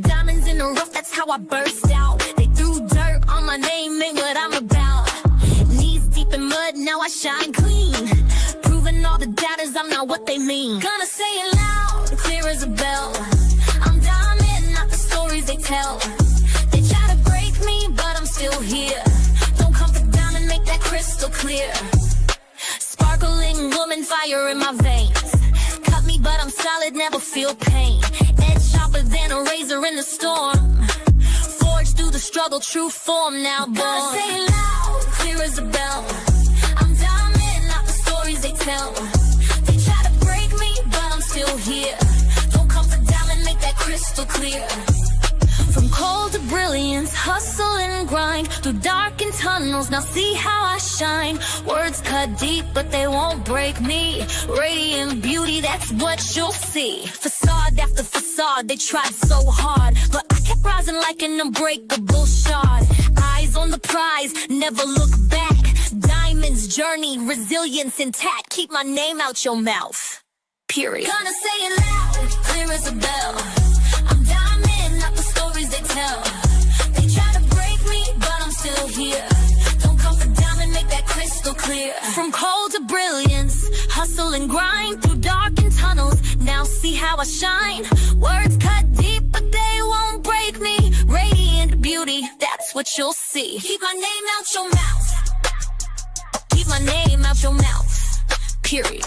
Diamonds in the rough, that's how I burst out. They threw dirt on my name, ain't what I'm about. Knees deep in mud, now I shine clean. Proving all the doubters I'm not what they mean. Gonna say it loud, clear as a bell. I'm diamond, not the stories they tell. They try to break me, but I'm still here. Don't come for down and make that crystal clear. Sparkling woman, fire in my veins. Cut me, but I'm solid, never feel pain. Edge sharper than a razor in the storm. Forged through the struggle, true form now born. Gotta say it loud, clear as a bell. I'm diamond, not the stories they tell. They try to break me, but I'm still here. Don't come for diamond, make that crystal clear. From cold to brilliance, hustle and grind through darkened tunnels, now see how I shine. Words cut deep, but they won't break me. Radiant beauty, that's what you'll see. Facade after facade, they tried so hard, but I kept rising like an unbreakable shard. Eyes on the prize, never look back. Diamond's journey, resilience intact. Keep my name out your mouth, period. Gonna say it loud, clear as a bell. I'm diamond, not the stories they tell. They try to break me, but I'm still here. Don't come for diamond, make that crystal clear. From cold to brilliance, hustle and grind through darkened tunnels, now see how I shine. Words cut deep, but they won't break me. Radiant beauty, that's what you'll see. Keep my name out your mouth. Keep my name out your mouth, period.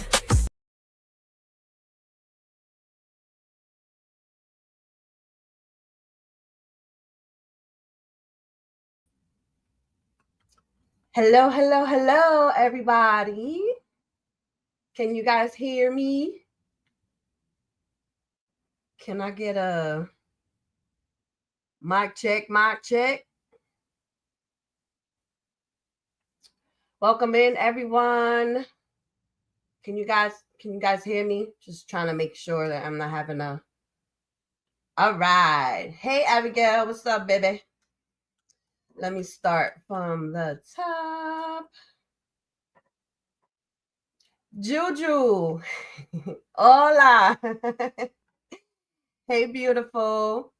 Hello, hello, hello, everybody. Can you guys hear me? Can I get a mic check, mic check? Welcome in, everyone. Can you guys hear me? Just trying to make sure that I'm not having a... All right. Hey, Abigail, what's up, baby? Let me start from the top. Juju. Hola. Hey, beautiful.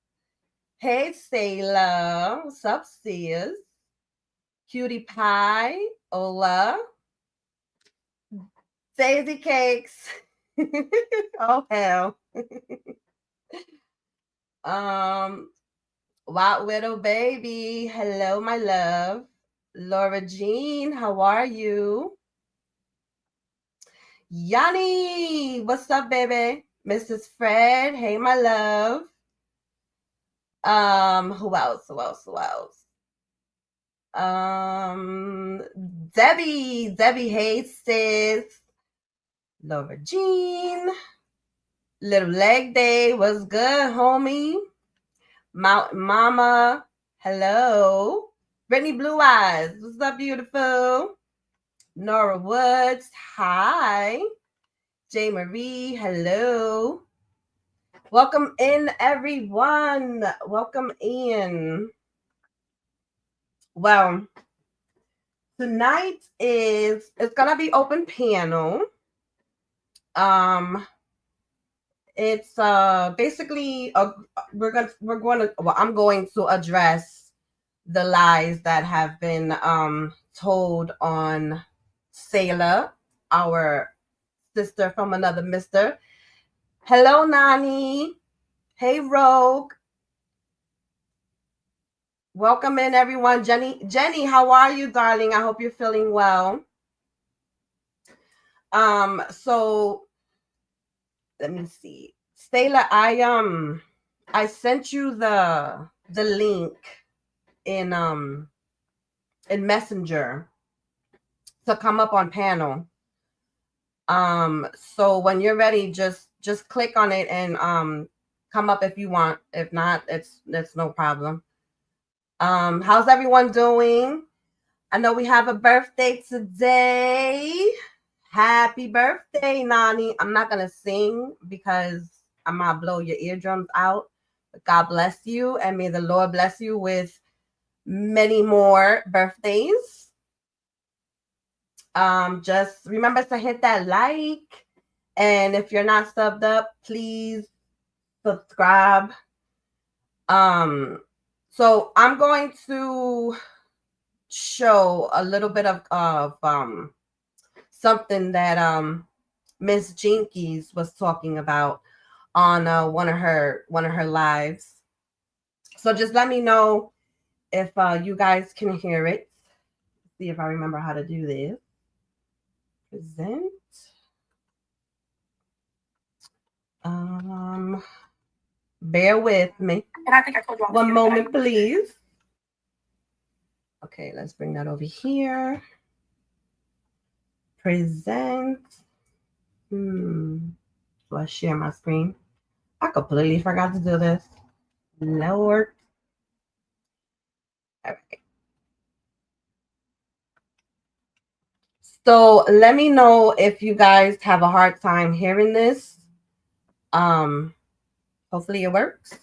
Hey, Sayla. What's up, sis? Cutie Pie. Hola. Daisy Cakes. Oh, hell. Wild Widow Baby. Hello, my love. Laura Jean, how are you? Yanni, what's up, baby? Mrs. Fred, hey, my love. Who else? Debbie, hey, sis. Laura Jean. Little Leg Day, what's good, homie? Mountain Mama, hello. Brittany Blue Eyes, what's up, beautiful? Nora Woods, hi. J. Marie, hello. Welcome in, everyone. Welcome in. Well, tonight it's gonna be open panel. It's basically I'm going to address the lies that have been told on Sayla, our sister from another mister. Hello, Nani. Hey, Rogue. Welcome in, everyone. Jenny, how are you, darling? I hope you're feeling well. So let me see. Sayla, I sent you the link in Messenger to come up on panel. So when you're ready, just click on it and come up if you want. If not, that's no problem. How's everyone doing? I know we have a birthday today. Happy birthday, Nani. I'm not gonna sing because I'm gonna blow your eardrums out. But God bless you, and may the Lord bless you with many more birthdays. Just remember to hit that like. And if you're not subbed up, please subscribe. So I'm going to show a little bit of something that Miss Jinkies was talking about on one of her lives. So just let me know if you guys can hear it. See if I remember how to do this. Present. Bear with me. And I think I told you all one moment, please. Okay, let's bring that over here. Present. So I share my screen. I completely forgot to do this. Lord. Okay. So let me know if you guys have a hard time hearing this. Hopefully it works.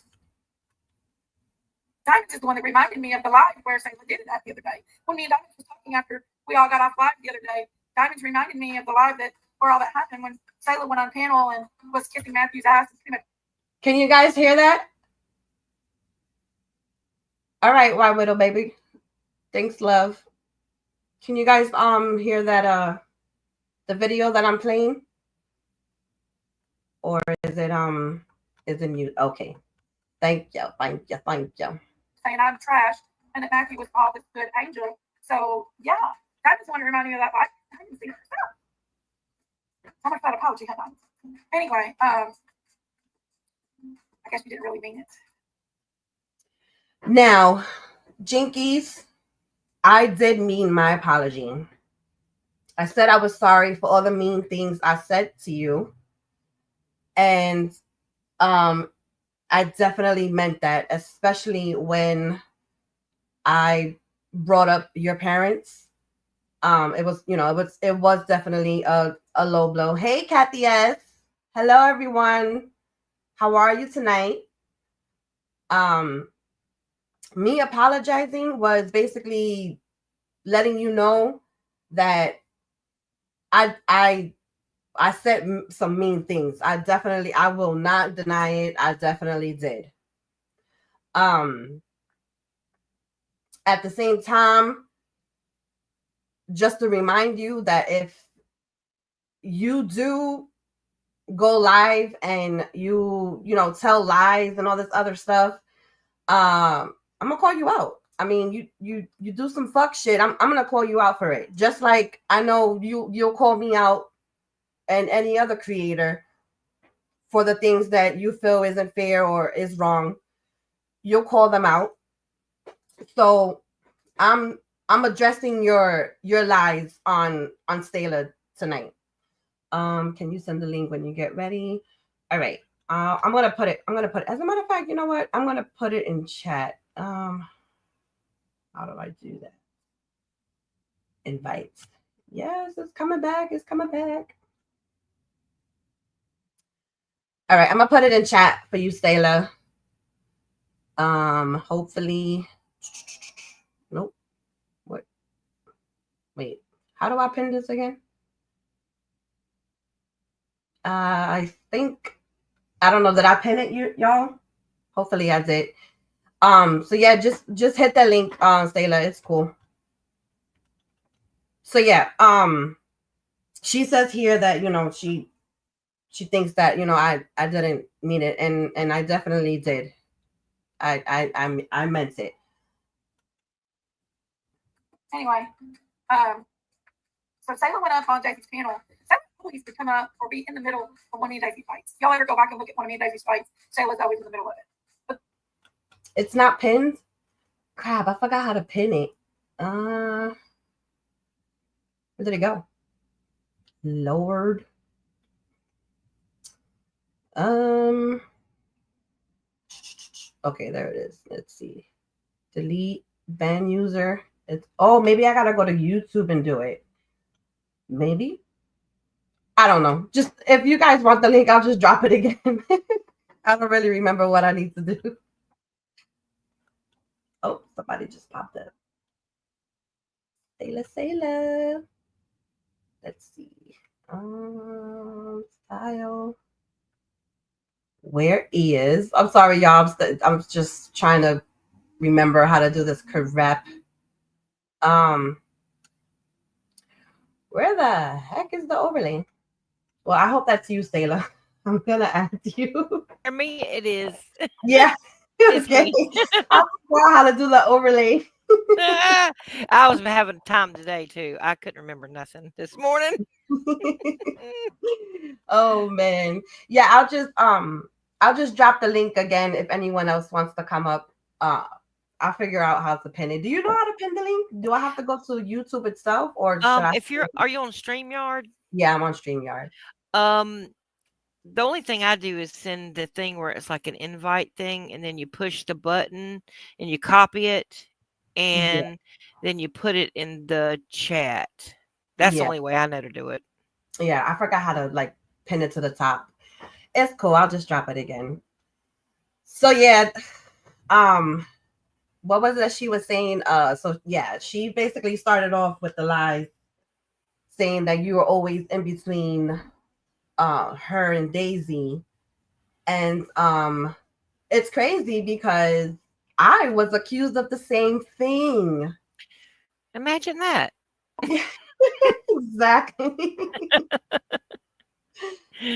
Diamond is the one that reminded me of the live where Sayla did that the other day. When me and Diamond was talking after we all got off live the other day, Diamond's reminded me of the live that where all that happened when Sayla went on panel and was kissing Matthew's ass. Can you guys hear that? All right, White Widow baby. Thanks, love. Can you guys hear that the video that I'm playing? Or is it mute? Okay. Thank you. Saying I'm trash and that Matthew was all this good angel. So yeah, Diamond's the one that reminded me of that live. I didn't see her. How much that apology had on. Anyway, I guess you didn't really mean it. Now, Jinkies, I did mean my apology. I said I was sorry for all the mean things I said to you. And I definitely meant that, especially when I brought up your parents. It was definitely a low blow. Hey, Kathy S. Hello, everyone. How are you tonight? Me apologizing was basically letting you know that I said some mean things. I will not deny it. I definitely did. At the same time, just to remind you that if you do go live and you tell lies and all this other stuff, I'm gonna call you out. I mean, you do some fuck shit, I'm gonna call you out for it. Just like I know you'll call me out and any other creator for the things that you feel isn't fair or is wrong. You'll call them out. So I'm addressing your lies on Stayla tonight. Can you send the link when you get ready? All right. I'm gonna put it. As a matter of fact, you know what? I'm gonna put it in chat. How do I do that? Invites. Yes, it's coming back. It's coming back. All right, I'm gonna put it in chat for you, Stayla. Hopefully. Nope. What? Wait. How do I pin this again? I think I don't know that I pin it, y'all. Hopefully I did. So yeah, just hit that link, Stayla. It's cool. So yeah, she says here that she thinks that I didn't mean it, and I definitely did. I meant it. Anyway, so Sayla went up on Daisy's panel. Sayla used to come up or be in the middle of one of Daisy's fights. Y'all ever go back and look at one of Daisy's fights? Sayla's always in the middle of it. But it's not pinned. Crap, I forgot how to pin it. Where did it go? Lord. Okay, there it is. Let's see. Delete ban user. Maybe I gotta go to YouTube and do it. Maybe. I don't know. Just if you guys want the link, I'll just drop it again. I don't really remember what I need to do. Oh, somebody just popped up. Sayla. Let's see. Style. Where is? I'm sorry, y'all. I'm just trying to remember how to do this correct. Um, where the heck is the overlay? Well, I hope that's you, Sailor. I'm gonna add you. For me, it is. Yeah. It's Okay. me. I forgot how to do the overlay. I was having time today too. I couldn't remember nothing this morning. Oh man. Yeah, I'll just drop the link again if anyone else wants to come up. I'll figure out how to pin it. Do you know how to pin the link? Do I have to go to YouTube itself or should I? If are you on StreamYard? Yeah, I'm on StreamYard. Um, the only thing I do is send the thing where it's like an invite thing, and then you push the button and you copy it, Yeah, and then you put it in the chat. That's the yeah, only way I know to do it. yeah. I forgot how to like pin it to the top. It's cool. I'll just drop it again. So yeah, um, what was it that she was saying? So yeah, she basically started off with the lies saying that you were always in between her and Daisy. And it's crazy because I was accused of the same thing. Imagine that. Exactly.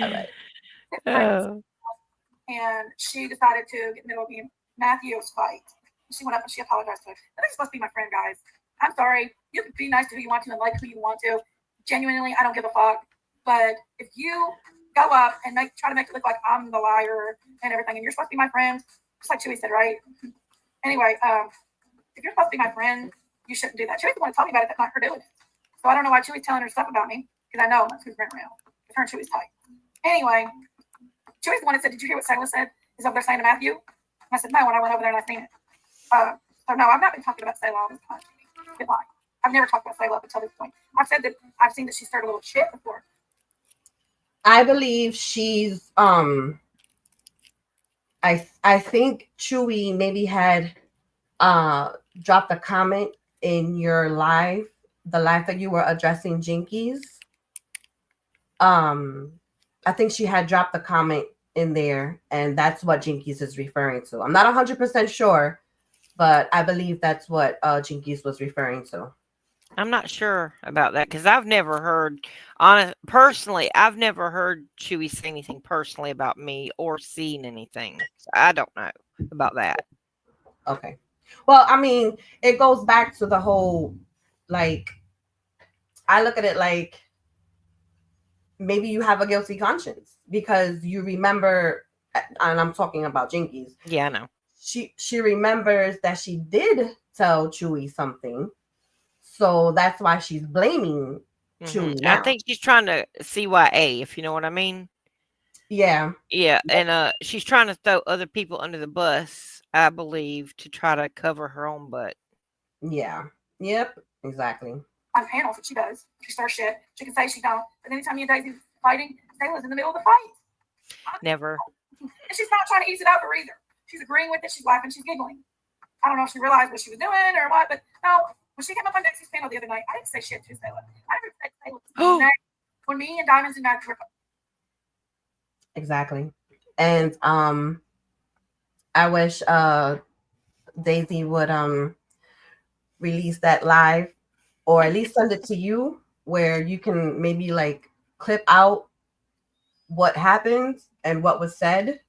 All right. Oh, And she decided to get in the middle of me and Matthew's fight. She went up and she apologized to him. I think he's supposed to be my friend, guys. I'm sorry. You can be nice to who you want to and like who you want to. Genuinely, I don't give a fuck. But if you go up and try to make it look like I'm the liar and everything, and you're supposed to be my friend, just like Chewy said, right? Anyway, if you're supposed to be my friend, you shouldn't do that. Chewy's the one to tell me about it. That's not her doing it. So I don't know why Chewy's telling her stuff about me because I know that's who's running around. Her and Chewy's tight. Anyway, Chewy's the one that said, "Did you hear what Sayla said? He's over there saying to Matthew." And I said, "No," when I went over there and I seen it. So no, I've not been talking about Sayla all this time. Good lie. I've never talked about Sayla up until this point. I've said that I've seen that she started a little shit before. I believe she's I think Chewy maybe had dropped a comment in your live, the live that you were addressing Jinkies. Um I think she had dropped a comment in there and that's what Jinkies is referring to. I'm not 100% sure, but I believe that's what Jinkies was referring to. I'm not sure about that because I've never heard, personally, I've never heard Chewy say anything personally about me or seen anything. So I don't know about that. Okay. Well, I mean, it goes back to the whole like I look at it like maybe you have a guilty conscience because you remember, and I'm talking about Jinkies. Yeah, I know. She remembers that she did tell Chewy something, so that's why she's blaming Chewy I now. think she's trying to CYA, if you know what I mean. Yeah, Yeah, and she's trying to throw other people under the bus, I believe, to try to cover her own butt. yeah, yep, exactly. On panels, what she does. She starts shit. She can say she don't. But anytime you and Daisy's fighting, Sayla's in the middle of the fight. Never. And she's not trying to ease it over either. She's agreeing with it. She's laughing. She's giggling. I don't know if she realized what she was doing or what, but no. When she came up on Daisy's panel the other night, I didn't say shit to Sayla. I didn't say Sayla. When me and Diamonds and Matt were Exactly. And I wish Daisy would release that live or at least send it to you where you can maybe like clip out what happened and what was said,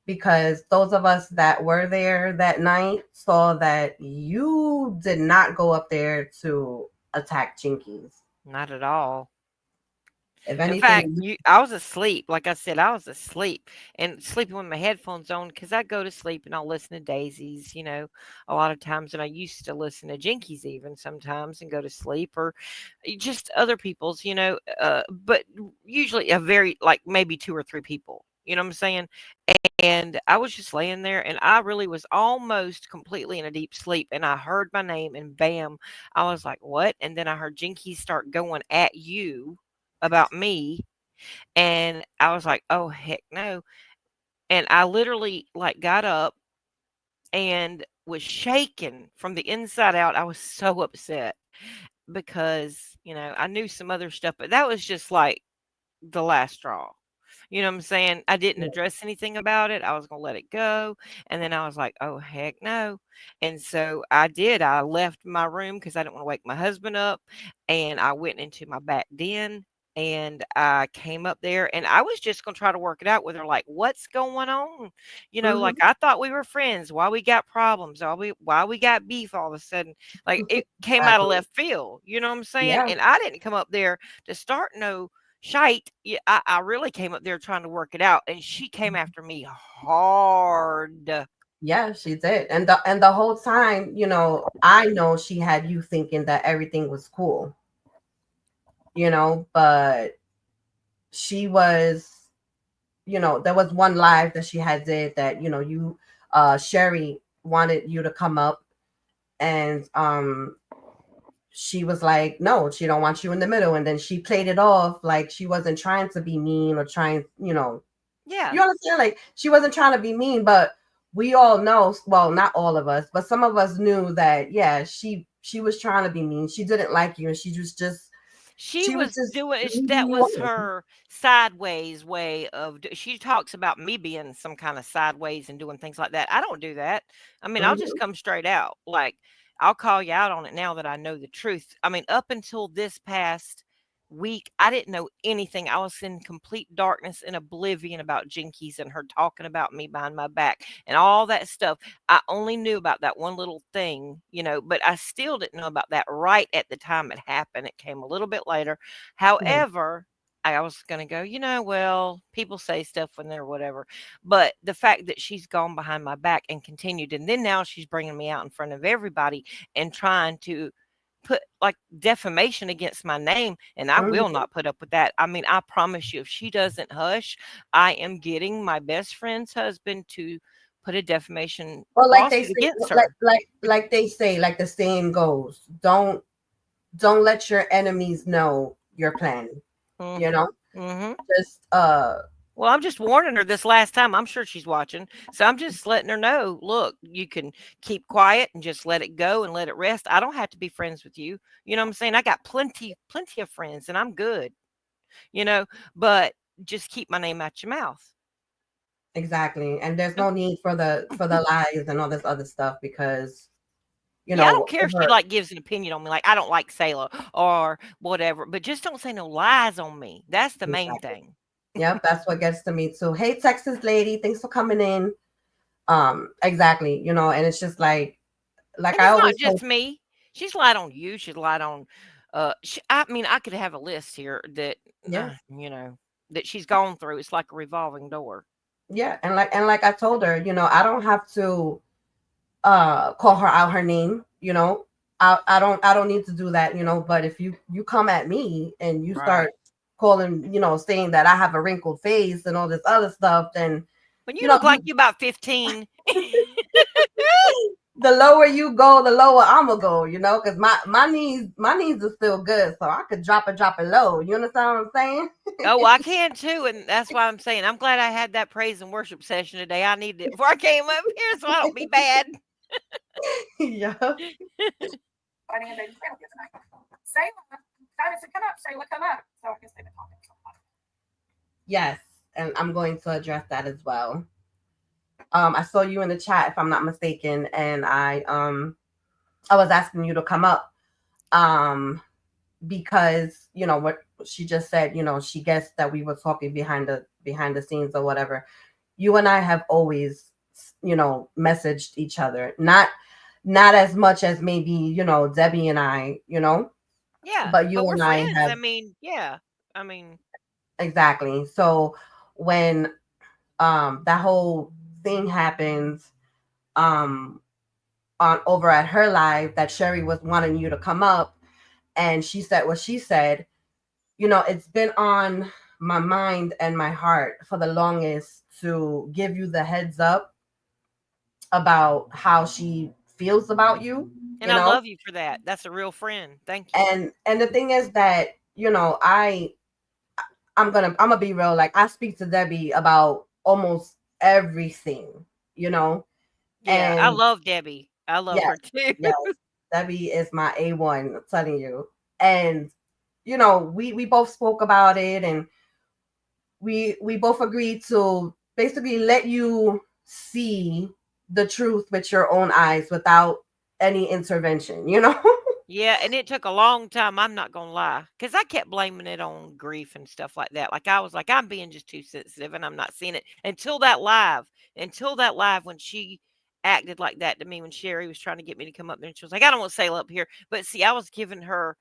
because those of us that were there that night saw that you did not go up there to attack Jinkies. Not at all. If In fact, anything, I was asleep. Like I said, I was asleep and sleeping with my headphones on because I go to sleep and I'll listen to Daisies, a lot of times. And I used to listen to Jinkies even sometimes and go to sleep or just other people's, but usually a very, like maybe two or three people, you know what I'm saying? And I was just laying there and I really was almost completely in a deep sleep. And I heard my name and bam, I was like, what? And then I heard Jinkies start going at you about me, and I was like, "Oh heck no." And I literally like got up and was shaking from the inside out. I was so upset because, I knew some other stuff, but that was just like the last straw. You know what I'm saying? I didn't Yeah. address anything about it. I was gonna let it go. And then I was like, oh heck no. And so I did. I left my room because I didn't want to wake my husband up. And I went into my back den and I came up there and I was just gonna try to work it out with her, like, what's going on? Like Hmm. I thought we were friends. Why we got problems? Why we got beef all of a sudden? Like it came out of Exactly. left field. You know what I'm saying? Yeah. And I didn't come up there to start no shite. Yeah, I really came up there trying to work it out, and she came after me hard. Yeah, she did. And the whole time, I know she had you thinking that everything was cool, but she was, there was one live that she had did that, you Sherry wanted you to come up, and she was like, no, she don't want you in the middle, and then she played it off like she wasn't trying to be mean or trying, Yeah, you understand? Like she wasn't trying to be mean, but we all know, well, not all of us, but some of us knew that, yeah, she was trying to be mean. She didn't like you, and she she was was just doing leading that you was on. her sideways way of she talks about me being some kind of sideways and doing things like that. I don't do that. I mean, I'll just Hmm. come straight out. Like, I'll call you out on it now that I know the truth. I mean, up until this past week, I didn't know anything. I was in complete darkness and oblivion about Jinkies and her talking about me behind my back and all that stuff. I only knew about that one little thing, but I still didn't know about that right at the time it happened. It came a little bit later. Yeah, However, I was going to go, well, people say stuff when they're whatever. But the fact that she's gone behind my back and continued, and then now she's bringing me out in front of everybody and trying to put like defamation against my name, and I will hmm. not put up with that. I mean, I promise you, if she doesn't hush, I am getting my best friend's husband to put a defamation Well, like they lawsuit say, against her. like the saying goes, don't let your enemies know you're planning. You Mhm. know, Mhm. just Well, I'm just warning her this last time. I'm sure she's watching. So I'm just letting her know, look, you can keep quiet and just let it go and let it rest. I don't have to be friends with you. You know what I'm saying? I got plenty of friends and I'm good, you know, but just keep my name out your mouth. exactly. And there's no need for the lies and all this other stuff because Yeah, I don't care if she over like gives an opinion on me, like I don't like Sailor or whatever, but just don't say no lies on me. That's the main exactly. thing. Yep, that's what gets to me too. Hey, Texas lady, thanks for coming in. Exactly. And it's just like And I it's not always told. just me. She's lied on you. She's lied on, I mean, I could have a list here that, Yeah, that she's gone through. It's like a revolving door. yeah, and like I told her, I don't have to call her out her name. I don't need to do that. But if you come at me and you start Right. calling, saying that I have a wrinkled face and all this other stuff, then When you you know look like you you about 15. the lower you go, the lower I'ma go, because my knees are still good, so I could drop it low. You understand what I'm saying? Oh, I can too. And that's why I'm saying I'm glad I had that praise and worship session today. I needed it before I came up here so I don't be bad. Yeah. Funny and baby Shayla here tonight. Shayla, Diamond said, come up, Shayla, come up. So I guess they've been talking or something. Yes, and I'm going to address that as well. I saw you in the chat, if I'm not mistaken, and I was asking you to come up, because what she just said. She guessed that we were talking behind the scenes or whatever. You and I have always, messaged each other, not as much as maybe Debbie and I, Yeah. but you But we're and I friends. have. I mean, yeah. I mean, Exactly. So when that whole thing happens, um on over at her live, that Sherry was wanting you to come up, and she said what she said. It's been on my mind and my heart for the longest to give you the heads up about how she feels about you, and I love you for that. That's a real friend. Thank you. and the thing is that, I'm gonna be real. Like, I speak to Debbie about almost everything, you know Yeah, I and love Debbie. I love yes, her too. yes, Debbie is my A1, I'm telling you. And we both spoke about it, and we both agreed to basically let you see the truth with your own eyes without any intervention, Yeah, and it took a long time, I'm not gonna lie, because I kept blaming it on grief and stuff like that. Like, I was like, "I'm being just too sensitive, and I'm not seeing it." Until that live when she acted like that to me when Sherry was trying to get me to come up there, and she was like, "I don't wanna sail up here." But see, I was giving her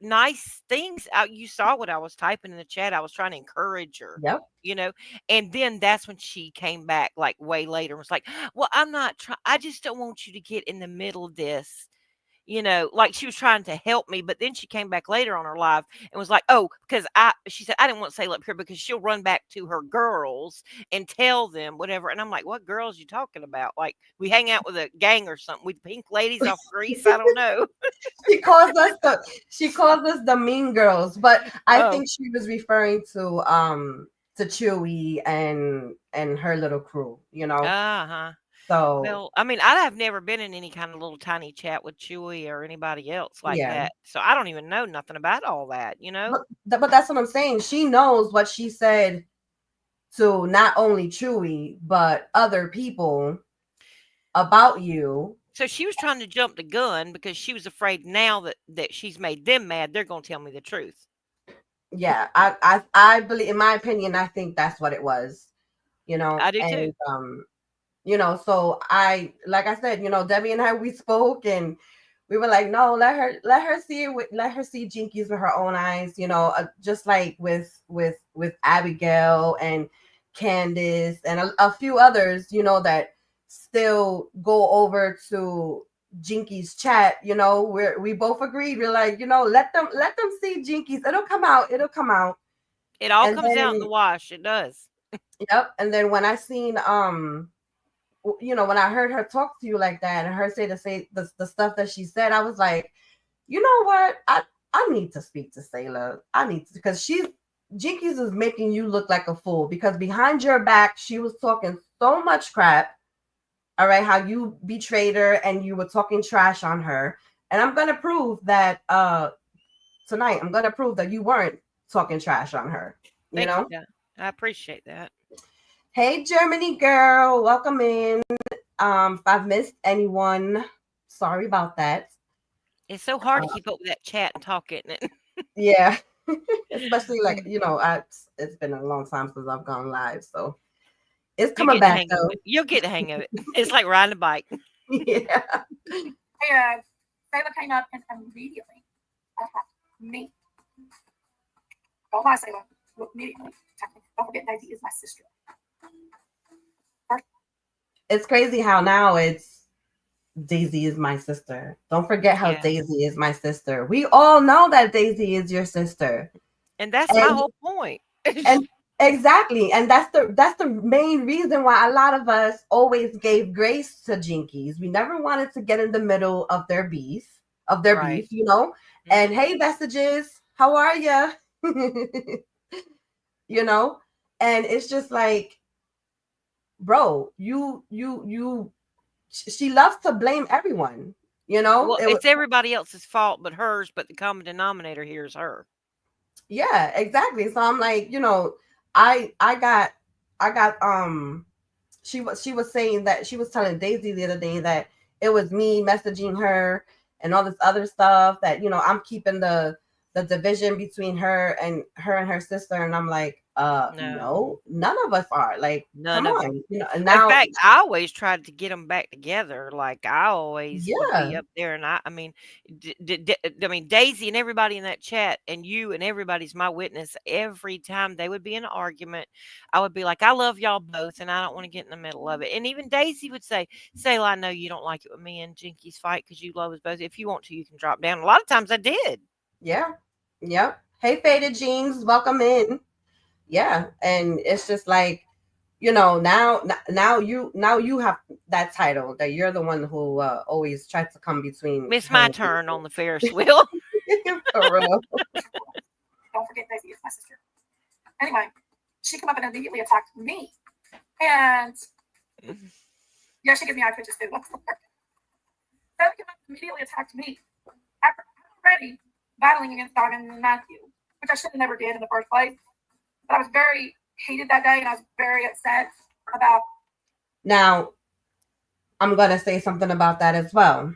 nice things. You saw what I was typing in the chat. I was trying to encourage her, Yep. you know. And then that's when she came back like way later and was like, "Well, I'm not trying. I just don't want you to get in the middle of this." Like she was trying to help me, but then she came back later on her live and was like, "Oh, because she said I didn't want to sail up here because she'll run back to her girls and tell them whatever." And I'm like, "What girls you talking about? Like we hang out with a gang or something with pink ladies off Greece? I don't know." She calls us the mean girls, but I Oh, think she was referring to Chewy and her little crew, uh-huh. So Well, I mean, I have never been in any kind of little tiny chat with Chewy or anybody else like yeah. that. So I don't even know nothing about all that, you know? But that's what I'm saying. She knows what she said to not only Chewy but other people about you. So she was trying to jump the gun because she was afraid now that she's made them mad, they're going to tell me the truth. Yeah, I believe, in my opinion, I think that's what it was, I do too. and so like I said, Debbie and I, we spoke, and we were like, no, let her see it let her see Jinkies with her own eyes, just like with Abigail and Candace and a few others, that still go over to Jinkies chat. We both agreed. We're like, let them see Jinkies. It'll come out. It all And comes out in then the wash. It does. yep. And then when I seen when I heard her talk to you like that and her say the stuff that she said, I was like, you know what? I need to speak to Sayla. I need to, because Jinkies is making you look like a fool, because behind your back she was talking so much crap. All right, how you betrayed her and you were talking trash on her. And I'm gonna prove that tonight. I'm gonna prove that you weren't talking trash on her. You Thank you, know? Dad. I appreciate that. Hey Germany girl, welcome in. If I've missed anyone, sorry about that. It's so hard to keep up with that chat and talk, isn't it? Yeah. Especially like, it's been a long time since I've gone live, so it's You coming get the back hang of though. it. You'll get the hang of it. It's like riding a bike. Yeah. And Sayla came up and immediately attacked me. Don't lie, Sayla. Immediately attacked me. Don't forget, Daisy is my sister. It's crazy how now it's Daisy is my sister. Don't forget how Yeah. Daisy is my sister. We all know that Daisy is your sister. And that's my And whole point. and exactly, and that's the main reason why a lot of us always gave grace to Jinkies. We never wanted to get in the middle of their beef, Right. And Mhm. hey, messages, how are you? you know, and it's just like, bro, she loves to blame everyone. Well, It was, it's everybody else's fault but hers, but the common denominator here is her. yeah, exactly. So I'm like, I got she was saying that she was telling Daisy the other day that it was me messaging her and all this other stuff, that I'm keeping the division between her sister, and I'm like, No. no, none of us are, like, None come of them. on, and In now, fact, I always tried to get them back together. Like, I always would be yeah, up there, and I mean, I mean, Daisy and everybody in that chat, and you and everybody's my witness. Every time they would be in an argument, I would be like, "I love y'all both, and I don't want to get in the middle of it." And even Daisy would say, "Sayla, I know you don't like it when me and Jinkies fight because you love us both. If you want to, you can drop down." A lot of times, I did. yeah, yep. Hey, Faded Jeans, welcome in. Yeah, and it's just like, now you have that title, that you're the one who always tries to come between Miss her my and turn on people. the Ferris wheel. For real. Don't forget, Daisy is my sister. Anyway, she came up and immediately attacked me. And yeah, she gives me eye twitches too. Then came up and immediately attacked me. After I already battling against Diamond and Matthew, which I should have never did in the first place. But I was very heated that day, and I was very upset about. Now, I'm gonna say something about that as well.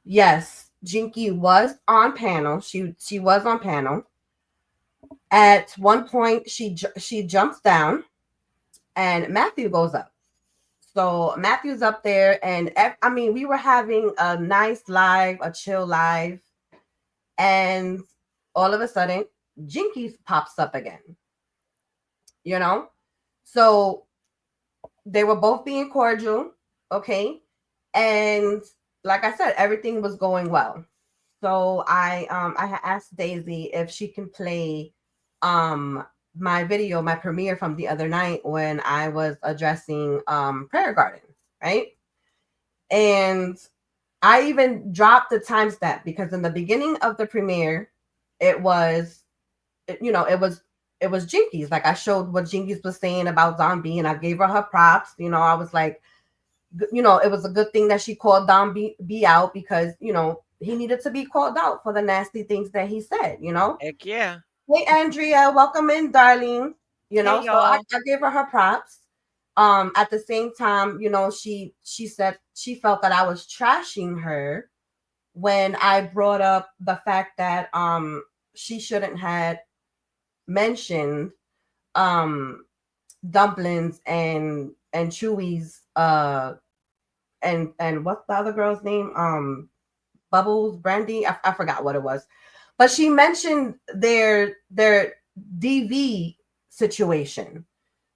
Yes, Jinky was on panel. She was on panel. At one point, she jumps down, and Matthew goes up. So Matthew's up there, and I mean, we were having a nice live, a chill live, and all of a sudden, Jinky pops up again. You know, so they were both being cordial, okay, and like I said, everything was going well. So I had asked Daisy if she can play my video, my premiere from the other night when I was addressing Prayer Garden, right? And I even dropped the timestamp because in the beginning of the premiere, it was Jinkies. Like I showed what Jinkies was saying about Zombie, and I gave her her props. I was like, it was a good thing that she called Don B out because he needed to be called out for the nasty things that he said. Heck yeah. Hey Andrea, welcome in, darling. Hey, So y'all. I gave her her props. At the same time, she said she felt that I was trashing her when I brought up the fact that she shouldn't had mentioned Dumplings and Chewy's and what's the other girl's name? Bubbles, Brandy, I forgot what it was. But she mentioned their DV situation,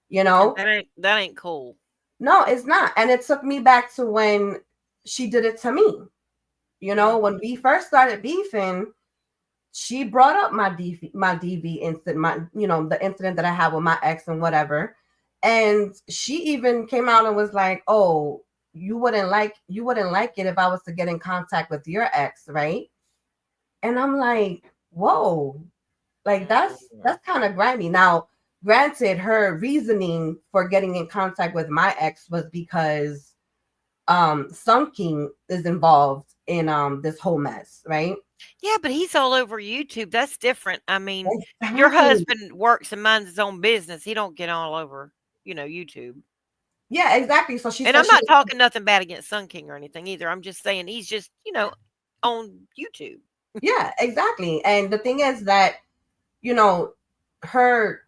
That ain't cool. No, it's not. And it took me back to when she did it to me. When we first started beefing, she brought up my DV incident, the incident that I had with my ex and whatever. And she even came out and was like, "Oh, you wouldn't like it if I was to get in contact with your ex, right?" And I'm like, "Whoa." Like that's kind of grimy. Now, granted, her reasoning for getting in contact with my ex was because Sun King is involved in this whole mess, right? Yeah, but he's all over YouTube. That's different. I mean, Exactly. your husband works and minds his own business. He don't get all over, YouTube. Yeah, exactly. So And I'm not talking nothing bad against Sun King or anything either. I'm just saying he's just, on YouTube. Yeah, exactly. And the thing is that, her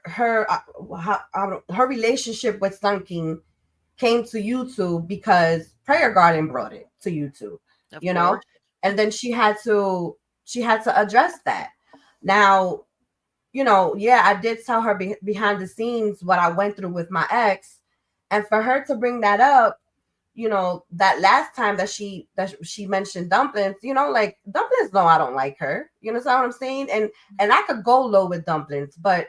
her relationship with Sun King came to YouTube because Prayer Garden brought it to YouTube, Of course. and then she had to address that. Now, yeah, I did tell her behind the scenes what I went through with my ex, and for her to bring that up, that last time that she mentioned Dumplings, like Dumplings know I don't like her. You know what I'm saying? And I could go low with Dumplings, but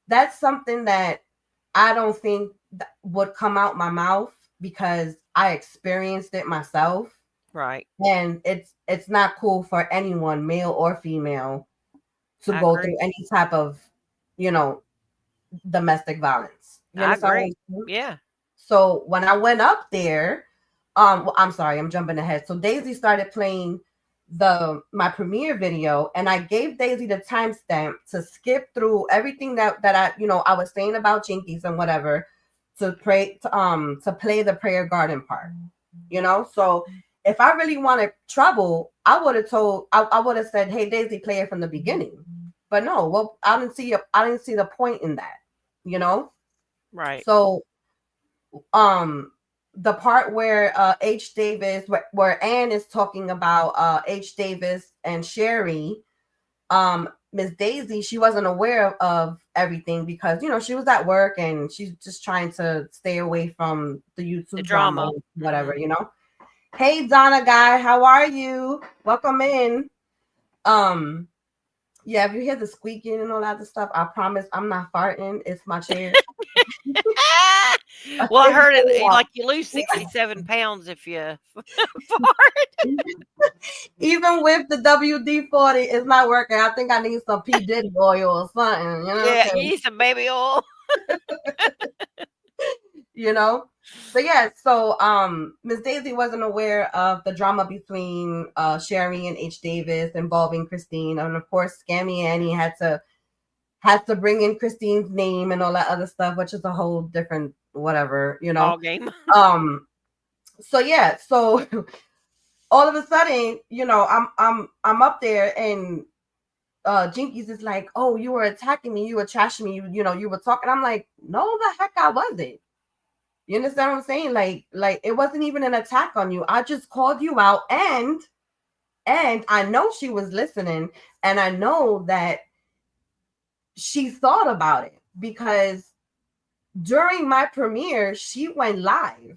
that's something that I don't think that would come out my mouth because I experienced it myself. Right. And it's not cool for anyone, male or female, to go through any type of, domestic violence. I agree. Yeah. So when I went up there, I'm sorry, I'm jumping ahead. So Daisy started playing my premiere video, and I gave Daisy the timestamp to skip through everything that I I was saying about Jinkies and whatever to play the Prayer Garden part. So if I really wanted trouble, I would have said, "Hey Daisy, play it from the beginning." But no, well, I didn't see the point in that. Right. So the part where H. Davis, where Anne is talking about H. Davis and Sherry, Miss Daisy, she wasn't aware of everything because she was at work and she's just trying to stay away from the YouTube drama, whatever. Hey Donna guy, how are you? Welcome in. Yeah, if you hear the squeaking and all that other stuff, I promise I'm not farting. It's my chair. Well, I heard it like you lose 67 pounds if you fart. Even with the WD-40, it's not working. I think I need some P. Diddy oil or something. Yeah, you need some baby oil. you know. So yeah, so Miss Daisy wasn't aware of the drama between Sherry and H. Davis involving Christine, and of course, Scammy Annie had to bring in Christine's name and all that other stuff, which is a whole different whatever, you know. Ball game. Um, so yeah, so all of a sudden, you know, I'm up there and Jinkies is like, oh, you were attacking me, you were trashing me, you know, you were talking. I'm like, no, the heck I wasn't. You understand what I'm saying? Like it wasn't even an attack on you. I just called you out, and I know she was listening, and I know that she thought about it because during my premiere, she went live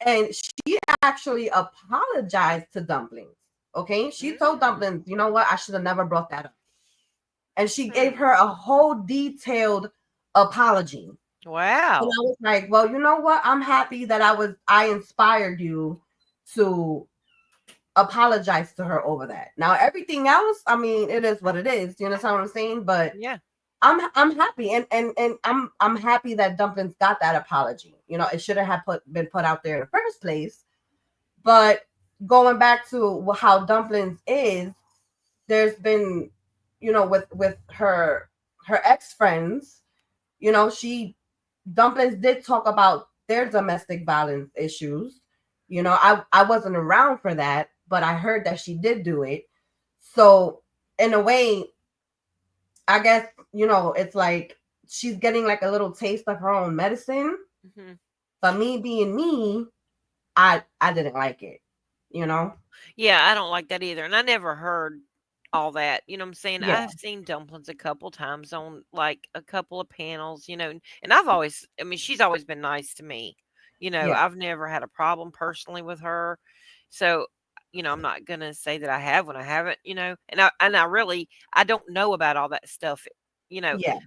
and she actually apologized to Dumplings. Okay, she told Dumplings, you know what, I should have never brought that up, and she gave her a whole detailed apology. Wow. And I was like, well, you know what? I'm happy that I inspired you to apologize to her over that. Now everything else, I mean, it is what it is. You understand what I'm saying? But Yeah. I'm happy, and I'm happy that Dumplings got that apology. You know, it should have been put out there in the first place. But going back to how Dumplings is, there's been, you know, with her ex friends, you know, Dumplings did talk about their domestic violence issues. You know, I wasn't around for that, but I heard that she did do it. So in a way, I guess, you know, it's like she's getting like a little taste of her own medicine. Mm-hmm. But me being me, I didn't like it, you know? Yeah, I don't like that either. And I never heard all that. You know what I'm saying? Yeah, I've seen Dumplings a couple times on like a couple of panels, you know, and I've always, I mean, she's always been nice to me. You know, yeah, I've never had a problem personally with her. So, you know, I'm not gonna say that I have when I haven't, you know, and I really I don't know about all that stuff, you know. yeah.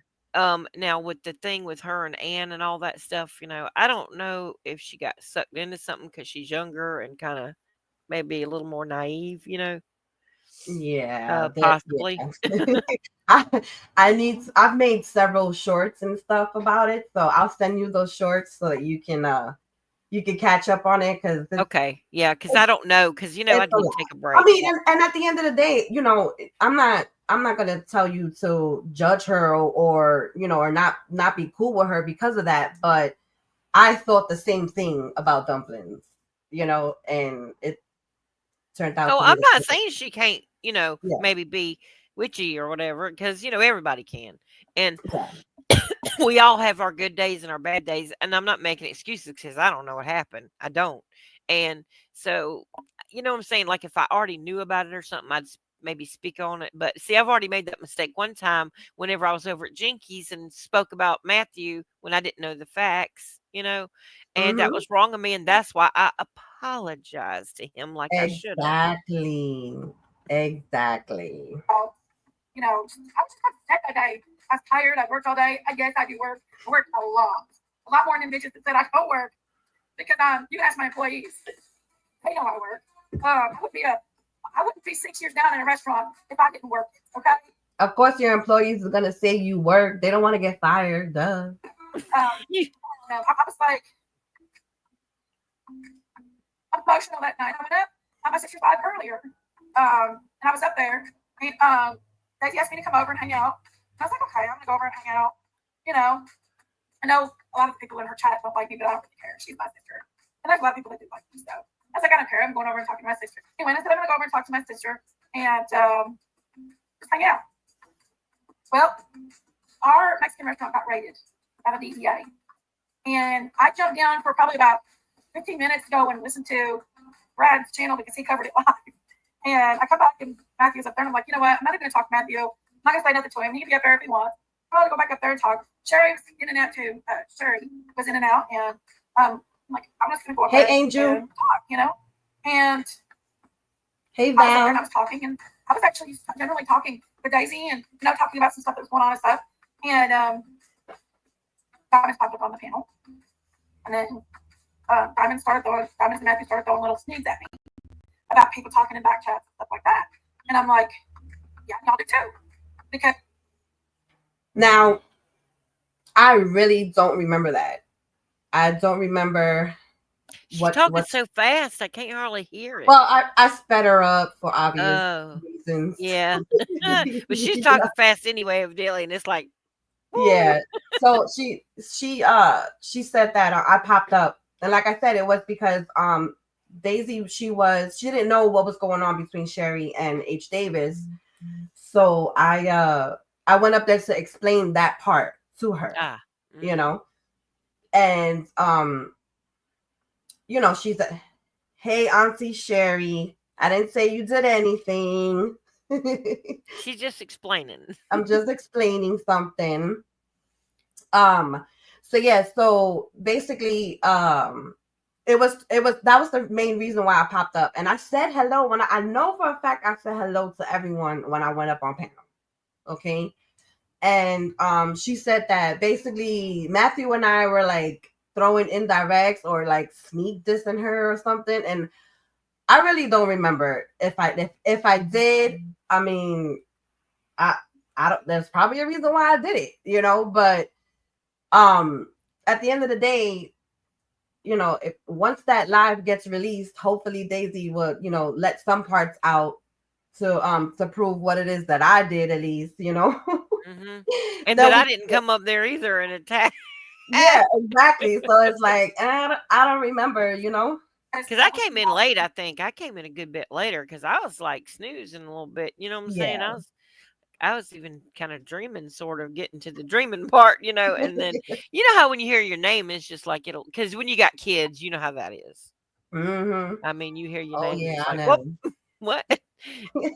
Now with the thing with her and Anne and all that stuff, you know, I don't know if she got sucked into something because she's younger and kind of maybe a little more naive, you know, Yeah, possibly. yeah. I've made several shorts and stuff about it, so I'll send you those shorts so that you can catch up on it because Okay, yeah, because I don't know, because you know I it's a did lot. take a I break. mean, and at the end of the day, you know, I'm not gonna tell you to judge her or you know or not be cool with her because of that, but I thought the same thing about Dumplings, you know, and it turned out Oh, to be I'm the not same. saying she can't, you know, Yeah, maybe be witchy or whatever, because you know everybody can, and yeah. we all have our good days and our bad days, and I'm not making excuses because I don't know what happened. I don't. And so, you know what I'm saying? Like if I already knew about it or something, maybe speak on it. But see, I've already made that mistake one time whenever I was over at Jinkies and spoke about Matthew when I didn't know the facts, you know, and that Mm-hmm. was wrong of me. And that's why I apologized to him like I should have. Exactly. Exactly. Oh, you know, I was just upset that day. I was tired. I worked all day. I guess I do work. I work a lot more than bitches that said I don't work because you ask my employees, they know I work. I wouldn't be 6 years down in a restaurant if I didn't work. Okay. Of course, your employees are gonna say you work. They don't want to get fired. Duh. I was like emotional that night. I went up. Had my sister's live earlier, and I was up there. And Daisy asked me to come over and hang out. And I was like, okay, I'm gonna go over and hang out. You know, I know a lot of people in her chat don't like me, but I don't really care. She's my sister, and there's a lot of people that do like me. So I was like, I don't care. I'm going over and talking to my sister. Anyway, I said I'm gonna go over and talk to my sister and just hang out. Well, our Mexican restaurant got raided by the DEA, and I jumped down for probably about 15 minutes to go and listen to Brad's channel because he covered it live. And I come back and Matthew's up there, and I'm like, you know what? I'm not even going to talk to Matthew. I'm not going to say nothing to him. He can be up there if he wants. I'm going to go back up there and talk. Sherry was in and out too. Sherry was in and out, and I'm like, I'm just going to go up Hey, there Angel. and talk, you know? And Hey, I was up there and Val. I was talking, and I was actually generally talking with Daisy and, you know, talking about some stuff that was going on and stuff. And Diamond popped up on the panel. And then Diamond and Matthew started throwing little sneaks at me about people talking in back chats and stuff like that. And I'm like, yeah, y'all do too. Because Now, I really don't remember that. I don't remember She's what talking what. so fast, I can't hardly hear it. Well, I sped her up for obvious Oh, reasons. yeah. But she's Yeah. talking fast anyway, evidently, and it's like, woo. Yeah. So she said that I popped up, and like I said, it was because Daisy she didn't know what was going on between Sherry and H Davis, so I went up there to explain that part to her, Ah. you Mm. know, and she's a, hey Auntie Sherry, I didn't say you did anything. She's just explaining. I'm just explaining something. Um, so yeah, so basically, it was that was the main reason why I popped up, and I said hello when I know for a fact I said hello to everyone when I went up on panel. Okay, and she said that basically Matthew and I were like throwing indirects or like sneak dissing her or something, and I really don't remember if I did. I mean, I I don't. There's probably a reason why I did it, but um at the end of the day, if once that live gets released, hopefully Daisy would, let some parts out to prove what it is that I did, at least, Hmm. And that that we I didn't come up there either and attack. yeah, exactly. So it's like I don't remember, Because I came in late, I think. I came in a good bit later because I was like snoozing a little bit. You know what I'm saying? yeah. I was even kind of dreaming, sort of getting to the dreaming part, and then you know how when you hear your name, it's just like it'll, because when you got kids, you know how that is. Hmm. I mean, you hear your Oh name, and yeah, it's I like, whoop, know. what?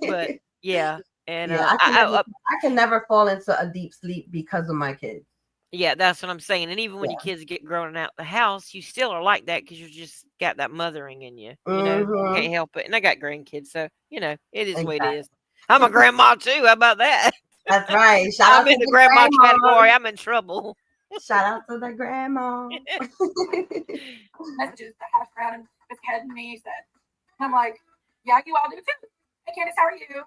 But yeah, and Yeah, I can never fall into a deep sleep because of my kids. yeah, that's what I'm saying. And even when your Yeah. kids get grown out the house, you still are like that because you just got that mothering in you. Hmm. Can't help it. And I got grandkids, so it is what it Exactly. is. I'm a grandma too. How about that? That's right. Shout I'm out to in the the grandma grandma. category. I'm in trouble. Shout out to the grandma. messages that hash brown and with head and me said, and I'm like, yeah, you all do too. Hey Candace, how are you?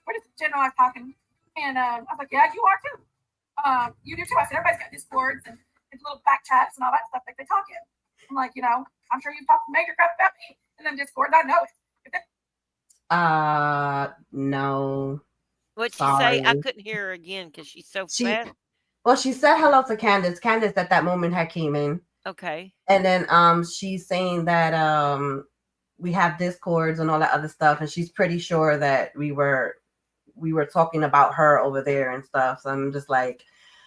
We're just generalized talking, and I was like, yeah, you are too. You do too. I said, everybody's got discords and little back chats and all that stuff that they talk in. I'm like, I'm sure you've talked major crap about me in them discords. I know it. No. What'd she say? I Sorry. couldn't hear her again because she's so She fast. well, she said hello to Candace. Candace at that moment had came in. Okay. And then she's saying that we have discords and all that other stuff, and she's pretty sure that we were talking about her over there and stuff. So I'm just like,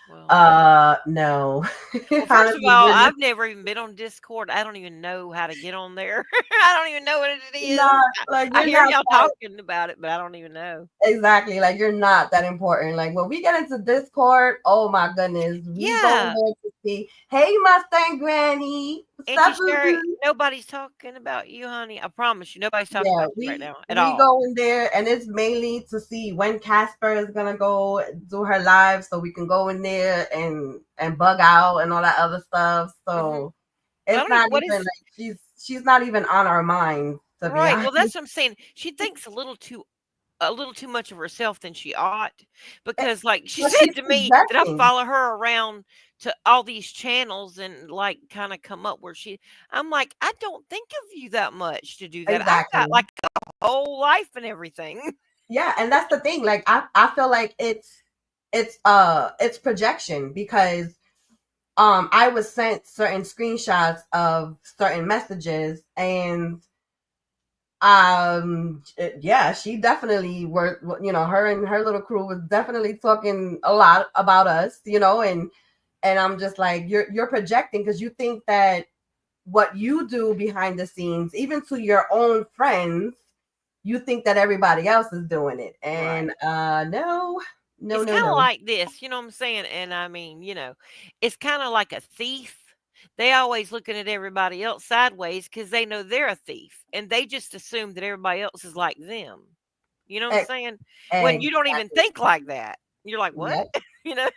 Well, no. well, first of Honestly, all, you're I've never even been on Discord. I don't even know how to get on there. I don't even know what it is. not like I you're hear not y'all that talking about it, but I don't even know. exactly like you're not that important. Like when we get into Discord, oh my goodness, we go in Yeah. there to see, hey Mustang Granny, what's Auntie up, boo Sherry, boo? nobody's talking about you, honey. I promise you, nobody's talking Yeah, about you right we now at we all. go in there, and it's mainly to see when Casper is gonna go do her live, so we can go in there and bug out and all that other stuff. Hmm. So Well, I it's don't even, not what even is like she's not even on our mind, to be right? Well, honest. that's what I'm saying. She thinks a little too much of herself than she ought, because like she But said she's to me that I projecting. follow her around to all these channels and like kind of come up where I'm like, I don't think of you that much to do that. I've got Exactly. like a whole life and everything. Yeah, and that's the thing. Like I feel like it's projection because I was sent certain screenshots of certain messages, and yeah, she definitely were, her and her little crew was definitely talking a lot about us, and I'm just like, you're projecting because you think that what you do behind the scenes, even to your own friends, you think that everybody else is doing it, Right. and no, no, It's no, kind of no. like this, you know what I'm saying? And I mean, it's kind of like a thief. They always looking at everybody else sideways because they know they're a thief, and they just assume that everybody else is like them. You know what I'm E- saying? When you don't even exactly. think like that. You're like, what? Yep. you know?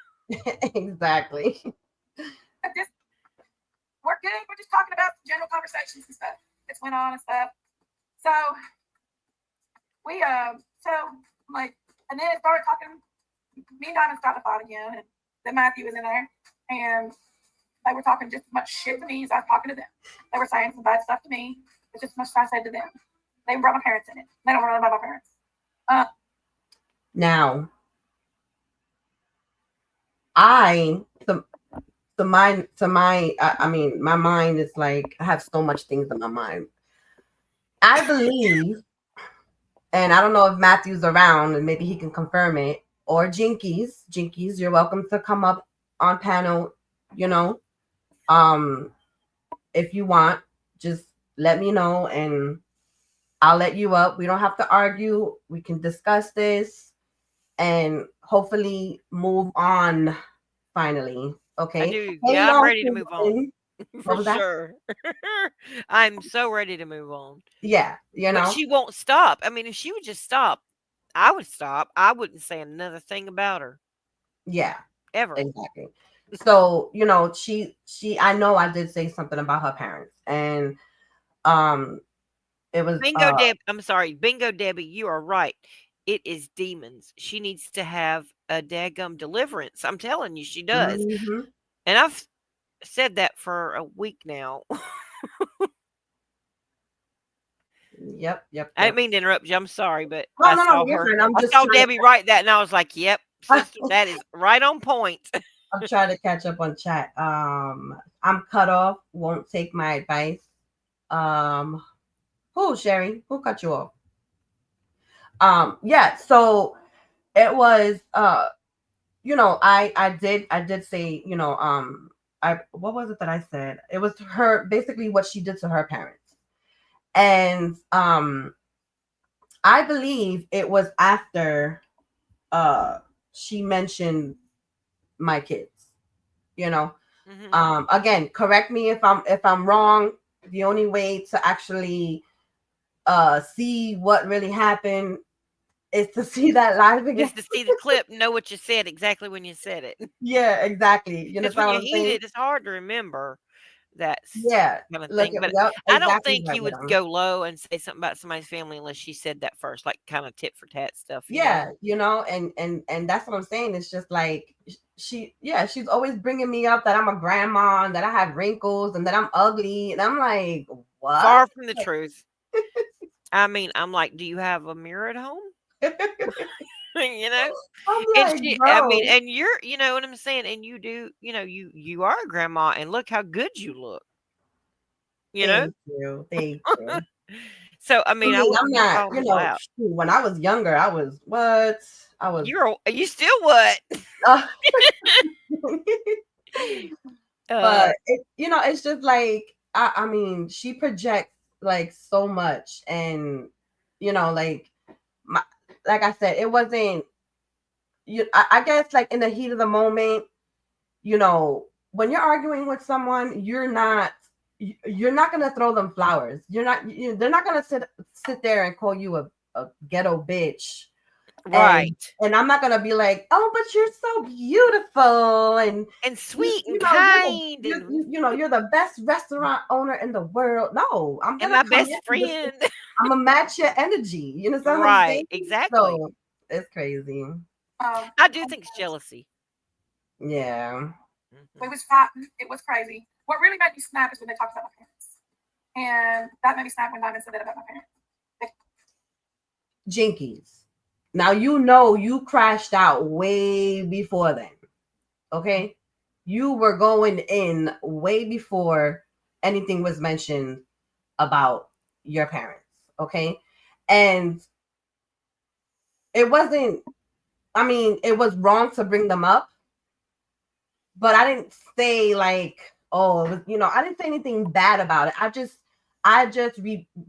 Exactly. This, we're good. We're just talking about general conversations and stuff that's went on and stuff. So so like, and then it started talking. Me and Diamond started fighting again, and then Matthew was in there, and They were talking just as much shit to me as I was talking to them. They were saying some bad stuff to me. It's just as much as I said to them. They even brought my parents in it. They don't know about my parents. Now, I I mean, my mind is like, I have so much things in my mind. I believe, and I don't know if Matthew's around and maybe he can confirm it, or Jinkies, you're welcome to come up on panel, you know. If you want, just let me know and I'll let you up. We don't have to argue. We can discuss this and hopefully move on finally. Okay. I do. Hey, Yeah, I'm Long ready to move on. What For was that? sure. I'm so ready to move on. Yeah, you But know. she won't stop. I mean, if she would just stop, I would stop. I wouldn't say another thing about her Yeah, ever. exactly. So, you know, I know I did say something about her parents, and um it was Bingo, Deb. I'm sorry. Bingo, Debbie. You are right. It is demons. She needs to have a daggum deliverance. I'm telling you, she does. mhm. And I've said that for a week now. Yep. I didn't mean to interrupt you. I'm sorry, but No, no, no, you're fine. I'm I just saw trying Debbie write that, and I was like, "Yep, sister, that is right on point." I'm trying to catch up on chat. I'm cut off, won't take my advice. Who, Sherry? Who cut you off? Yeah, so it was you know, I did say, you know, I what was it that I said? It was her, basically what she did to her parents. And I believe it was after she mentioned my kids, you know. Mhm. Again, correct me if I'm wrong. The only way to actually see what really happened is to see that live again. Just to see the clip, know what you said exactly when you said it. Yeah, exactly. You Because when understand what you're I'm saying? heated, it's hard to remember that Yeah. kind of Look thing. at, But yep, I don't exactly think right you with would them. go low and say something about somebody's family unless she said that first, like kind of tit for tat stuff, you know? Yeah, you know, and that's what I'm saying. It's just like she's always bringing me up that I'm a grandma and that I have wrinkles and that I'm ugly, and I'm like, what? Far from the truth. I mean, I'm like, do you have a mirror at home? You know? I'm And like, I mean, bro, and you're, you know what I'm saying? And you do, you know, you are a grandma and look how good you look, you know? thank you. So, I I mean, I mean, I'm wouldn't not, call you her know, out. shoot, when I was younger, I was what? I was, You still what? uh, Uh, but it, you know, it's just like I mean, she projects like so much, and you know, like my, like I said, it wasn't. I guess like in the heat of the moment, you know, when you're arguing with someone, you're not gonna throw them flowers. They're not gonna sit there and call you a ghetto bitch, and right. I'm not gonna be like, oh, but you're so beautiful, and And sweet you and know kind and you know you're the best restaurant owner in the world. No, I'm gonna my come best in with, friend. I'm gonna match your energy. You know what I'm saying? Right, exactly. So it's crazy. I do think it's jealousy. Yeah. We Mhm. was fighting. It was crazy. What really made me snap is when they talked about my parents. And that made me snap when Diamond said that about my parents. Jinkies. Now you know you crashed out way before then. Okay? You were going in way before anything was mentioned about your parents. Okay? And it wasn't, I mean, it was wrong to bring them up, but I didn't say like, oh, it was, you know, I didn't say anything bad about it. I just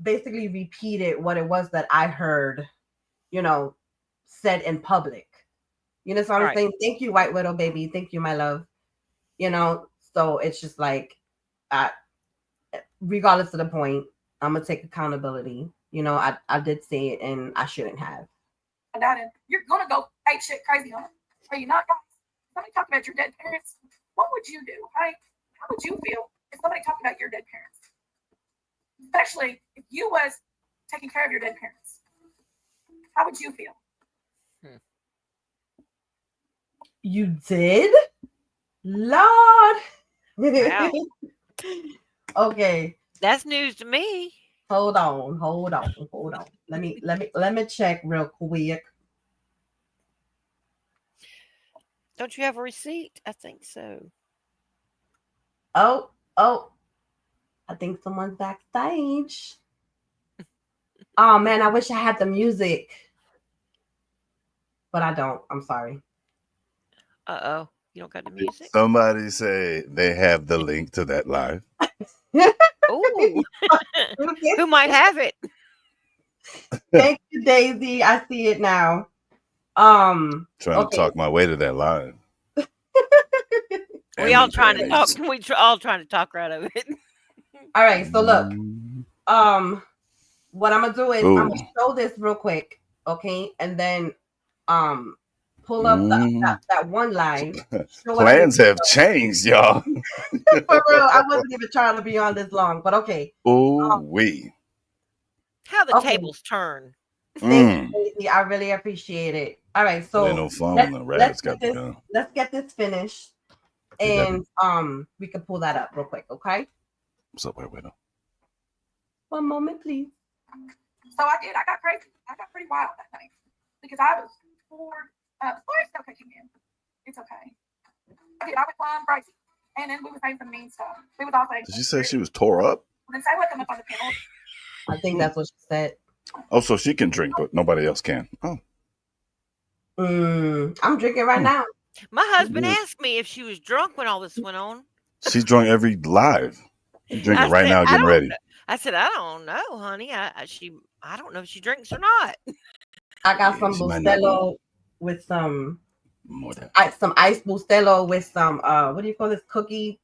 basically repeated what it was that I heard, you know, said in public. You know, so I'm Right. saying, thank you, White Widow baby, thank you, my love. You know, so it's just like, I, regardless of the point, I'm gonna take accountability. You know, I did say it, and I shouldn't have. And Diamond, you're going to go ape shit crazy on it. Are you not, guys? Somebody talk about your dead parents. What would you do? Right? How would you feel if somebody talked about your dead parents? Especially if you was taking care of your dead parents. How would you feel? Hmm. You did, Lord. Wow. Okay. That's news to me. Hold on. Let me check real quick. Don't you have a receipt? I think so. Oh, I think someone's backstage. Oh man, I wish I had the music, but I don't. I'm sorry. Uh-oh. You don't got the music? Somebody say they have the link to that live. Ooh. Who might have it? Thank you, Daisy. I see it now. Trying to Okay. talk my way to that live. We all trying to talk. All trying to talk right over it. All right. So look. What I'm gonna do is I'm gonna show this real quick, okay, and then pull up that one live. Plans have changed, y'all. For real, I wasn't even trying to be on this long, but okay. Oh, we. How the tables turn. Thank you, Daisy. I really appreciate it. All right, so no phone. The rabbit's got the gun. Let's get this finished, and we can pull that up real quick, okay? What's up, Widow? One moment, please. So I did. I got crazy. I got pretty wild that night because I was bored. It's okay, man. It's okay. I did. I went plum crazy, and then we were saying some mean stuff. We was all saying. Did she say she was tore up? Then say what come up on the panel. I think that's what she said. Oh, so she can drink, but nobody else can. Oh. I'm drinking right now. My husband asked me if she was drunk when all this went on. She's drunk every live. She's drinking right now, getting ready. I said, I don't know, honey. I don't know if she drinks or not. I got some Bustelo with some ice Bustelo with some what do you call this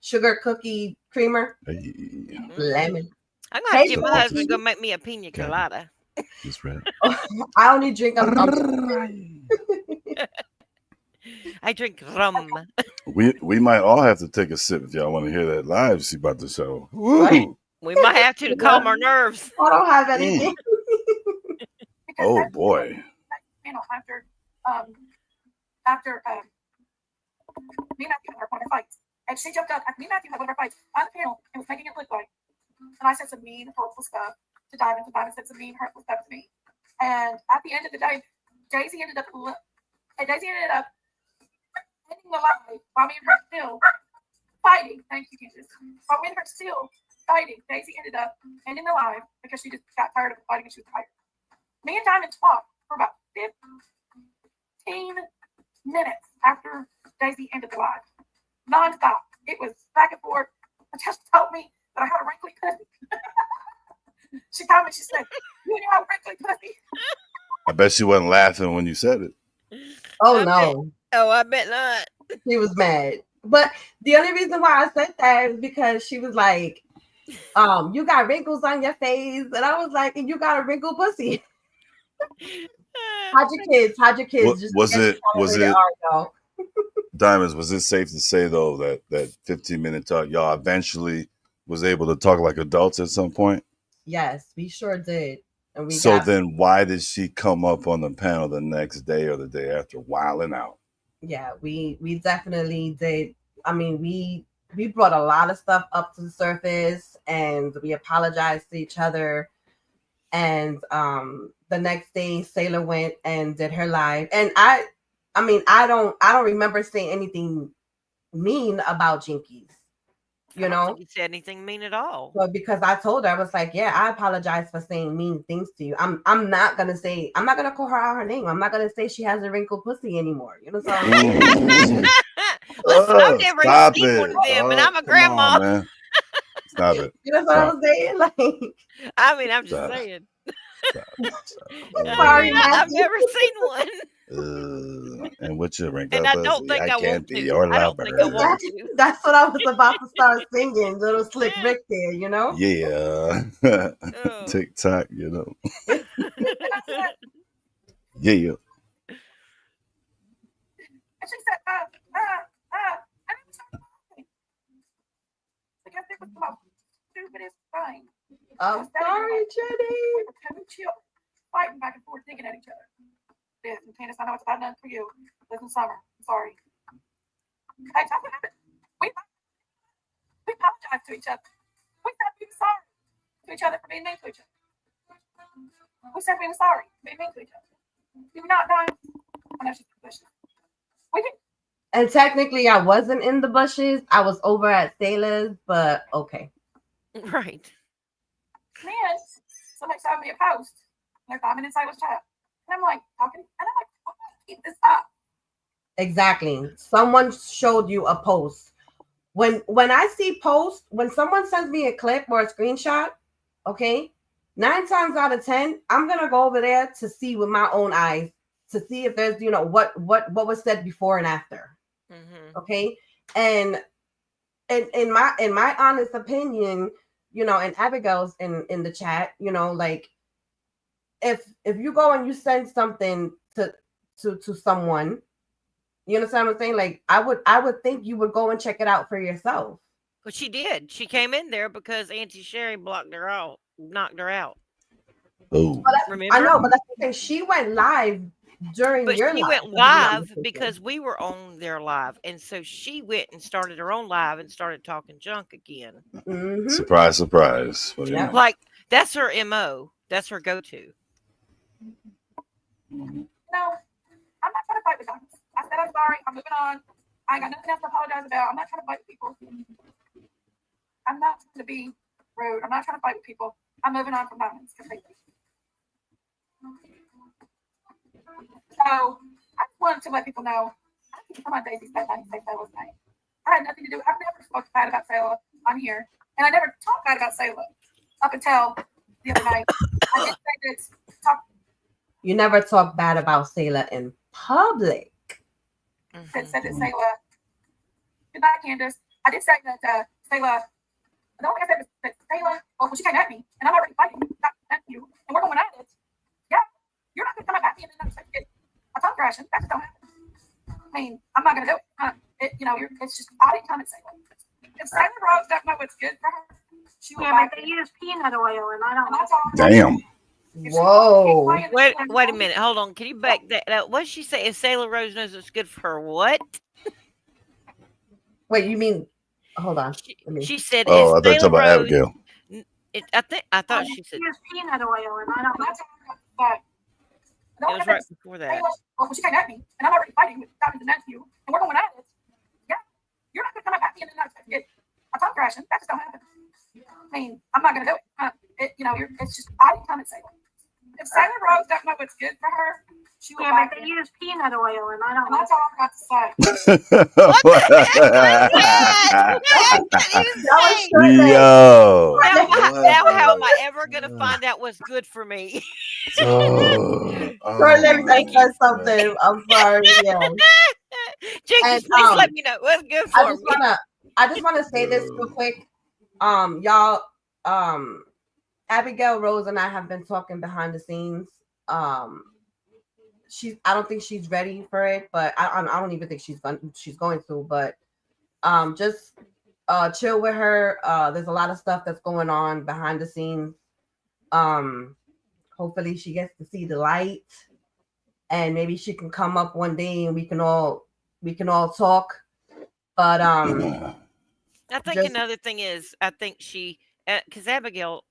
sugar cookie creamer, lemon. I'm gonna have to get my husband go make me a pina colada. Just read. I only drink I drink rum. We might all have to take a sip if y'all want to hear that live she about to show. Right? We might have to calm our nerves. I don't have anything. Oh boy. You know, after me and Matthew had one of our fights, and she jumped up. Me and Matthew had one of our fights on the panel and was making it look like. And I said some mean, hurtful stuff to Diamond. And Diamond said some mean, hurtful stuff to me. And at the end of the day, Daisy ended up ending the live while me and her still fighting. Thank you, Jesus. While me and her still fighting, Daisy ended up ending the live because she just got tired of fighting and she was tired. Me and Diamond talked for about 15 minutes after Daisy ended the live. Non-stop. It was back and forth. Just told me that I had a wrinkly pussy. She told me, she said, you have a wrinkly pussy. I bet she wasn't laughing when you said it. Oh no. I bet not. She was mad. But the only reason why I said that is because she was like, you got wrinkles on your face. And I was like, and you got a wrinkled pussy. How'd your kids? Was it Diamonds, was it safe to say though that 15-minute talk, y'all eventually was able to talk like adults at some point? Yes, we sure did. And then why did she come up on the panel the next day or the day after wilding out? Yeah, we definitely did. I mean, we brought a lot of stuff up to the surface and we apologized to each other. And the next day Sailor went and did her live. And I don't remember saying anything mean about Jinkies. I don't think you said anything mean at all. Well, because I told her, I was like, yeah, I apologize for saying mean things to you. I'm not gonna call her out her name. I'm not gonna say she has a wrinkled pussy anymore. You know what I'm saying? Listen, I've never seen one of them, and I'm a grandma. Man. Stop it. You know what I was saying? Like, I mean, I'm just saying. Sorry, I've never seen one. And what's your wrinkled And I pussy? don't think I can't want be to. your I don't lover. think I want to. That's what I was about to start singing. Little Slick Rick there, you know? Yeah. TikTok, you know. Yeah. And she said, and it was so funny. Because it was the most stupidest thing. I'm sorry, Jenny. We were kind of chill, fighting back and forth, digging at each other. Listen, Candace, I know it's about done for you. Listen, Summer, I'm sorry. Hey, tell me what happened. apologize to each other. We said we were sorry to each other for being mean to each other. We said we were sorry for being mean to each other. You're not done. I know she's pushing. We did. And technically, I wasn't in the bushes. I was over at Sailor's, but okay. Right. Then somebody showed me a post. They're commenting in Sailor's chat. And I'm like, talking. And I'm like, I'm going to keep this up. Exactly. Someone showed you a post. When I see posts, when someone sends me a clip or a screenshot, okay, 9 times out of 10, I'm gonna go over there to see with my own eyes to see if there's what was said before and after. Mm-hmm. Okay, and in my honest opinion, and Abigail's in the chat, like if you go and you send something to someone. You understand what I'm saying? Like I would think you would go and check it out for yourself. But she did. She came in there because Auntie Sherry knocked her out. Oh, Remember? I know, but that's the thing. She went live during But your she live. went if I'm not live mistaken. because we were on their live, and so she went and started her own live and started talking junk again. Mhm. surprise, surprise. What do you Yeah. know? Like that's her MO. That's her go-to. No, I'm not trying to fight with them. I said I'm sorry. I'm moving on. I ain't got nothing else to apologize about. I'm not trying to fight with people. I'm not trying to be rude. I'm not trying to fight with people. I'm moving on from diamonds completely. So I just wanted to let people know I didn't come on Daisy's bed and say Sayla's name. I had nothing to do. I've never spoken bad about Sayla on here, and I never talked bad about Sayla up until the other night. I did say this. You never talk bad about Sailor in public. That said that Sayla. Goodbye, Candace. I did say that Sayla. The only thing I said was that Sayla. Well, she came at me, and I'm already fighting. Not at you, and we're going at it. Yeah, you're not going to come at me and then I'm get a tongue crashing. That just don't happen. I mean, I'm not going to do it. It's just I didn't come and say it. If Sayla Rose doesn't know what's good for her, she will. Yeah, but they use peanut oil, and I don't. And that's all. Damn. Whoa. Wait a minute. Hold on. Can you back that up? What did she say? If Sailor Rose knows what's good for her, what? Wait, you mean? Hold on. She said, Oh, I if thought you were Sailor talking about Rose. Abigail. I thought she said. Use peanut oil, and I don't. And that's all. It was right before that. Well, she came at me, and I'm already fighting with diamonds and nephew, and we're going at it. Yeah, you're not going to come at me and then get a tongue crashing. That just don't happen. I mean, I'm not going to do it. It's just I didn't come and say it. If Sailor Rose doesn't know what's good for her, she will. Yeah, but they use peanut oil, and I don't. And that's all I got to say. What the heck? Yo. Now how am I ever going to find out what's good for me? Let me say something. I'm sorry. Yeah. Jinkies, please let me know what's good for me. I just wanna say this real quick. Y'all, Abigail Rose and I have been talking behind the scenes. I don't think she's ready for it, but I don't even think she's going to. But just chill with her. There's a lot of stuff that's going on behind the scenes. Hopefully she gets to see the light, and maybe she can come up one day and we can all talk. But I think another thing is, I think she, because Abigail,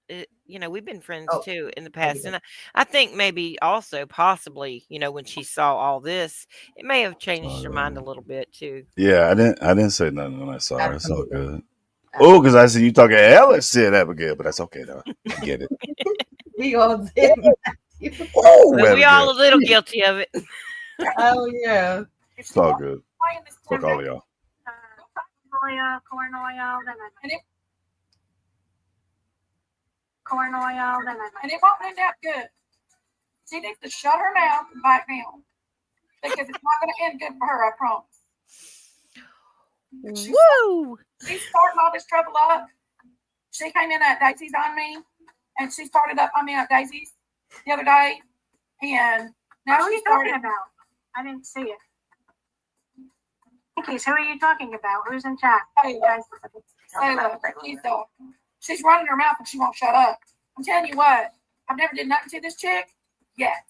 we've been friends too in the past, and I think maybe also possibly, when she saw all this, it may have changed her mind a little bit too. Yeah, I didn't say nothing when I saw her. It's all good. Oh, because I see you talking hella shit, Abigail, but that's okay though. I get it. We all did. Whoa, We all a little guilty of it. Oh yeah. It's all good. Fuck all of y'all. Corn oil, then corn oil, then And it won't end up good. She needs to shut her mouth and back down. Because it's not going to end good for her, I promise. Woo! She's starting all this trouble up. She came in at Daisy's on me, and she started up on me at Daisy's the other day. And now who are she's you talking started. about? I didn't see it. Okay, so who are you talking about? Who's in chat? Hey, guys. She's running her mouth and she won't shut up. I'm telling you what, I've never did nothing to this chick yet.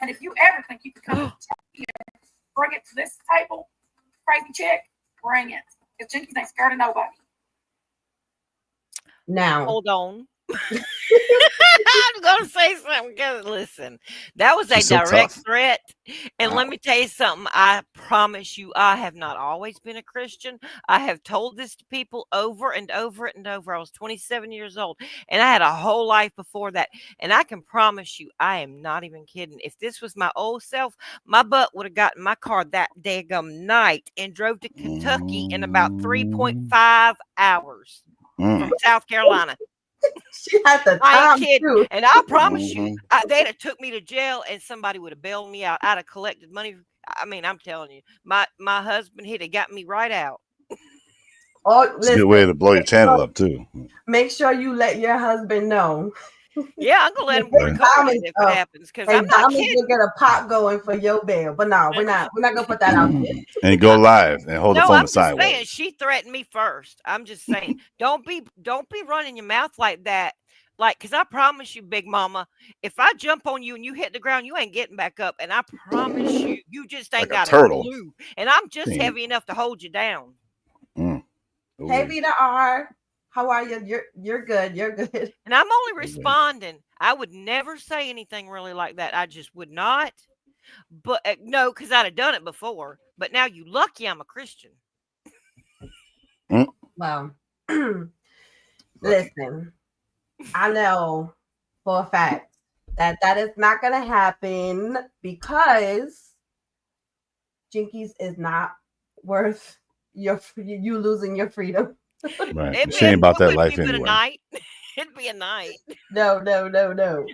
And if you ever think you can come here, bring it to this table, crazy chick, bring it. Because Jinkies ain't scared of nobody. Now, Hold on. I'm gonna say something. Because listen, that was a She's so direct tough. threat. And let Wow. me tell you something. I promise you, I have not always been a Christian. I have told this to people over and over and over. I was 27 years old, and I had a whole life before that. And I can promise you, I am not even kidding. If this was my old self, my butt would have gotten my car that daggum night and drove to Kentucky in about Mm, 3.5 hours from mm, South Carolina. she had the I ain't time kidding. too. And I promise you, mhm. they'd have took me to jail and somebody would have bailed me out. I'd have collected money. I mean, I'm telling you, my husband, he'd have got me right out. Oh, It's a good listen, way to blow your channel up too. make sure you let your husband know. Yeah, I'm gonna let him Yeah. record it if it happens, because I'm And not Diamonds kidding. will get a pot going for your bail. But no, we're not gonna put that out there. And go live and hold the No, phone I'm just saying sideways. she threatened me first. I'm just saying, don't be running your mouth like that. Like, cause I promise you, Big Mama, if I jump on you and you hit the ground, you ain't getting back up. And I promise you, you just ain't Like a got a turtle. clue. And I'm just Thing. heavy enough to hold you down. Mm. Hey Ooh-wee. Vita R, how are you? You're good. You're good. And I'm only Ooh-wee. responding. I would never say anything really like that. I just would not. But no, because I'd have done it before. But now you lucky I'm a Christian. Mm. Well, Lucky. listen, I know for a fact that that is not gonna happen because Jinkies is not worth you losing your freedom. Right. It'd be She ain't it about that wouldn't be life but a anyway. night. It'd be a night. No, no, no, no.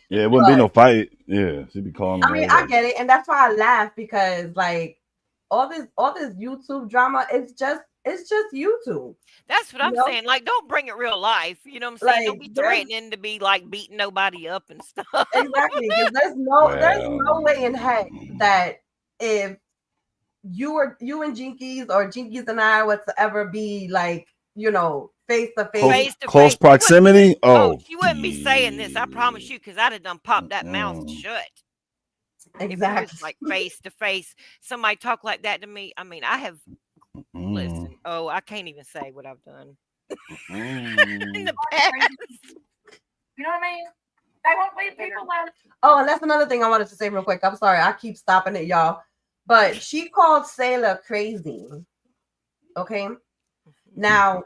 Yeah, it wouldn't be no fight. Yeah, she'd be calling him I mean, right I away. get it, and that's why I laugh because like all this YouTube drama, it's just YouTube. That's what You I'm know, saying. Like, don't bring it real life. You know what I'm saying? Don't like be there's threatening to be like beating nobody up and stuff. exactly because there's no way in heck Well, that if you and Jinkies or Jinkies and I were to ever be like face to close face. Face to close face. proximity. Oh, Oh, she wouldn't be saying this. I promise you, because I'd have done popped that mouth mm, shut. If we was Exactly. like face to face, somebody talk like that to me. I mean, I have mm, listen. Oh, I can't even say what I've done in mm. the past. You know what I mean? They won't leave people alone. Oh, and that's another thing I wanted to say real quick. I'm sorry, I keep stopping it, y'all. But she called Sailor crazy. Okay. Now,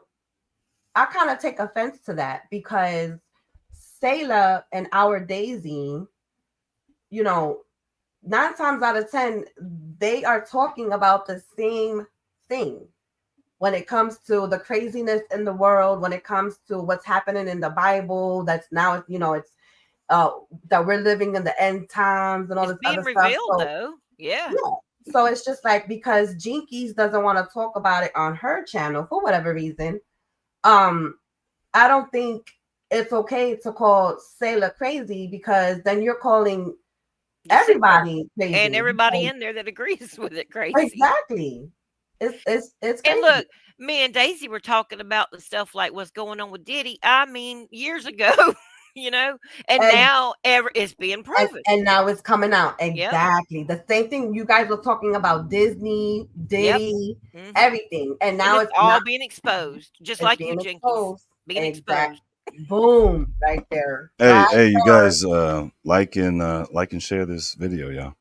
I kind of take offense to that because Sailor and our Daisy, you know, 9 times out of 10, they are talking about the same thing when it comes to the craziness in the world, when it comes to what's happening in the Bible. That's now, it's uh that we're living in the end times and all It's this being other stuff. revealed, So though. Yeah. yeah. So it's just like because Jinkies doesn't want to talk about it on her channel for whatever reason. Um, I don't think it's okay to call Sailor crazy because then you're calling The sister. everybody And crazy. everybody in there that agrees with it crazy. Exactly. It's And crazy. look, me and Daisy were talking about the stuff like what's going on with Diddy. I mean, years ago, you know, and And, now it's being and proven. and now it's coming out. Yep. Exactly. The same thing you guys were talking about Disney, Yep. Diddy, Hmm. everything. And And now it's it's all not being exposed, just it's like you, being Jinkies, exposed. being Exact exposed. boom right there. Hey, 5 hey, you stars. guys, like and share this video, y'all.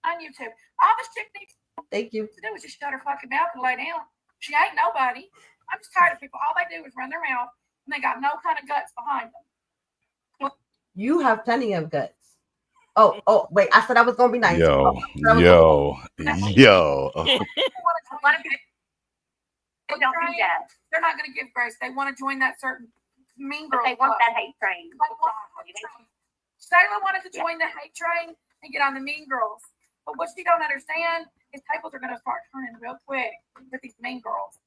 On YouTube. All this chick needs Thank you. to do is just shut her fucking mouth and lay down. She ain't nobody. I'm just tired of people. All they do is run their mouth and they got no kind of guts behind them. You have plenty of guts. Oh, wait. I said I was gonna be nice. Yo, I was gonna- yo. They don't do that. They're not going to give grace. They want to join that certain mean girl. They want that hate train. Sailor wanted to join the hate train and get on the mean girls. But what she don't understand is tables are going to start turning real quick with these mean girls.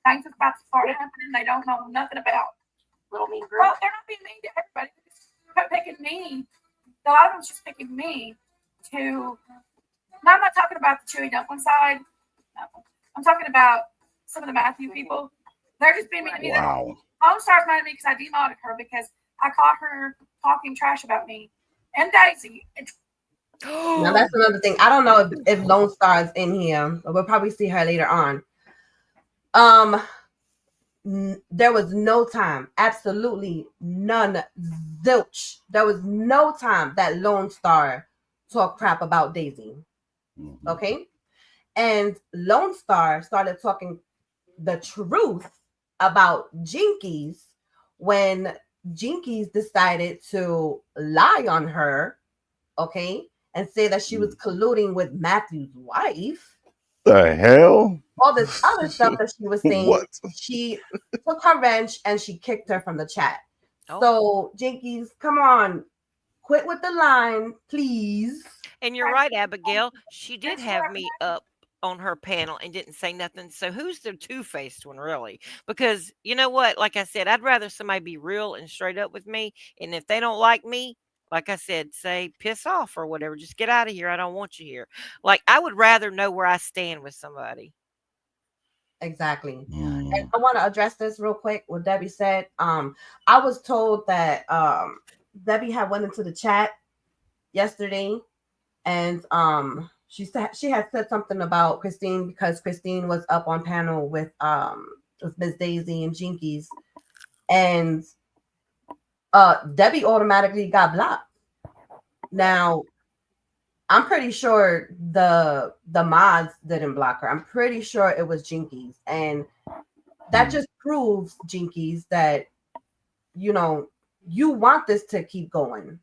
Things are about to start happening they don't know nothing about. Little mean Well, girl. they're not being mean to everybody. They're just picking me. A lot of them's just picking me to. Now, I'm not talking about the Chewy Dumpling side. No. I'm talking about some of the Matthew people. They're just being mean to me. Wow. Lone Star's mad at me because I demoted her because I caught her talking trash about me and Daisy. Now that's another thing. I don't know if Lone Star is in here, but we'll probably see her later on. Um, there was no time, absolutely none, zilch. There was no time that Lone Star talked crap about Daisy. Mhm. Okay. And Lone Star started talking the truth about Jinkies when Jinkies decided to lie on her, okay, and say that she was colluding with Matthew's wife. The hell? All this other stuff that she was saying, What? she took her wrench and she kicked her from the chat. Oh. So, Jinkies, come on, quit with the line, please. And you're right, Abigail. She did have me up on her panel and didn't say nothing. So who's the two-faced one, really? Because you know what? Like I said, I'd rather somebody be real and straight up with me. And if they don't like me, like I said, say piss off or whatever. Just get out of here. I don't want you here. Like I would rather know where I stand with somebody. Exactly. Mm. And I want to address this real quick. What Debbie said. I was told that Debbie had went into the chat yesterday, and she said she had said something about Christine because Christine was up on panel with Miss Daisy and Jinkies, and Debbie automatically got blocked. Now I'm pretty sure the mods didn't block her. I'm pretty sure it was Jinkies, and that just proves, Jinkies, that you know you want this to keep going,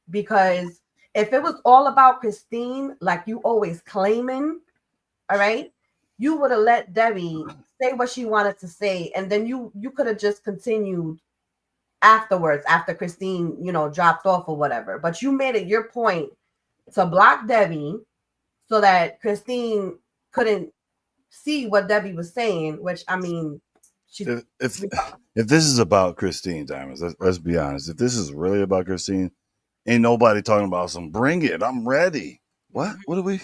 because if it was all about Christine, like you always claiming, all right, you would have let Debbie say what she wanted to say, and then you could have just continued afterwards after Christine, dropped off or whatever. But you made it your point to block Debbie so that Christine couldn't see what Debbie was saying, which I mean, she's If this is about Christine, Diamonds, let's be honest. If this is really about Christine, ain't nobody talking about some bring it. I'm ready. What? Mhm. What are we?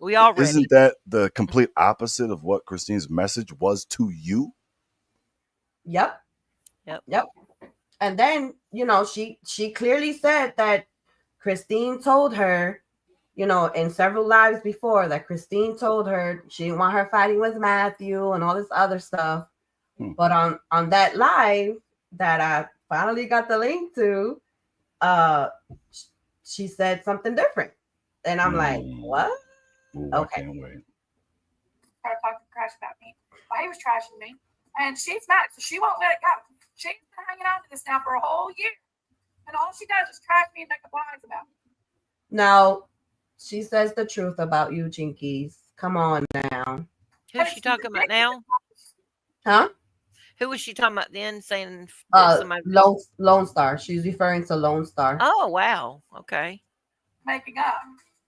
We all ready. Isn't that the complete opposite of what Christine's message was to you? Yep. Yep. And then, she clearly said that Christine told her, in several lives before, that Christine told her she didn't want her fighting with Matthew and all this other stuff. But on that live that I finally got the link to, she said something different. And I'm like, what? Ooh, Okay. I can't wait. Started talking trash about me while he was trashing me. And she's mad, so she won't let it go. She's been hanging on to this now for a whole year. And all she does is trash me and make up lies about me. Now, she says the truth about you, Jinkies. Come on now. Who's she talking about now? Huh? Who was she talking about then? Saying that somebody. Lone Star. She's referring to Lone Star. Oh wow. Okay. Making up.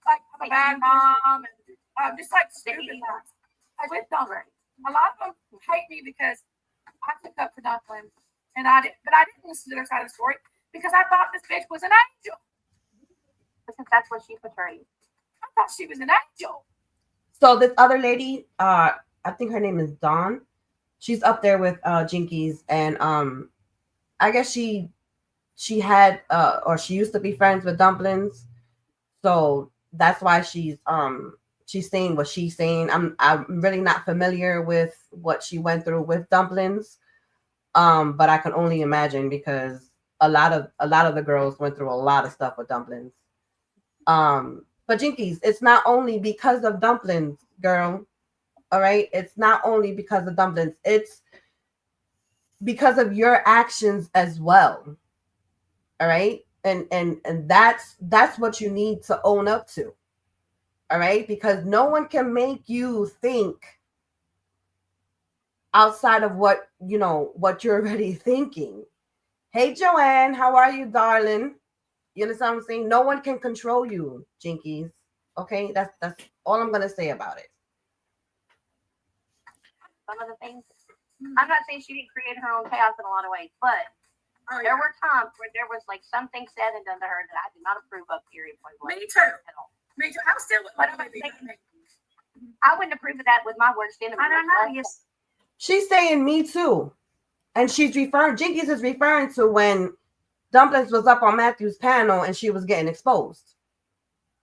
Like, I'm a bad mom. And just like stupid ones. I with Dumplings. A lot of them hate me because I took up for Dumplings. And I didn't listen to their side of the story because I thought this bitch was an angel. Because that's what she portrayed. I thought she was an angel. So this other lady, I think her name is Dawn. She's up there with Jinkies, and I guess she had or she used to be friends with Dumplings, so that's why she's saying what she's saying. I'm really not familiar with what she went through with Dumplings, but I can only imagine because a lot of the girls went through a lot of stuff with Dumplings. But Jinkies, it's not only because of Dumplings, girl. All right, it's not only because of Dumplings, it's because of your actions as well. All right, and that's what you need to own up to. All right, because no one can make you think outside of what what you're already thinking. Hey Joanne, how are you, darling? You understand what I'm saying? No one can control you, Jinkies. Okay, that's all I'm gonna say about it. Some of the things, I'm not saying she didn't create her own chaos in a lot of ways, but there were times where there was like something said and done to her that I did not approve of, period, point blank. Me too. At all. Me too. I'm still with my baby. I wouldn't approve of that with my worst enemy. I don't know. Yes. She's saying me too, and Jinkies is referring to when Dumplings was up on Matthew's panel and she was getting exposed.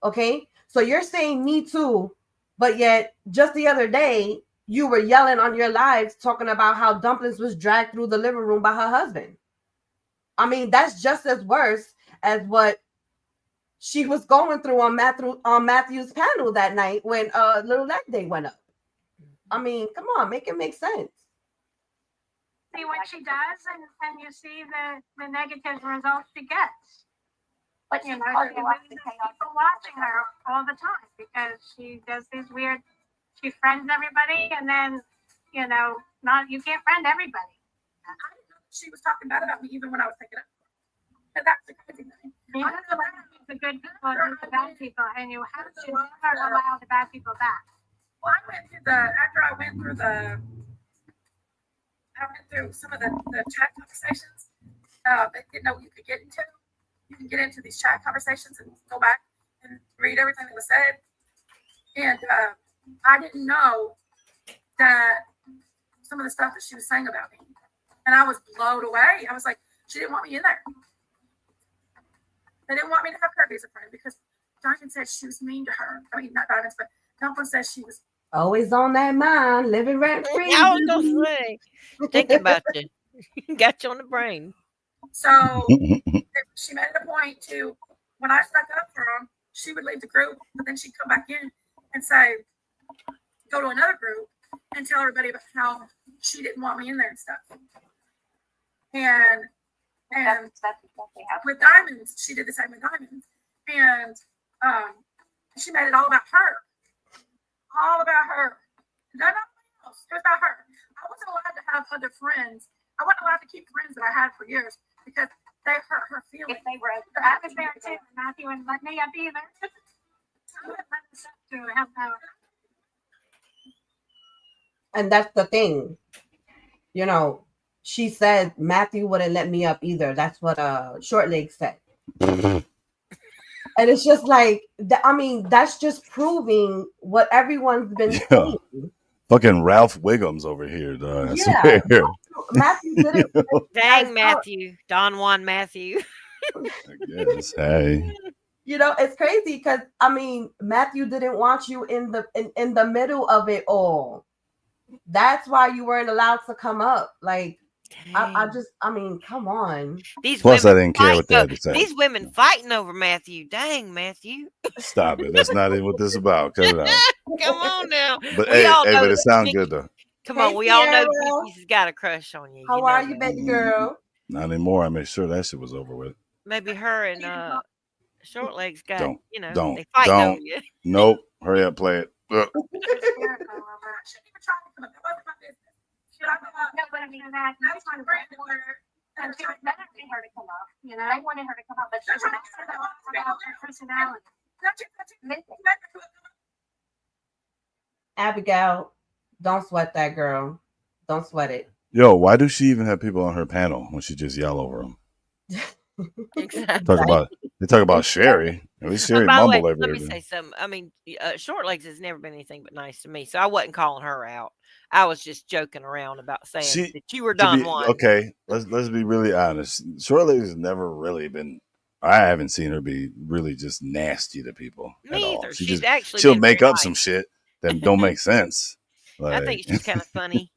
Okay, so you're saying me too, but yet just the other day you were yelling on your lives talking about how Dumplings was dragged through the living room by her husband. I mean, that's just as worse as what she was going through on Matthew's panel that night when Little Leg Day went up. I mean, come on, make it make sense. See what she does, and you see the negative results she gets. But You she's know, part of she the loses people watching her all the time because she does these weird. She friends everybody, and then not you can't friend everybody. I didn't know that she was talking bad about me even when I was picking up. And that's the crazy thing. You have to let the good people and the bad people, and you have to never allow the bad people back. Well, I went through some of the chat conversations. I didn't know what you could get into. You can get into these chat conversations and go back and read everything that was said. And I didn't know that some of the stuff that she was saying about me. And I was blown away. I was like, she didn't want me in there. They didn't want me to have her as a friend because Diamond said she was mean to her. I mean, not Diamond, but Dumpling says she was Always on that mind, living rent free. I was gonna say, thinking about you, got you on the brain. So she made it a point to, when I stuck up for them, she would leave the group, but then she'd come back in and say, go to another group and tell everybody about how she didn't want me in there and stuff. And That's exactly how. with Diamonds, she did the same with Diamonds. And she made it all about her. All about her. Not nothing else. It was about her. I wasn't allowed to have other friends. I wasn't allowed to keep friends that I had for years because they hurt her feelings. If they were, I was there too. Matthew wouldn't let me up either. I wouldn't let us up to have power. And that's the thing. You know, she said Matthew wouldn't let me up either. That's what Short Leg said. And it's just like, I mean, that's just proving what everyone's been saying. Fucking Ralph Wiggum's over here, dog. I Yeah. swear. Matthew didn't. Dang, Matthew, Don Juan Matthew. I guess. Hey. You know, it's crazy because I mean, Matthew didn't want you in the middle of it all. That's why you weren't allowed to come up. Like, I mean, come on. These Plus, I women didn't care what they fighting had to say. These women fighting over Matthew. Dang, Matthew. Stop it. That's not even what this is about. Cut it out. Come on now. But We all know but it that sounds Jinkies- good though. Come Hey, on, we all know Sierra. Jinkies has got a crush on you. How know are you, that. baby girl? Not anymore. I made sure that shit was over with. Maybe her and Short Legs got, Don't. they fighting over Don't. you. Nope. Hurry up, play it. Ugh. Shouldn't even try to come up. That wasn't my business. Should I come up? No, but I mean, that's my friend. and she wanted her to come up. they wanted her to come up, but she That's was right. not. About her personality. Abigail, don't sweat that girl. Don't sweat it. Yo, why does she even have people on her panel when she just yell over them? Exactly. They talk about Sherry. At least Sherry By the way, mumbled let me everything. say something. I mean, Short Legs has never been anything but nice to me, so I wasn't calling her out. I was just joking around about saying that you were Don Juan. Okay, let's be really honest. Short Lady has never really been. I haven't seen her be really just nasty to people at Me all. either. She'll been make very up some nice. shit that don't make sense. I Like, think she's kind of funny.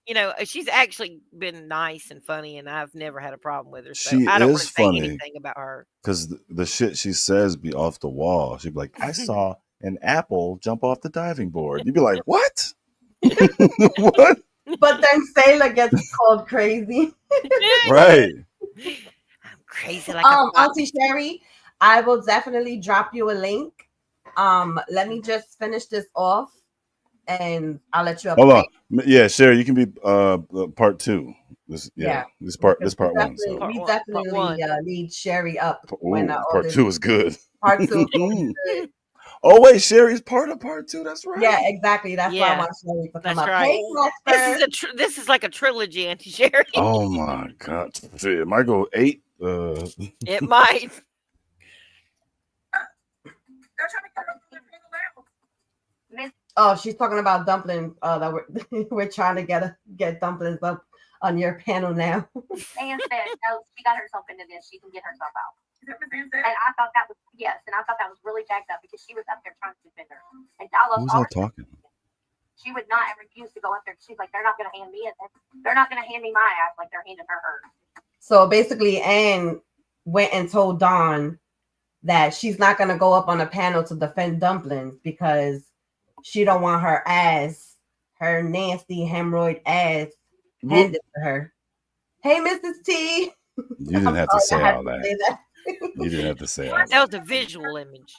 She's actually been nice and funny, and I've never had a problem with her. So she I don't is really say funny anything about her. because the shit she says be off the wall. She'd be like, "I saw an apple jump off the diving board." You'd be like, "What? What?" But then Sailor gets called crazy. Right. I'm crazy like a fox. Auntie Sherry, I will definitely drop you a link. Let me just finish this off, and I'll let you up. Hold on. Yeah, Sherry, you can be part two. This part one. So We Part definitely one. need Sherry up ooh, all part this- two is good. Part two. is good. Oh wait, Sherry's part of part two. That's right. Yeah, exactly. That's why I Yeah, want Sherry to come that's up. right. Hey, This is like a trilogy, Auntie Sherry. Oh my god. Shit, it might go 8. It might. Oh, she's talking about dumplings. That we're trying to get dumplings up on your panel now. And said, no, she got herself into this. She can get herself out. And I thought that was, yes, and I thought that was really jacked up because she was up there trying to defend her. And I lost Who's all that talking? she would not refuse to go up there. She's like, they're not going to hand me it. They're not going to hand me my ass like they're handing her hers. So basically, Anne went and told Dawn that she's not going to go up on a panel to defend Dumplings because she don't want her ass, her nasty hemorrhoid ass, handed to her. Hey, Mrs. T. You didn't have to say all that. You didn't have to say all That that. was a visual image.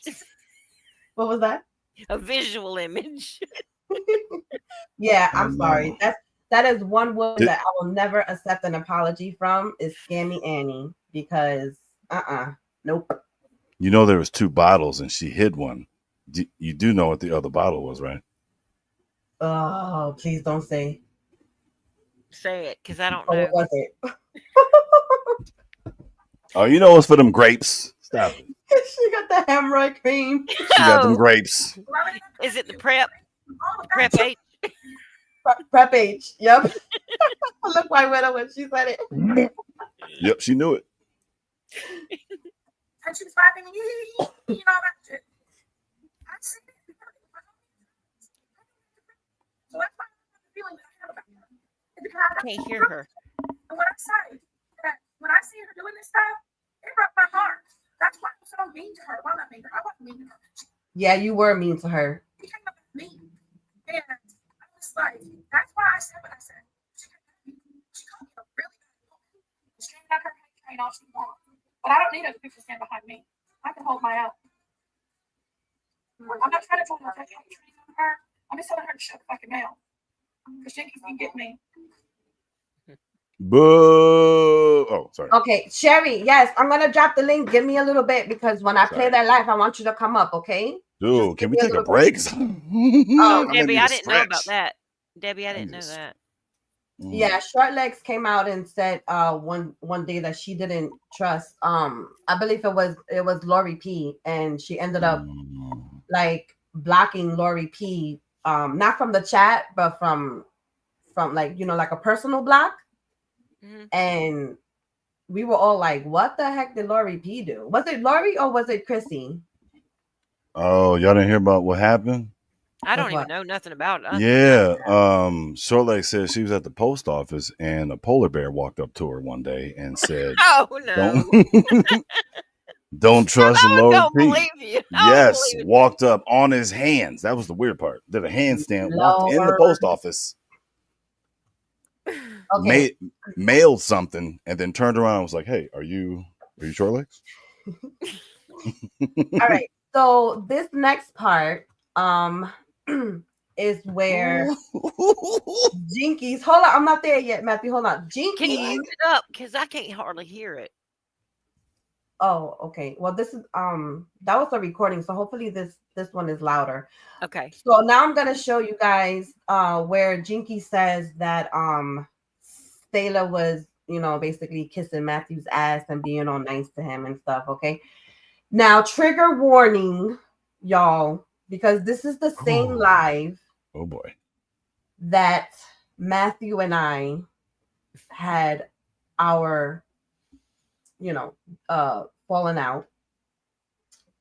What was that? A visual image. Yeah, I I'm sorry. know. That is one woman that I will never accept an apology from is Scammy Annie because nope. You know there was 2 bottles and she hid one. You do know what the other bottle was, right? Oh, please don't say. Say it, because I don't Oh, know. what was it? Oh, you know it's for them grapes. Stop it. She got the hemorrhoid cream. She got them Oh, grapes. is it the prep? Prep 8? Prep H. Yep. I look White Widow when she said it. Yep, she knew it. And she was laughing, you know, that shit. I see it. So that's why the feeling that I have about her. Because I can't hear her. And when I say that, when I see her doing this stuff, it broke my heart. That's why I'm so mean to her. Well, not mean to her. I wasn't mean to her. Yeah, you were mean to her. She came up at me. And I was like, that's why I said what I said. She called me a really bad woman. She can have her hate train all she wants. But I don't need other people to stand behind me. I can hold my own. I'm not trying to tell her to take hate train on her. I'm just telling her to shut the fucking mouth. Because Jinkies can get me. Boo! Oh, sorry. Okay, Sherry, yes, I'm gonna drop the link. Give me a little bit because when I play Sorry. that live, I want you to come up, okay? Dude, can we take a break? Oh, Debbie, I didn't know about that. Debbie, I didn't know that. Yeah, Short Legs came out and said one day that she didn't trust I believe it was Lori P, and she ended up like blocking Lori P, not from the chat but from like, you know, like a personal block. And we were all like, what the heck did Lori P do? Was it Lori or was it Chrissy? Oh, y'all didn't hear about what happened? I don't even know nothing about it. Yeah. Short Leg said she was at the post office and a polar bear walked up to her one day and said, Oh, no. Don't trust Lori Don't P. believe you. Yes, walked up on his hands. That was the weird part. Did a handstand, walked in the post office, okay, mailed something, and then turned around and was like, "Hey, are you Short Legs?" All right. So this next part is where Jinkies. Hold on, I'm not there yet, Matthew. Hold on. Jinkies. Can you move it up? Because I can't hardly hear it. Oh, okay. Well, this is that was a recording, so hopefully this one is louder. Okay. So now I'm gonna show you guys where Jinky says that Stella was, you know, basically kissing Matthew's ass and being all nice to him and stuff. Okay. Now, trigger warning, y'all, because this is the same live. Oh boy. That Matthew and I had our, you know, fallen out.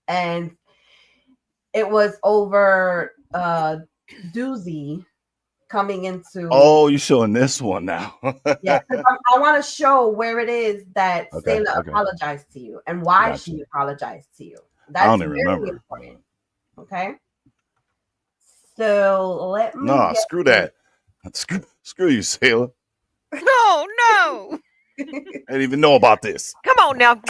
And it was over Doozy coming into. Oh, you're showing this one now. Yeah, I want to show where it is that Stella apologized to you and why she apologized to you. That's I don't even remember. Important. Okay. So let me. No, screw that. Screw you, Sailor. No. I didn't even know about this. Come on now.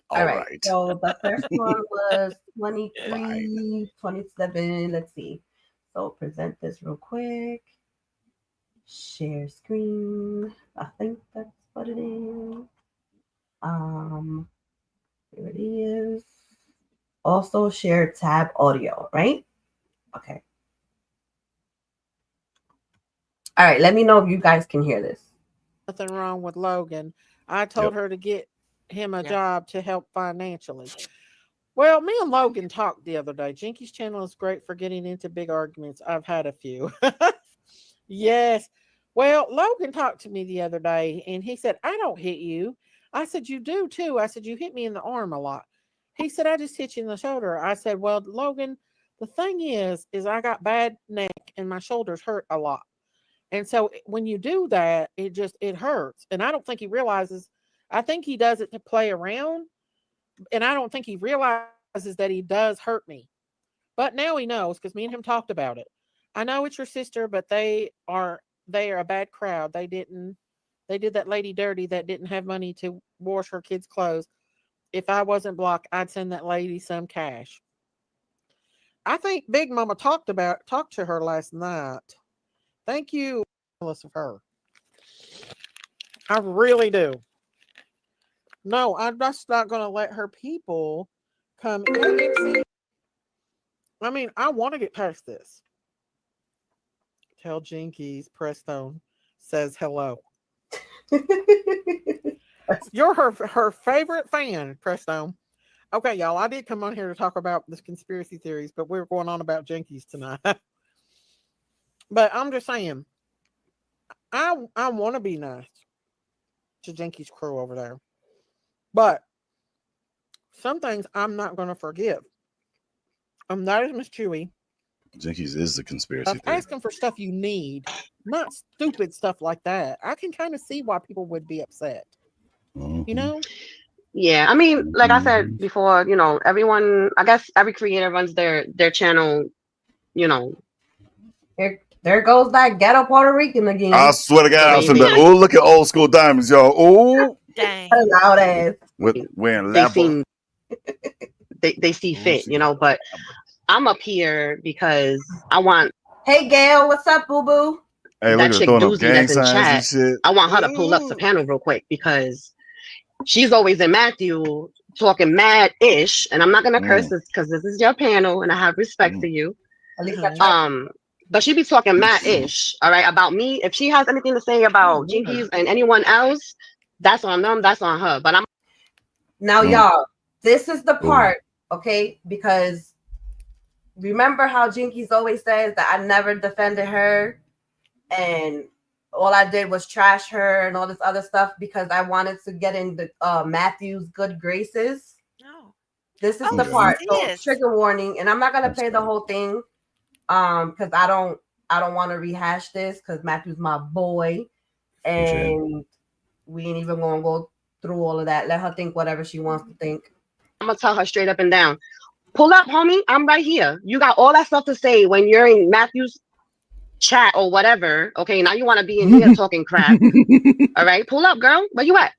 All right. So the first one was 23, 27. Let's see. So present this real quick. Share screen. I think that's what it is. Here it is. Also share tab audio, right? Okay. All right. Let me know if you guys can hear this. Nothing wrong with Logan. I told her to get him a job to help financially. Well, me and Logan talked the other day. Jinky's channel is great for getting into big arguments. I've had a few. Yes. Well, Logan talked to me the other day and he said, I don't hit you. I said, you do too. I said, you hit me in the arm a lot. He said, I just hit you in the shoulder. I said, well, Logan, The thing is I got bad neck and my shoulders hurt a lot. And so when you do that, it hurts. And I don't think he realizes, I think he does it to play around. And I don't think he realizes that he does hurt me. But now he knows because me and him talked about it. I know it's your sister, but they are a bad crowd. They did that lady dirty that didn't have money to wash her kids' clothes. If I wasn't blocked, I'd send that lady some cash. I think Big Mama talked to her last night. Thank you, of her. I really do. No, I'm just not going to let her people come in. I mean, I want to get past this. Tell Jinkies Prestone says hello. You're her favorite fan, Prestone. Okay, y'all, I did come on here to talk about this conspiracy theories, but we're going on about Jinkies tonight. But I'm just saying, I want to be nice to Jinkies crew over there. But some things I'm not going to forgive. I'm not as Miss Chewy. Jinkies is the conspiracy theory. Asking for stuff you need, not stupid stuff like that. I can kind of see why people would be upset. Mm-hmm. You know? Yeah, I mean, like I said before, everyone, I guess every creator runs their channel, There goes that ghetto Puerto Rican again. I swear to God, I was like, oh, look at old school diamonds, y'all. Oh, Dang. Loud ass. Wearing They lapper. seem they see fit, but I'm up here because I want. Hey Gail, what's up, boo boo? Hey, That look at chick throwing up Doozy gang that's in signs and chat. shit. I want her to pull up the panel real quick because she's always in Matthew talking mad ish, and I'm not gonna curse this because this is your panel and I have respect for you. At least I try. But she be talking mad ish, all right, about me. If she has anything to say about Jinkies and anyone else, that's on them, that's on her. But I'm now, y'all, this is the part, okay? Because remember how Jinkies always says that I never defended her and all I did was trash her and all this other stuff because I wanted to get in the Matthew's good graces. No. This is the part. So trigger warning, and I'm not gonna play the whole thing, because I don't want to rehash this because Matthew's my boy, and we ain't even gonna go through all of that. Let her think whatever she wants to think. I'm gonna tell her straight up and down. Pull up, homie. I'm right here. You got all that stuff to say when you're in Matthew's chat or whatever. Okay, now you want to be in here talking crap. All right, pull up, girl. Where you at?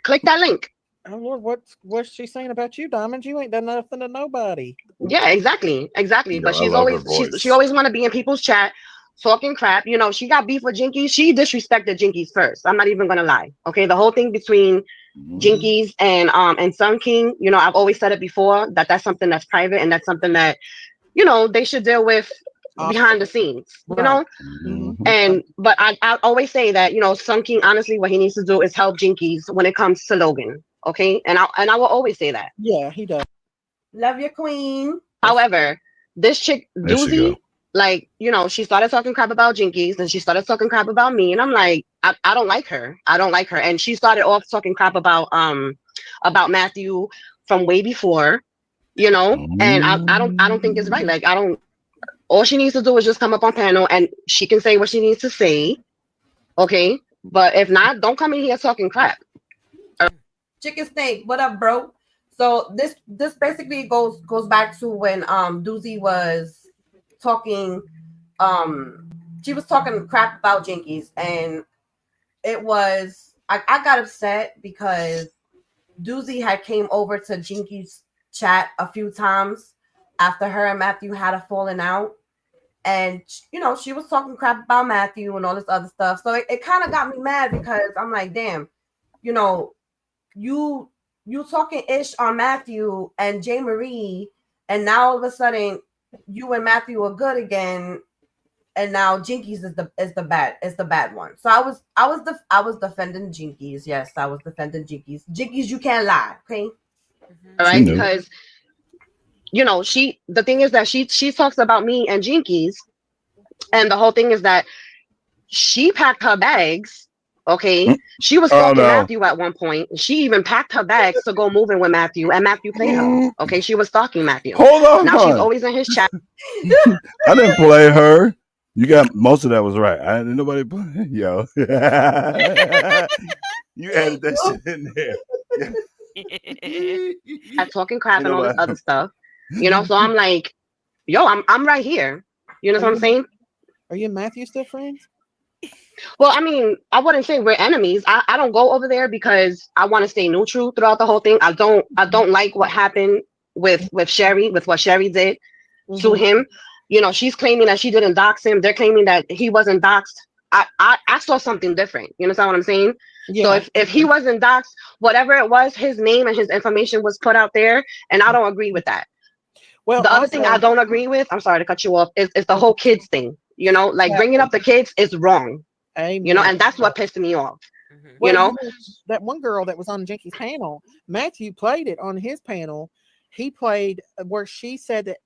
Click that link. Oh Lord, what's she saying about you, Diamond? You ain't done nothing to nobody. Yeah, exactly. Yo, but she always want to be in people's chat talking crap. She got beef with Jinkies. She disrespected Jinkies first. I'm not even gonna lie. Okay, the whole thing between Jinkies and Sun King. I've always said it before that that's something that's private and that's something that they should deal with behind the scenes. Right. But I always say that Sun King, honestly, what he needs to do is help Jinkies when it comes to Logan. Okay, and I will always say that. Yeah, he does. Love your queen. However, this chick Doozy, she started talking crap about Jinkies and she started talking crap about me, and I'm like, I don't like her. I don't like her. And she started off talking crap about Matthew from way before, and I don't think it's right. Like all she needs to do is just come up on panel and she can say what she needs to say. Okay. But if not, don't come in here talking crap. Chicken Snake, what up, bro? So this basically goes back to when Doozy was talking, she was talking crap about Jinkies, and it was I got upset because Doozy had came over to Jinkies chat a few times after her and Matthew had a falling out, and she was talking crap about Matthew and all this other stuff. So it kind of got me mad because I'm like, damn, you talking ish on Matthew and J. Marie, and now all of a sudden you and Matthew are good again, and now Jinkies is the bad one. So I was defending Jinkies. Yes, I was defending Jinkies. Jinkies, you can't lie, okay? All right, because the thing is that she talks about me and Jinkies, and the whole thing is that she packed her bags, Okay, she was Oh, stalking no. Matthew at one point. She even packed her bags to go moving with Matthew, and Matthew played her. Okay, she was stalking Matthew. Hold on. Now she's always in his chat. I didn't play her. You got most of that was right. I didn't nobody play. Yo, you added that shit in there. At talking crap Ain't and all this nobody- other stuff. You know, so I'm like, yo, I'm right here. You know what I'm saying? Are you and Matthew still friends? Well, I mean, I wouldn't say we're enemies. I don't go over there because I want to stay neutral throughout the whole thing. I don't like what happened with Sherry, with what Sherry did to him. You know, she's claiming that she didn't dox him. They're claiming that he wasn't doxed. I saw something different. You understand what I'm saying? Yeah. So if he wasn't doxed, whatever it was, his name and his information was put out there, and I don't agree with that. Well, The other thing I don't agree with, I'm sorry to cut you off, is the whole kids thing. You know, like bringing up the kids is wrong. Amen. You know, and that's what pissed me off. Well, You know, that one girl that was on Jinky's panel, Matthew played it on his panel. He played where she said that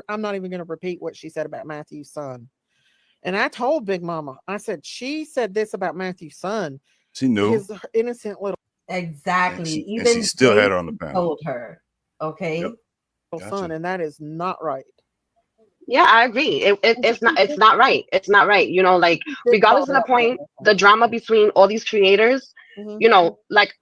I'm not even going to repeat what she said about Matthew's son. And I told Big Mama, I said, she said this about Matthew's son. She knew. His innocent little exactly. And she still had her on the panel. Told her, okay. Yep. son, and that is not right. Yeah, I agree. It's not right. It's not right. You know, like regardless of the point, the drama between all these creators, you know, like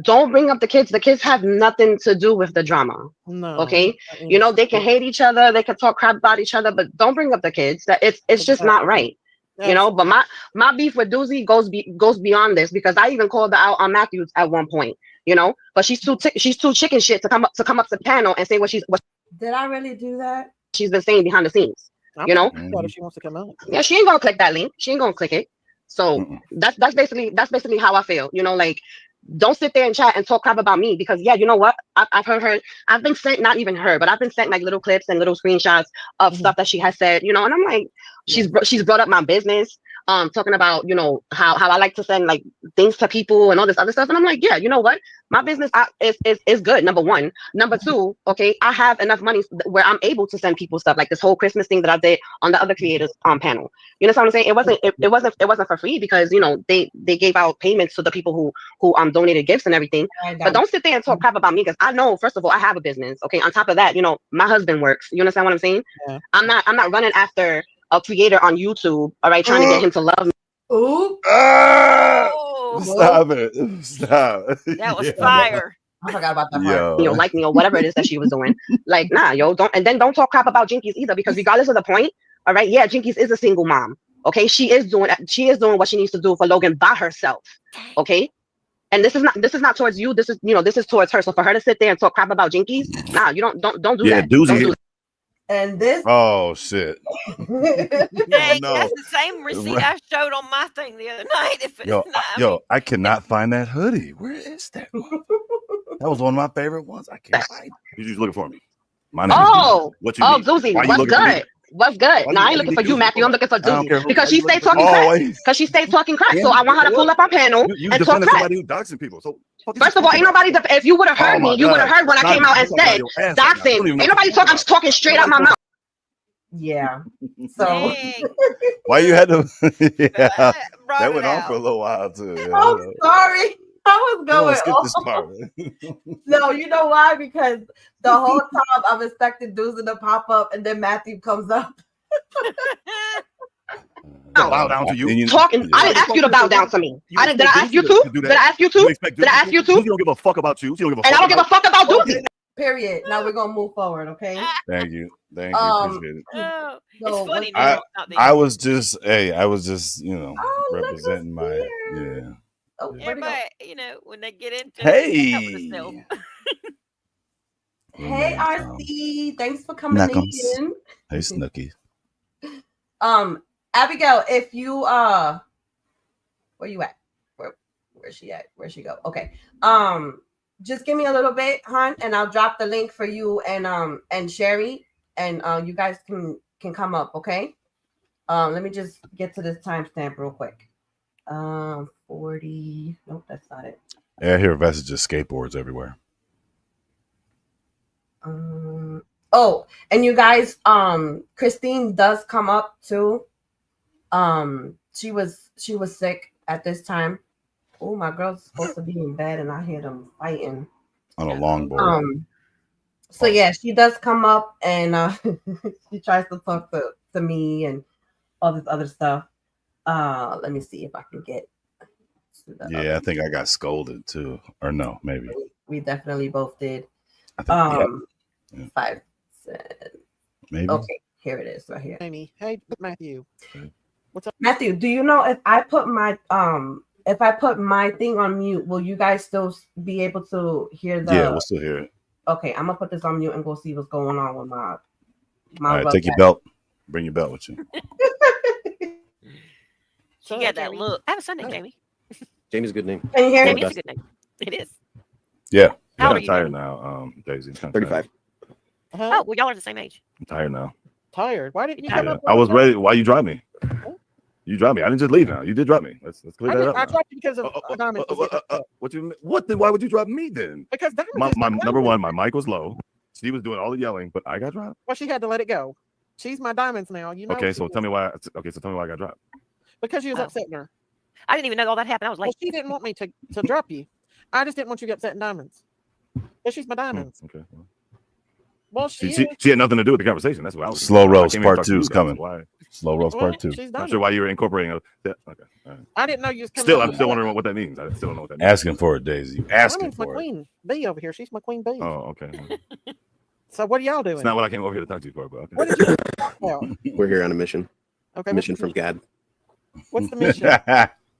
don't bring up the kids. The kids have nothing to do with the drama. No. Okay. You know, they can hate each other, they can talk crap about each other, but don't bring up the kids. That it's just not right. You know, but my beef with Doozy goes beyond this, because I even called her out on Matthews at one point. You know, but she's too chicken shit to come up to the panel and say what did I really do that? She's been saying behind the scenes. You know, if she wants to come out. Yeah, she ain't gonna click that link. She ain't gonna click it. So that's basically how I feel. You know, like don't sit there and chat and talk crap about me, because yeah, you know what? I've heard her. I've been sent, not even her, but I've been sent like little clips and little screenshots of stuff that she has said. You know, and I'm like, she's brought up my business. Talking about, you know, how I like to send like things to people and all this other stuff, and I'm like, yeah, you know what, my business is good. Number one. Number two, okay, I have enough money where I'm able to send people stuff, like this whole Christmas thing that I did on the other creators panel. You know what I'm saying? It wasn't for free, because you know they gave out payments to the people who donated gifts and everything. But don't sit there and talk crap about me, because I know, first of all, I have a business. Okay, on top of that, you know, my husband works. You understand what I'm saying? Yeah. I'm not running after a creator on YouTube, all right, trying to get him to love me. Ooh. Stop it. Stop. That was fire. I forgot about that part. You know, like me or whatever it is that she was doing. Like, nah, yo, don't talk crap about Jinkies either, because regardless of the point, all right, yeah, Jinkies is a single mom. Okay, she is doing what she needs to do for Logan by herself. Okay. And this is not towards you. This is towards her. So for her to sit there and talk crap about Jinkies, nah, you don't do that. Doozy. Don't do that. And this. Oh shit. Dang, that's the same receipt I showed on my thing the other night. I cannot find that hoodie. Where is that one? That was one of my favorite ones. I can't find it. You're just looking for me. My name is what you need? Doozy, what's good? What's good? No, I ain't looking for you, Matthew. I'm looking for Doozy, because she stays talking crap. Because she stays talking crap. So I want her to pull up our panel and talk crap. Somebody who's doxing people. So first of all, ain't nobody. If you would have heard me, you would have heard when I came out and said doxing. Ain't nobody talking. I'm just talking straight out my mouth. Yeah. So why you had to? Yeah, that went on for a little while too. Yeah, I'm sorry. I was going. Skip this part. No, you know why? Because the whole time I've expected Doozy to pop up, and then Matthew comes up. Bow down to you. Talking. I didn't ask you to bow down to me. Did I ask you to? Did I ask you to? Did I ask you to? You don't give a fuck about you. And I don't give a fuck about Doozy. Period. Now we're gonna move forward, okay? Thank you. Appreciate it. Oh, it's funny. I was just, you know, representing my, yeah. Oh, everybody, you know, when they get into hey, hey, RC, thanks for coming in. Hey, Snooky. Abigail, if you where you at? Where's she at? Where'd she go? Okay. Just give me a little bit, hon, and I'll drop the link for you and Sherry, and you guys can come up, okay? Let me just get to this timestamp real quick. 40. Nope, that's not it. Yeah, I hear messages, skateboards everywhere. Oh, and you guys, Christine does come up too. She was sick at this time. Oh, my girl's supposed to be in bed, and I hear them fighting. On a longboard. So yeah, she does come up and she tries to talk to me and all this other stuff. Let me see if I can get to the Yeah, I think I got scolded too. Or no, maybe. We definitely both did. I think, yeah. 5 cents. Maybe. Okay, here it is, right here. Amy, hey Matthew. What's up? Matthew, do you know if I put my thing on mute, will you guys still be able to hear the? Yeah, we'll still hear it. Okay, I'm gonna put this on mute and go see what's going on with my. All right, take your belt. Bring your belt with you. She got that look. I have a son named Jamie. Jamie's a good name. Can you hear me? Jamie's a good name. It is. Yeah. How I'm old are you, tired Jamie? now, Daisy. 35. Oh, well, y'all are the same age. I'm tired now. Tired? Why didn't you come Yeah. up? I was ready. Why you drive me? You drive me. I didn't just leave now. You did drive me. Let's clear that up. I now. dropped you because of Diamond. What you? What? Then why would you drop me then? Because Diamond. My number one, my mic was low. She was doing all the yelling, but I got dropped. Well, she had to let it go. She's my Diamonds now. You know. Okay, so tell me why. Okay, so tell me why I got dropped. Because she was upsetting her. I didn't even know all that happened. I was late. Well, she didn't want me to drop you. I just didn't want you to get upset in Diamonds. But she's my Diamonds. Okay. Well, She had nothing to do with the conversation. That's what I was. Slow roast came part 2 is coming. Why? Slow roast part 2. She's Not sure why you were incorporating. Okay. All right. I didn't know you was coming. Still, up I'm with still that. wondering what that means. I still don't know what that means. Asking for it, Daisy. Asking Diamond's my for it. queen bee over here. She's my queen bee. Oh, okay. So what are y'all doing? It's not what I came over here to talk to you for, but okay. What did you talk about? We're here on a mission. Okay. Mission from God. What's the mission?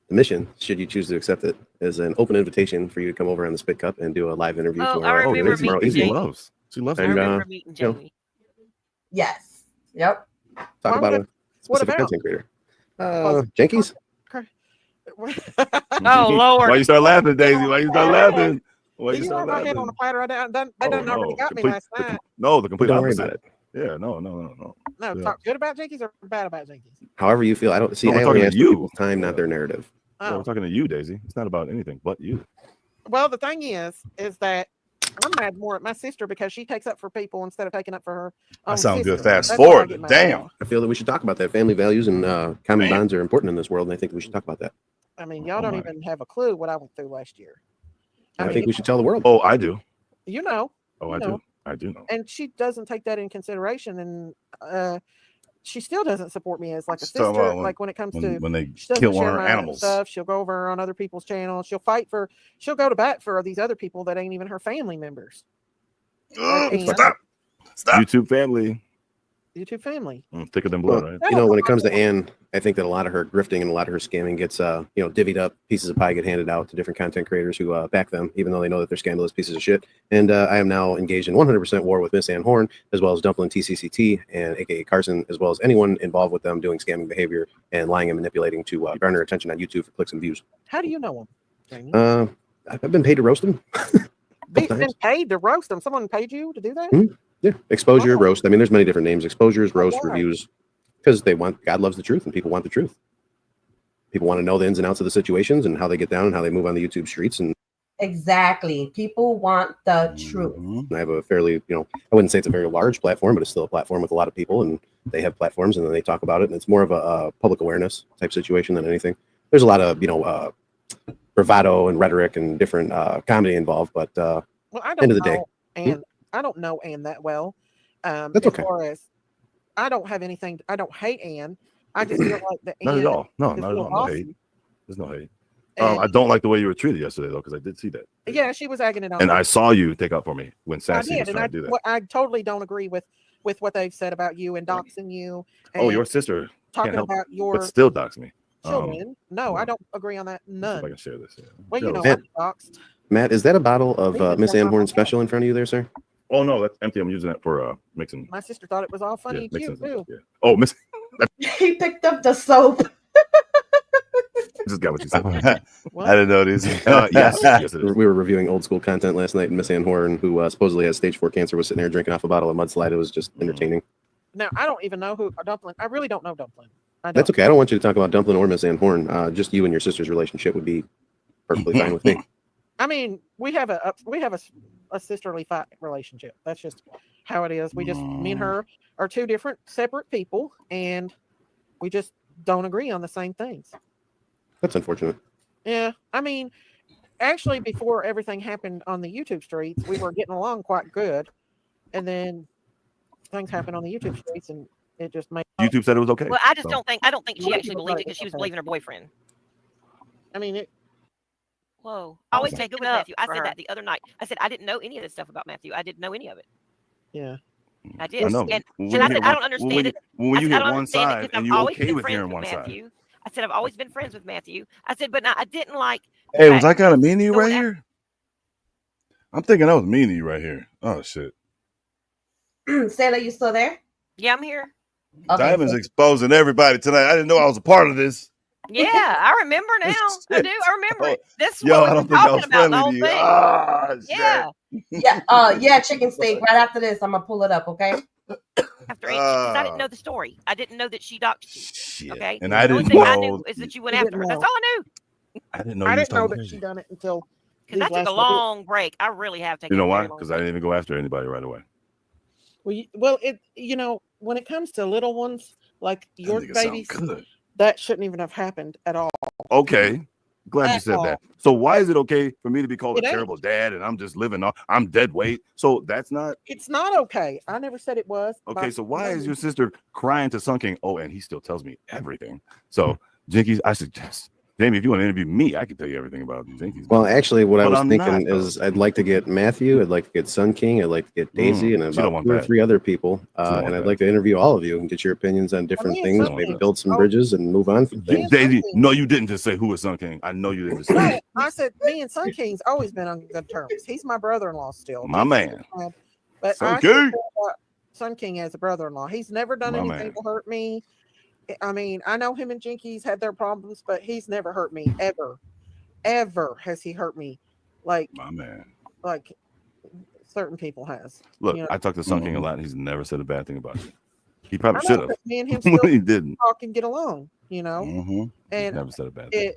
The mission, should you choose to accept it, is an open invitation for you to come over on the Spit Cup and do a live interview Oh, tomorrow. I remember tomorrow meeting evening. Jamie. She loves I And, remember meeting you know, Jamie. Yes. Yep. talk about a What specific about? content creator. Jenkies? Oh, Lord. Why you start laughing, Daisy? Why you start laughing? Why Do you you start want my head laughing? on a platter? They done already got me last night. No, the complete Don't worry opposite. about it. Yeah, no. No, Yeah. talk good about Jinkies or bad about Jinkies? However you feel. I don't see. No, we're I only talking ask to you. people's time, not their narrative. No, we're talking to you, Daisy. It's not about anything but you. Well, the thing is that I'm mad more at my sister because she takes up for people instead of taking up for her. That sounds good. sister. Fast That's what I forward. get mad Damn. about. I feel that we should talk about that. Family values and common bonds are important in this world, and I think we should talk about that. I mean, y'all don't even have a clue what I went through last year. I think we should tell the world. Oh, I do. You know. Oh, you I know. do. I do know. And she doesn't take that in consideration, and she still doesn't support me as like a She's talking sister. about Like when it comes to when they she doesn't kill one share of her my animals. stuff, she'll go over on other people's channels. She'll go to bat for these other people that ain't even her family members. Stop. YouTube family. YouTube family. Thicker than blood, right? You know, when it comes to Ann, I think that a lot of her grifting and a lot of her scamming gets, divvied up. Pieces of pie get handed out to different content creators who back them, even though they know that they're scandalous pieces of shit. And I am now engaged in 100% war with Miss Ann Horn, as well as Dumplin' TCCT and AKA Carson, as well as anyone involved with them doing scamming behavior and lying and manipulating to garner attention on YouTube for clicks and views. How do you know them? I've been paid to roast them. Been paid to roast them. Someone paid you to do that? Mm-hmm. Yeah, exposure, Oh. roast. I mean, there's many different names. Exposures, roast, why? reviews, because God loves the truth, and people want the truth. People want to know the ins and outs of the situations and how they get down and how they move on the YouTube streets. And Exactly. People want the truth. I have a fairly, I wouldn't say it's a very large platform, but it's still a platform with a lot of people, and they have platforms, and then they talk about it, and it's more of a public awareness type situation than anything. There's a lot of, bravado and rhetoric and different comedy involved, but Well, I don't end of the know day, Ann. I don't know Ann that well. That's as okay. far as I don't have anything. I don't hate Ann. I just feel like that. Not at all. No, is not at real all. No bossy. hate. There's no hate. And- I don't like the way you were treated yesterday, though, because I did see that. Yeah, she was egging it on. And me. I saw you take up for me when I Sassy was did, and trying to do that. I totally don't agree with what they've said about you and doxing you. Oh, and your sister talking can't help about your but still dox me. children. No, I don't agree on that. If I None. can share this. Yeah. Well, you know, Matt, I'm doxed. Matt, is that a bottle of Leave it Miss down Ann my Horn house. Special in front of you there, sir? Oh no, that's empty. I'm using that for mixing. My sister thought it was all funny and mixing cute too. yeah. Oh, Miss, He picked up the soap. just got what you said. What? I didn't know these. Yes, yes, it is. We were reviewing old school content last night, and Miss Ann Horn, who supposedly has stage 4 cancer, was sitting there drinking off a bottle of mudslide. It was just entertaining. Now I don't even know who Dumpling. I really don't know Dumpling. I don't. That's okay. I don't want you to talk about Dumplin' or Miss Ann Horn. Just you and your sister's relationship would be perfectly fine with me. I mean, we have a sisterly fight relationship. That's just how it is. We just me and her are two different separate people, and we just don't agree on the same things. That's unfortunate. Yeah, I mean, actually, before everything happened on the YouTube streets, we were getting along quite good, and then things happened on the YouTube streets, and it just made. YouTube said it was okay. Well, I just so. I don't think she Yeah, actually people believed thought it because she was okay. believing her boyfriend. I mean, it. Whoa. I always Okay. say good with Matthew. I said that the other night. I said I didn't know any of this stuff about Matthew. I didn't know any of it. Yeah. I did. I know. And When I you said, hit I don't one- understand it. when I you said, I hit don't one understand it side because and I've you're always okay been with friends hearing with one side. Matthew. I said, I've always been friends with Matthew. I said, but now I didn't like. the Hey, was fact I kind of mean to you going right after- here? I'm thinking I was mean to you right here. Oh shit. Sailor, you still there? Yeah, I'm here. Okay, Diamond's so- exposing everybody tonight. I didn't know I was a part of this. Yeah, I remember now. I Shit. do. I remember it. This is Yo, what we I were don't think I was talking about the friendly whole to you. thing. Ah, Yeah. yeah, chicken steak. Right after this, I'm gonna pull it up. Okay. After because I didn't know the story. I didn't know that she doxed you. Shit. Okay. And I The only didn't thing I know. knew is that you went You after didn't her. That's know. all I knew. I didn't know I you was didn't know talking that she crazy. done it until. Because I took a long break. I really have taken. You know a why? very long Because I break. didn't even go after anybody right away. Well, it when it comes to little ones like your That nigga sound babies, good. that shouldn't even have happened at all. Okay. Glad you At said all. that. So why is it okay for me to be called It a ain't. terrible dad and I'm just living off? I'm dead weight. So that's not It's not okay. I never said it was. okay. but So why is maybe. your sister crying to Sun King? Oh, and he still tells me everything. So Jinkies, I suggest Jamie, if you want to interview me, I can tell you everything about Jinkies. Well, actually, what I But was I'm thinking not, though. is I'd like to get Matthew, I'd like to get Sun King, I'd like to get Daisy, and she don't about want 2 or that. 3 other people. She don't And want I'd that. like to interview all of you and get your opinions on different me and things, Sun maybe King- build some bridges and move on from things. Daisy, no, you didn't just say who was Sun King. I know you didn't just say No, that. I said me and Sun King's always been on good terms. He's my brother-in-law still. My man. But Sun I still King. feel about Sun King as a brother-in-law. He's never done My anything man. to hurt me. I mean, I know him and Jinkies had their problems, but he's never hurt me ever. Ever has he hurt me like My man. certain people has. Look, you know? I talked to Sun King a lot. And he's never said a bad thing about you. He probably I know, should have. but me and him still he didn't. talk and get along, He's and never said a bad thing.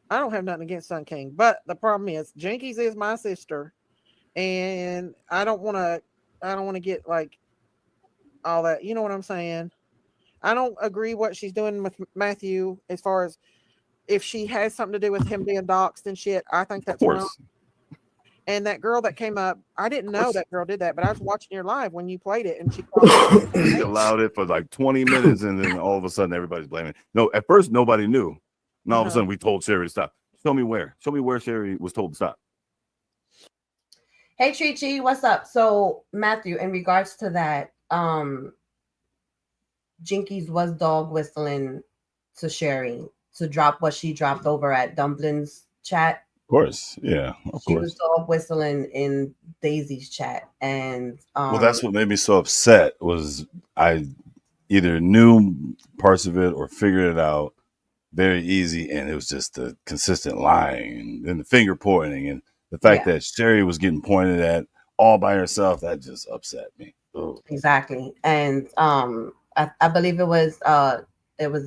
I don't have nothing against Sun King, but the problem is Jinkies is my sister, and I don't want to get like all that. You know what I'm saying? I don't agree what she's doing with Matthew as far as if she has something to do with him being doxxed and shit. I think that's Of wrong. course. And that girl that came up, I didn't know that girl did that, but I was watching your live when you played it, and she He allowed it for like 20 minutes, and then all of a sudden everybody's blaming. No, at first nobody knew. Now all of a sudden we told Sherry to stop. Show me where. Show me where Sherry was told to stop. Hey Chi, what's up? So Matthew, in regards to that, Jinkies was dog whistling to Sherry to drop what she dropped over at Dumpling's chat. Of course, yeah, of She course. was dog whistling in Daisy's chat, and Well, that's what made me so upset. Was I either knew parts of it or figured it out very easy, and it was just the consistent lying and the finger pointing and the fact that Sherry was getting pointed at all by herself. That just upset me. Ugh. Exactly, and I believe it was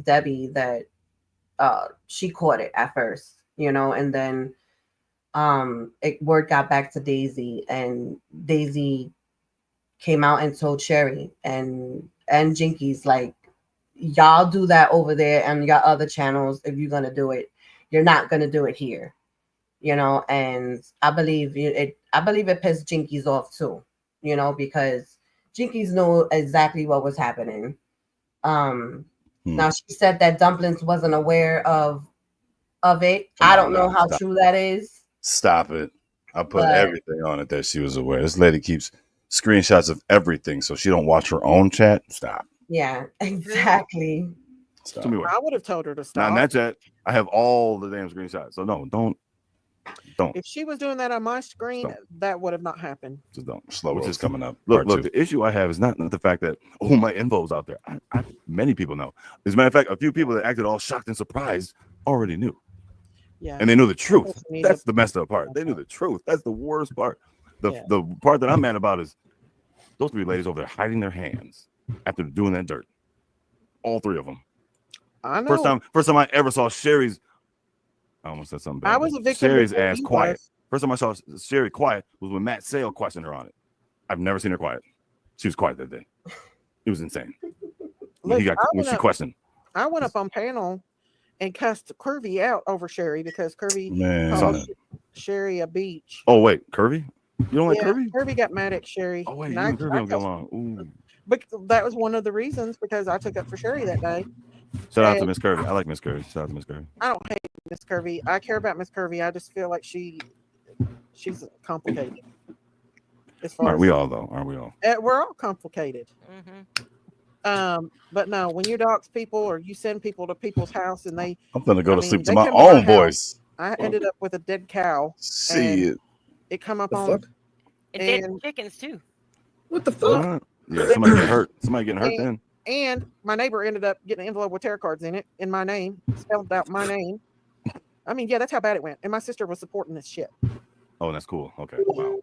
Debbie that she caught it at first, and then word got back to Daisy, and Daisy came out and told Sherry and Jinkies, like, y'all do that over there and your other channels. If you're gonna do it, you're not gonna do it here, and I believe it pissed Jinkies off too, because Jinkies knew exactly what was happening. Now she said that Dumplings wasn't aware of it. I don't know how true that is. Stop it. I put everything on it that she was aware. This lady keeps screenshots of everything, so she don't watch her own chat. Stop. Yeah, exactly. Stop. I would have told her to Now stop. in that chat, I have all the damn screenshots. So no, don't. If she was doing that on my screen, that would have not happened. Just don't. Slow. Which is coming up. Look. The issue I have is not the fact that my info's out there. Many people know. As a matter of fact, a few people that acted all shocked and surprised already knew. Yeah. And they knew the truth. That's the messed up part. They knew the truth. That's the worst part. The part that I'm mad about is those 3 ladies over there hiding their hands after doing that dirt. All 3 of them. I know. First time I ever saw Sherry's. I almost said something bad. I was a victim. Sherry's ass quiet. First time I saw Sherry quiet was when Matt Sale questioned her on it. I've never seen her quiet. She was quiet that day. It was insane. When she questioned. I went up on panel and cussed Curvy out over Sherry because Curvy Man. called Sherry a beach. Oh wait, Curvy? You don't like Yeah, Curvy? Curvy got mad at Sherry. Oh wait, and you and Curvy don't get cussed- along. Ooh. But that was one of the reasons because I took up for Sherry that day. Shout out to And Miss Curvy. I like Miss Curvy. Shout out to Miss Curvy. I don't hate Miss Curvy. I care about Miss Curvy. I just feel like she's complicated. As far Aren't as we all though? Aren't we all? we're all complicated. But no, when you dox people or you send people to people's house and they, I'm gonna go I to mean, sleep to they my come to my own house. voice. I ended up with a dead cow. See it. It come up The on fuck? And dead and chickens too. What the fuck? What? Yeah, somebody getting hurt. Somebody getting hurt then. and my neighbor ended up getting an envelope with tarot cards in it in my name, spelled out my name. I mean, yeah, that's how bad it went. And my sister was supporting this shit. Oh, that's cool. Okay. Wow.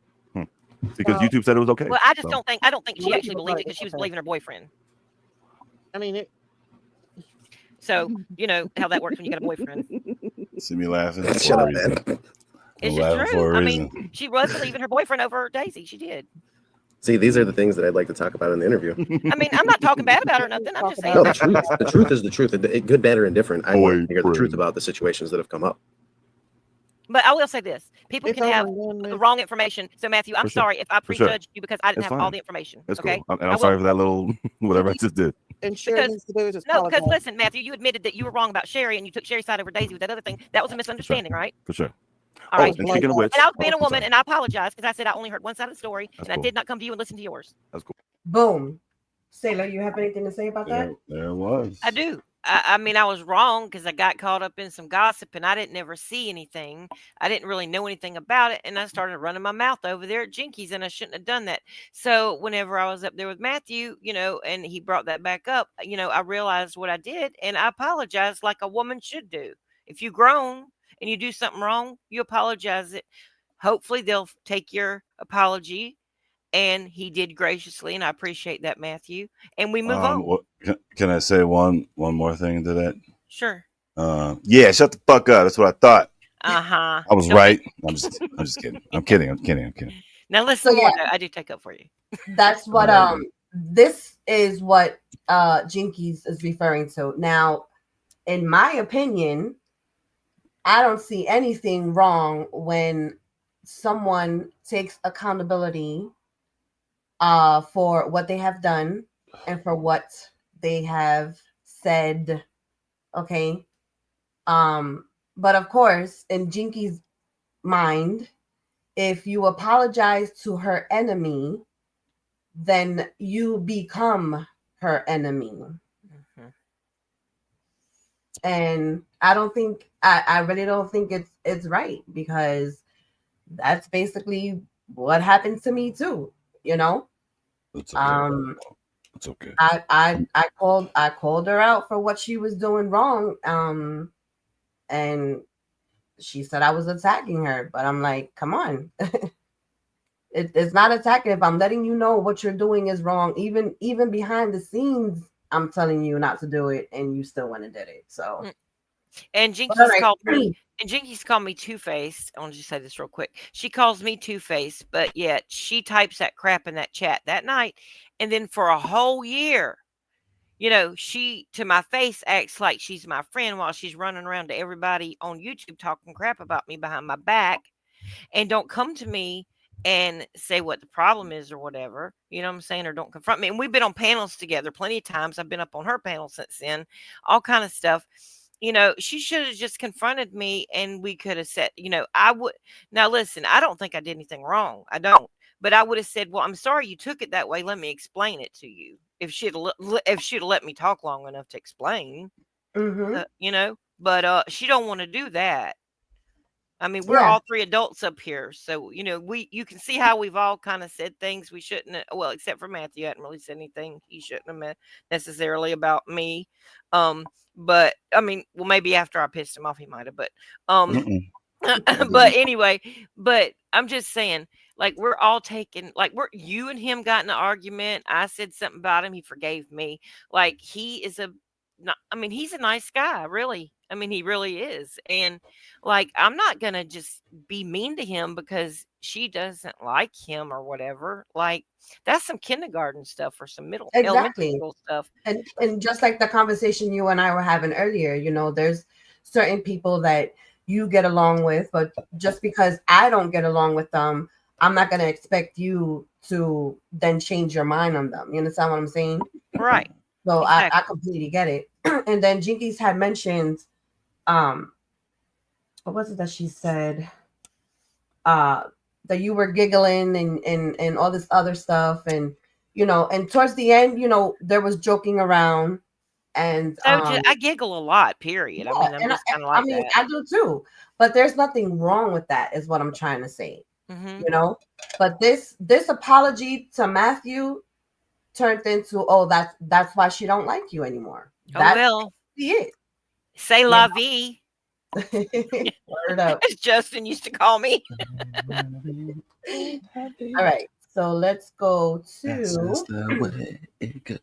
Because YouTube said it was okay. Well, I just so. I don't think she Well, actually people believed thought it because she was okay. believing her boyfriend. I mean, So you know how that works when you got a boyfriend. See me laughing. Shut for a up, reason. man. It's I'm just laughing true. for a I reason. mean, she was believing her boyfriend over Daisy. She did. See, these are the things that I'd like to talk about in the interview. I mean, I'm not talking bad about her or nothing. I'm just saying. No, the truth is the truth. Good, bad, or indifferent. I want to hear the truth Boyfriend. about the situations that have come up. But I will say this: people it's can have over and the done wrong information. So Matthew, I'm For sure. sorry if I For sure. prejudged you because I didn't It's have all fine. the information. That's Okay. cool. And I I'm sorry will- for that little whatever I just did. and Sherry Because- needs to do is just No, because apologize. listen, Matthew, you admitted that you were wrong about Sherry and you took Sherry's side over Daisy with that other thing. That was a misunderstanding, right? For sure. All right. and speaking of which, And I was being a I'm woman sorry. and I apologize because I said I only heard one side of the story That's and cool. I did not come to you and listen to yours. That's cool. Boom. Sailor, you have anything to say about that? There it was. I do. I mean, I was wrong because I got caught up in some gossip and I didn't ever see anything. I didn't really know anything about it. And I started running my mouth over there at Jinkies and I shouldn't have done that. So whenever I was up there with Matthew, you know, and he brought that back up, you know, I realized what I did and I apologized like a woman should do. If you've grown and you do something wrong, you apologize it. Hopefully they'll take your apology. And he did graciously, and I appreciate that, Matthew. And we move on. Can I say one more thing to that? Sure. Yeah, shut the fuck up. That's what I thought. Uh-huh. I was right. I'm just kidding. I'm kidding. Now listen So, more. yeah. I do take up for you. That's what this is what Jinkies is referring to. Now, in my opinion, I don't see anything wrong when someone takes accountability for what they have done and for what they have said. Okay. But of course, in Jinky's mind, if you apologize to her enemy, then you become her enemy. Mhm. And I really don't think it's right, because that's basically what happened to me too, you know. It's okay. It's okay. I called her out for what she was doing wrong, and she said I was attacking her, but I'm like, come on. It's not attacking. If I'm letting you know what you're doing is wrong, even behind the scenes, I'm telling you not to do it, and you still went and did it. So, And but all Jinkies right. called me two-faced. I want to just say this real quick. She calls me two-faced, but yet she types that crap in that chat that night, and then for a whole year, you know, she to my face acts like she's my friend while she's running around to everybody on YouTube talking crap about me behind my back, and don't come to me and say what the problem is or whatever, you know what I'm saying, or don't confront me. And we've been on panels together plenty of times. I've been up on her panel since then, all kind of stuff. You know, she should have just confronted me and we could have said, you know, I would. Now listen, I don't think I did anything wrong. I don't. But I would have said, well, I'm sorry you took it that way. Let me explain it to you. If she'd let me talk long enough to explain, you know, but she don't want to do that. I mean, we're all three adults up here. So, you know, you can see how we've all kind of said things we shouldn't have, well, except for Matthew. I hadn't really said anything he shouldn't have necessarily about me. But I mean, well, maybe after I pissed him off, he might have, but but anyway, but I'm just saying, like, we're all taking, like, you and him got in an argument. I said something about him. He forgave me. Like, he's a nice guy, really. I mean, he really is. And like, I'm not going to just be mean to him because she doesn't like him or whatever. Like, that's some kindergarten stuff or some elementary school stuff. And just like the conversation you and I were having earlier, you know, there's certain people that you get along with, but just because I don't get along with them, I'm not going to expect you to then change your mind on them. You understand what I'm saying? Right. So I Exactly. completely get it. And then Jinkies had mentioned, what was it that she said? That you were giggling and all this other stuff, and and towards the end, there was joking around, and So I giggle a lot, period. I yeah, mean, I'm and just kind of I like mean that. I do too, but there's nothing wrong with that, is what I'm trying to say. Hmm. But this apology to Matthew turned into, oh, that's why she don't like you anymore. Oh, That's well, it. say You la vie, know? Word up. as Justin used to call me. All right, so let's go That's just to. the way it goes.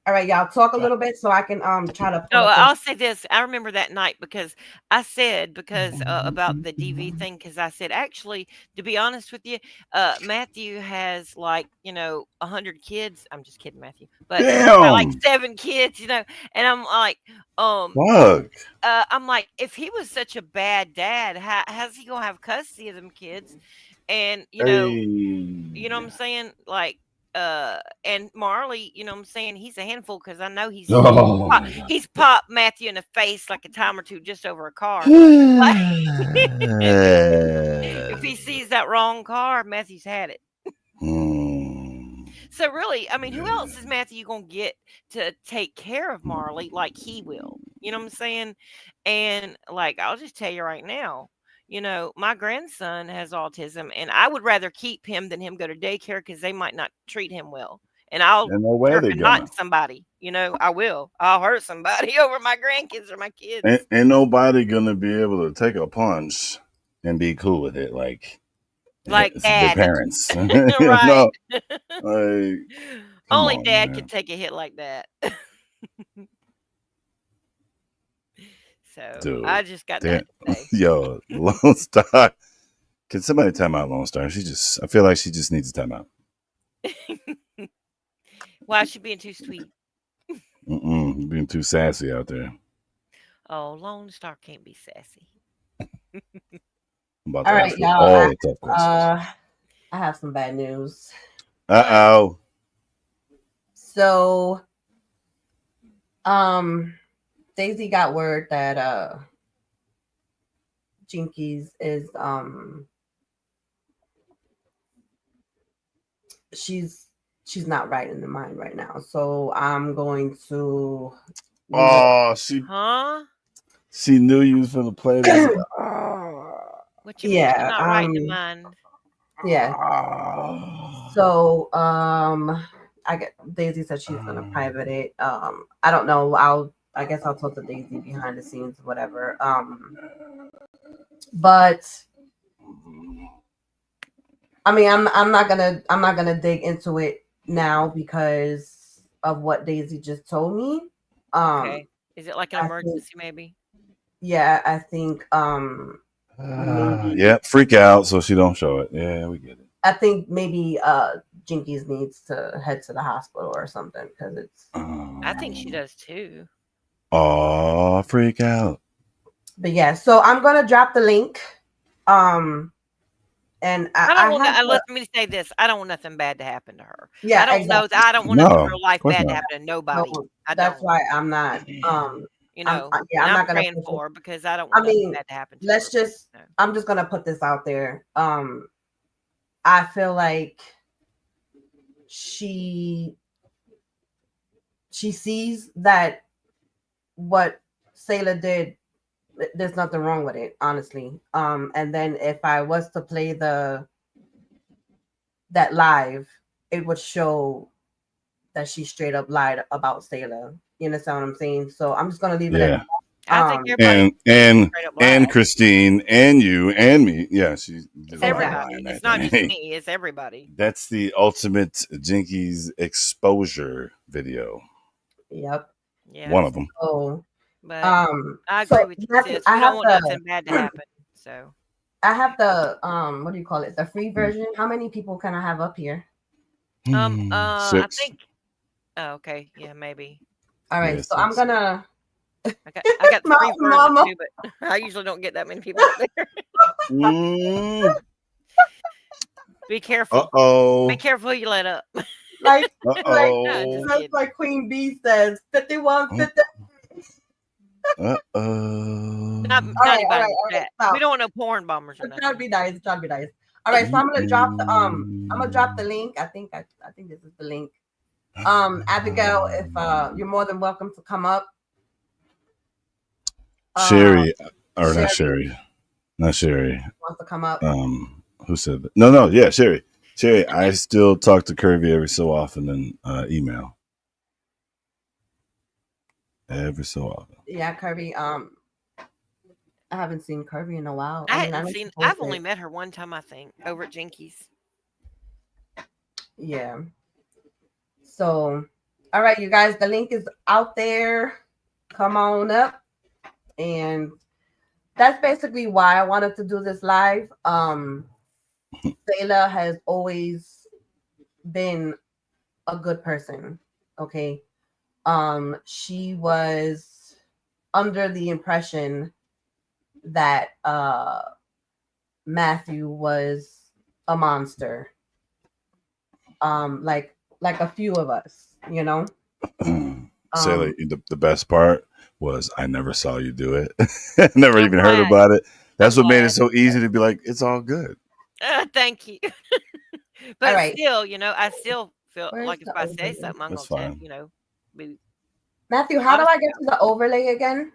All right, y'all talk a little bit so I can try to pull Oh, up the. I'll say this. I remember that night because I said about the DV thing because I said actually, to be honest with you, Matthew has like 100 kids. I'm just kidding, Matthew, but he's got like Damn. 7 kids, and I'm like, Fuck. I'm like, if he was such a bad dad, how's he gonna have custody of them kids? And Hey. you know what I'm saying? Like, and Marley, you know what I'm saying? He's a handful because I know Oh my god. he's popped Matthew in the face like a time or two just over a car. Like, if he sees that wrong car, Matthew's had it. So really, I mean, who else is Matthew gonna get to take care of Marley like he will? You know what I'm saying? And like, I'll just tell you right now, my grandson has autism, and I would rather keep him than him go to daycare because they might not treat him well. And I'll Ain't no way turn they and hurt gonna. somebody. I will. I'll hurt somebody over my grandkids or my kids. Ain't nobody gonna be able to take a punch and be cool with it like Like their dad. parents. Right. No, like, come Only on, dad could man. take a hit like that. So Dude. I just got Damn. that to say. Yo, Lone Star. Can somebody time out Lone Star? I feel like she just needs a timeout. Why is she being too sweet? You're being too sassy out there. Oh, Lone Star can't be sassy. I'm about All to right, ask her y'all. all the tough questions. I have some bad news. Uh-oh. So, Daisy got word that Jinkies is she's not right in the mind right now. So I'm going to Oh, she knew you was gonna play this. What you mean she's yeah, not right in the mind? yeah. So I get Daisy said she's gonna private it. I don't know. I guess I'll talk to Daisy behind the scenes, whatever. But I mean, I'm not gonna dig into it now because of what Daisy just told me. Okay. Is it like an I emergency think, maybe? yeah, I think maybe yeah, freak out so she don't show it. Yeah, we get it. I think maybe Jinkies needs to head to the hospital or something because it's. I think she does too. Oh, freak out. But yeah, so I'm gonna drop the link. And I I don't want have to, the, let me say this. I don't want nothing bad to happen to her. yeah, I exactly. don't want nothing No, real life of course bad to not. happen to nobody. So I that's don't. why I'm not. Yeah, I'm I'm not gonna. praying for her because I don't I want nothing mean, bad to happen to her. let's just. No. I'm just gonna put this out there. I feel like she sees that what Sayla did, there's nothing wrong with it, honestly. And then if I was to play that live, it would show that she straight up lied about Sayla. You understand what I'm saying? So I'm just gonna leave it at Yeah. I think everybody And straight up lies. and Christine and you and me. Yeah, she's It's a lot of everybody. lying It's right not there. just me. It's everybody. That's the ultimate Jinkies exposure video. Yep. Yeah. One of them. So But I agree so with you, Matthew, sis. We don't want nothing bad to happen. So I have the what do you call it? The free version. How many people can I have up here? I 6. think okay, yeah, maybe. All right, Yeah, so I'm 6. gonna I got the free version Mama. too, but I usually don't get that many people up there. Be careful. Uh-oh. Be careful who you let up. Like, Uh-oh. that's like Queen Bee says, 51, 50. Uh-oh. Not All right, anybody all right. that. Stop. We don't want no porn bombers or I'm trying to nothing. be nice. I'm trying to be nice. All right, so I'm gonna drop the link. I think this is the link. Abigail, if you're more than welcome to come up. Sherry, or Sherry not Sherry. Not Sherry. wants to come up. Who said that? No, yeah, Sherry. Sherry, I still talk to Kirby every so often in email. Every so often. Yeah, Kirby. I haven't seen Kirby in a while. I mean, hadn't know seen. she I've posted. only met her one time, I think, over at Jinkies. Yeah. So, all right, you guys, the link is out there. Come on up. And that's basically why I wanted to do this live. Sayla has always been a good person. Okay. She was under the impression that Matthew was a monster. Like a few of us, you know. Say the best part was I never saw you do it. Never I'm even heard glad. about it. That's I'm what made it glad. so easy to be like, it's all good. Thank you. But All right. still, I still feel Where's like if the I say overlay? something, I'm That's gonna tell fine. be Matthew, how do honest I get to the overlay again?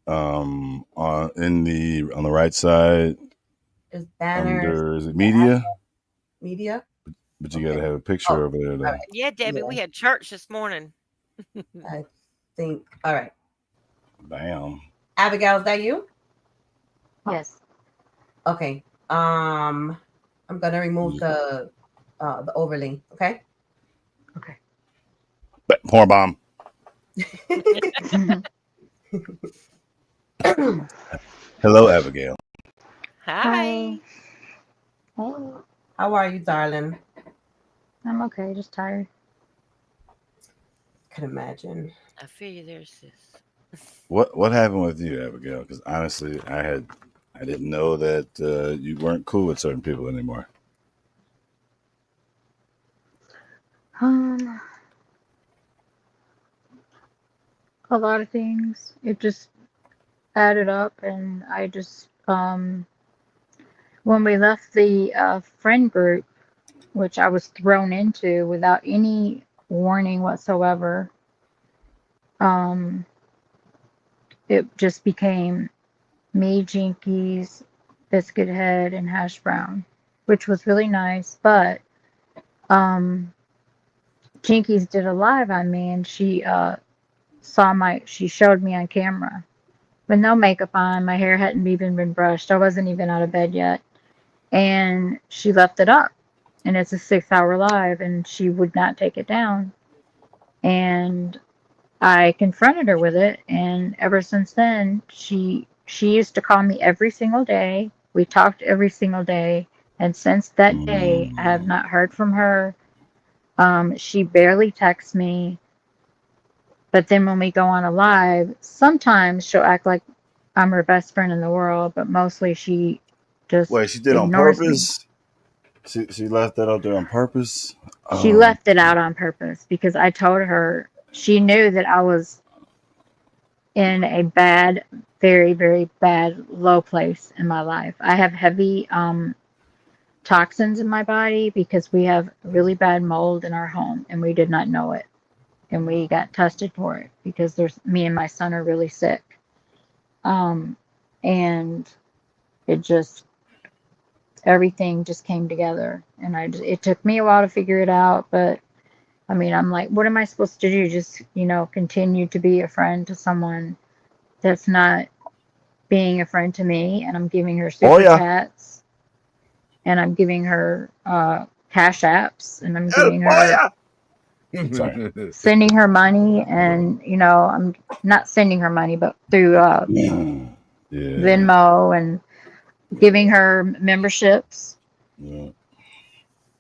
On the right side Is banners under, is it media? media? But you gotta have a picture over there all though. right. Yeah, Debbie, Yeah. we had church this morning. I think. All right. Bam. Abigail, is that you? Yes. Okay. I'm gonna remove the overlay. Okay. Okay. Porn bomb. Hello, Abigail. Hi. Hey, How are you, darling? I'm okay, just tired. Can imagine. I feel you there, sis. What happened with you, Abigail? Because honestly, I didn't know that you weren't cool with certain people anymore. A lot of things. It just added up, and I just when we left the friend group, which I was thrown into without any warning whatsoever, it just became me, Jinkies, Biscuit Head, and Hash Brown, which was really nice. But Jinkies did a live on me, and she showed me on camera with no makeup on. My hair hadn't even been brushed. I wasn't even out of bed yet, and she left it up. And it's a 6-hour live, and she would not take it down. And I confronted her with it, and ever since then, she used to call me every single day. We talked every single day, and since that day, I have not heard from her. She barely texts me, but then when we go on a live, sometimes she'll act like I'm her best friend in the world, but mostly she just Wait, she did on ignores me. purpose? She left that out there on purpose? She left it out on purpose because I told her she knew that I was in a bad, very, very bad, low place in my life. I have heavy toxins in my body because we have really bad mold in our home and we did not know it. And we got tested for it because me and my son are really sick. And it just, everything just came together. And it took me a while to figure it out, but I mean, I'm like, what am I supposed to do? Just, continue to be a friend to someone that's not being a friend to me, and I'm giving her super chats, and I'm giving her cash apps, and I'm giving her sending her money, and I'm not sending her money, but through Venmo, and giving her memberships. Yeah.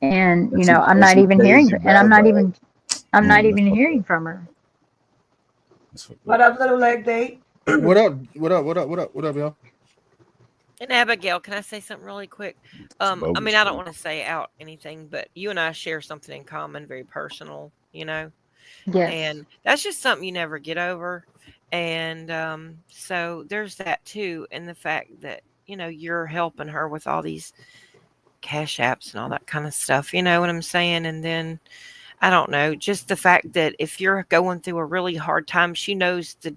And I'm not even hearing, and I'm not even hearing from her. What up, little leg date? What up? What up? What up? What up? What up, y'all? And Abigail, can I say something really quick? It's I bogus, mean, I don't bro. want to say out anything, but you and I share something in common, very personal, Yes. and that's just something you never get over. And so there's that too, and the fact that you're helping her with all these cash apps and all that kind of stuff. You know what I'm saying? And then I don't know, just the fact that if you're going through a really hard time, she knows the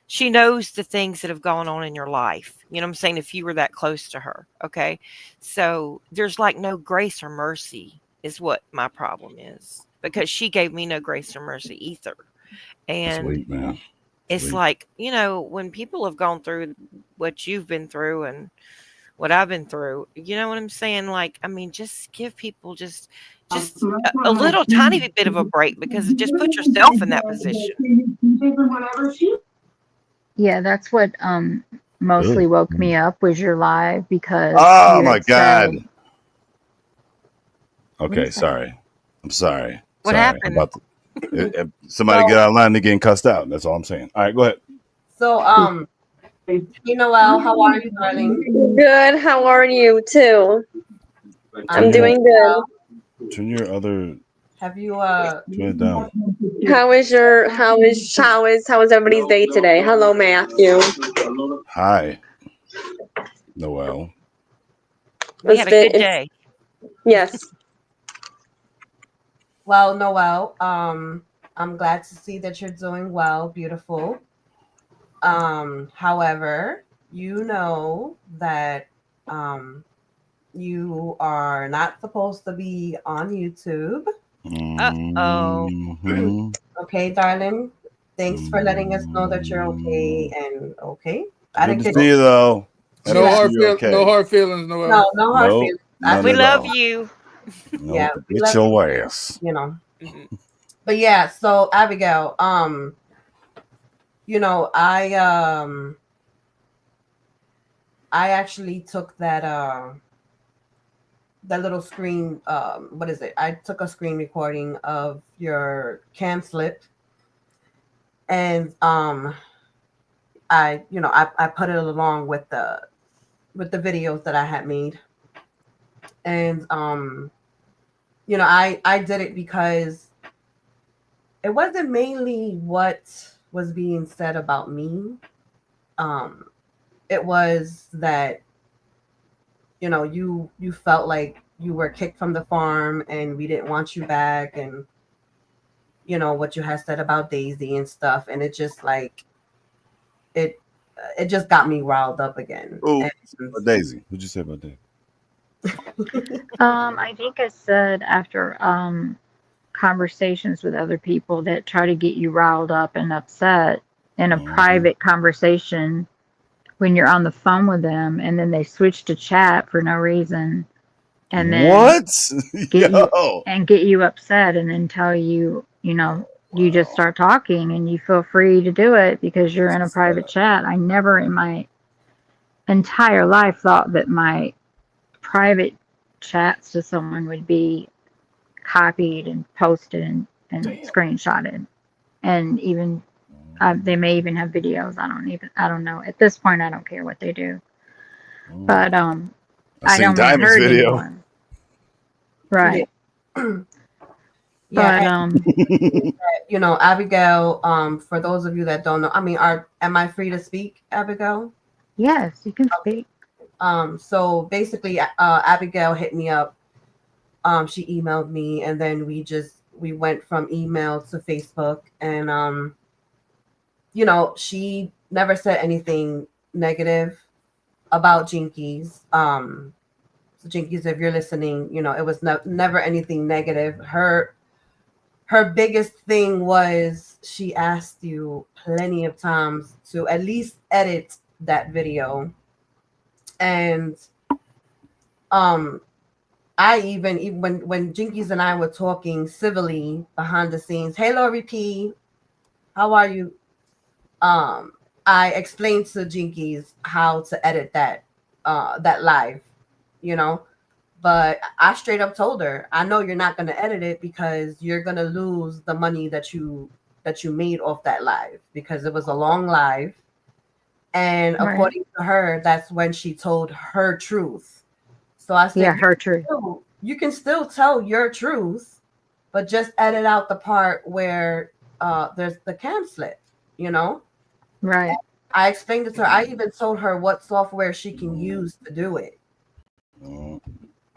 things that have gone on in your life. You know what I'm saying? If you were that close to her, okay? So there's like no grace or mercy is what my problem is, because she gave me no grace or mercy either. And Sweet, man. it's Sweet. like, when people have gone through what you've been through and what I've been through, you know what I'm saying? Like, I mean, just give people just a little tiny bit of a break, because just put yourself in that position. Yeah, that's what mostly Ugh. woke me up was your live because Oh you my had God. said, what Okay, is that? sorry. I'm sorry. What Sorry. I'm happened? about to. If somebody So, get out of line, they're getting cussed out. That's all I'm saying. All right, go ahead. so Noel, how are you, darling? Good. How are you too? I'm doing good. Turn your other. Have you Turn it down. How is everybody's day today? Hello, Matthew. Hi, Noel. We had a good day. Yes. well, Noel, I'm glad to see that you're doing well, beautiful. However, you know that you are not supposed to be on YouTube. Uh-oh. Mm-hmm. Okay, darling. Thanks for letting us know that you're okay. And okay, I Good didn't to get see you, though. Happy No to see hard you. feel. No Okay. hard feelings, Noel. no hard No, feelings. I none We just at love all. you. yeah, No, we get love your ass. Mhm. but yeah. So Abigail, I actually took that little screen. What is it? I took a screen recording of your cam slip, and I put it along with the videos that I had made, and I did it because it wasn't mainly what was being said about me. Um, it was that you felt like you were kicked from the farm and we didn't want you back, and what you had said about Daisy and stuff, and it just like it it just got me riled up again. Oh, And Daisy. What'd you say about Daisy? I think I said after conversations with other people that try to get you riled up and upset in a Mhm. private conversation when you're on the phone with them, and then they switch to chat for no reason, and then What? get you Yo. get you upset, and then tell you, you just Wow. start talking and you feel free to do it because you're That's in a sad. private chat. I never in my entire life thought that my private chats to someone would be copied and posted and Damn. screenshotted, and even they may even have videos. I don't know. At this point, I don't care what they do. Mm. But I I seen don't mean Diamond's hurt video. anyone. yeah, Right. yeah, But Abigail. For those of you that don't know, I mean, am I free to speak, Abigail? yes, you can speak. So basically, Abigail hit me up. She emailed me, and then we went from email to Facebook, and she never said anything negative about Jinkies. So Jinkies, if you're listening, it was never anything negative. Her biggest thing was she asked you plenty of times to at least edit that video, and um I even when Jinkies and I were talking civilly behind the scenes, hey Lori P, how are you? Um, I explained to Jinkies how to edit that live, you know. But I straight up told her, I know you're not gonna edit it because you're gonna lose the money that you made off that live, because it was a long live. And Right. according to her, that's when she told her truth. So I said, Yeah, her truth. you can still tell your truth, but just edit out the part where there's the cam slip, you know? Right. I explained it to her. I even told her what software she can use to do it.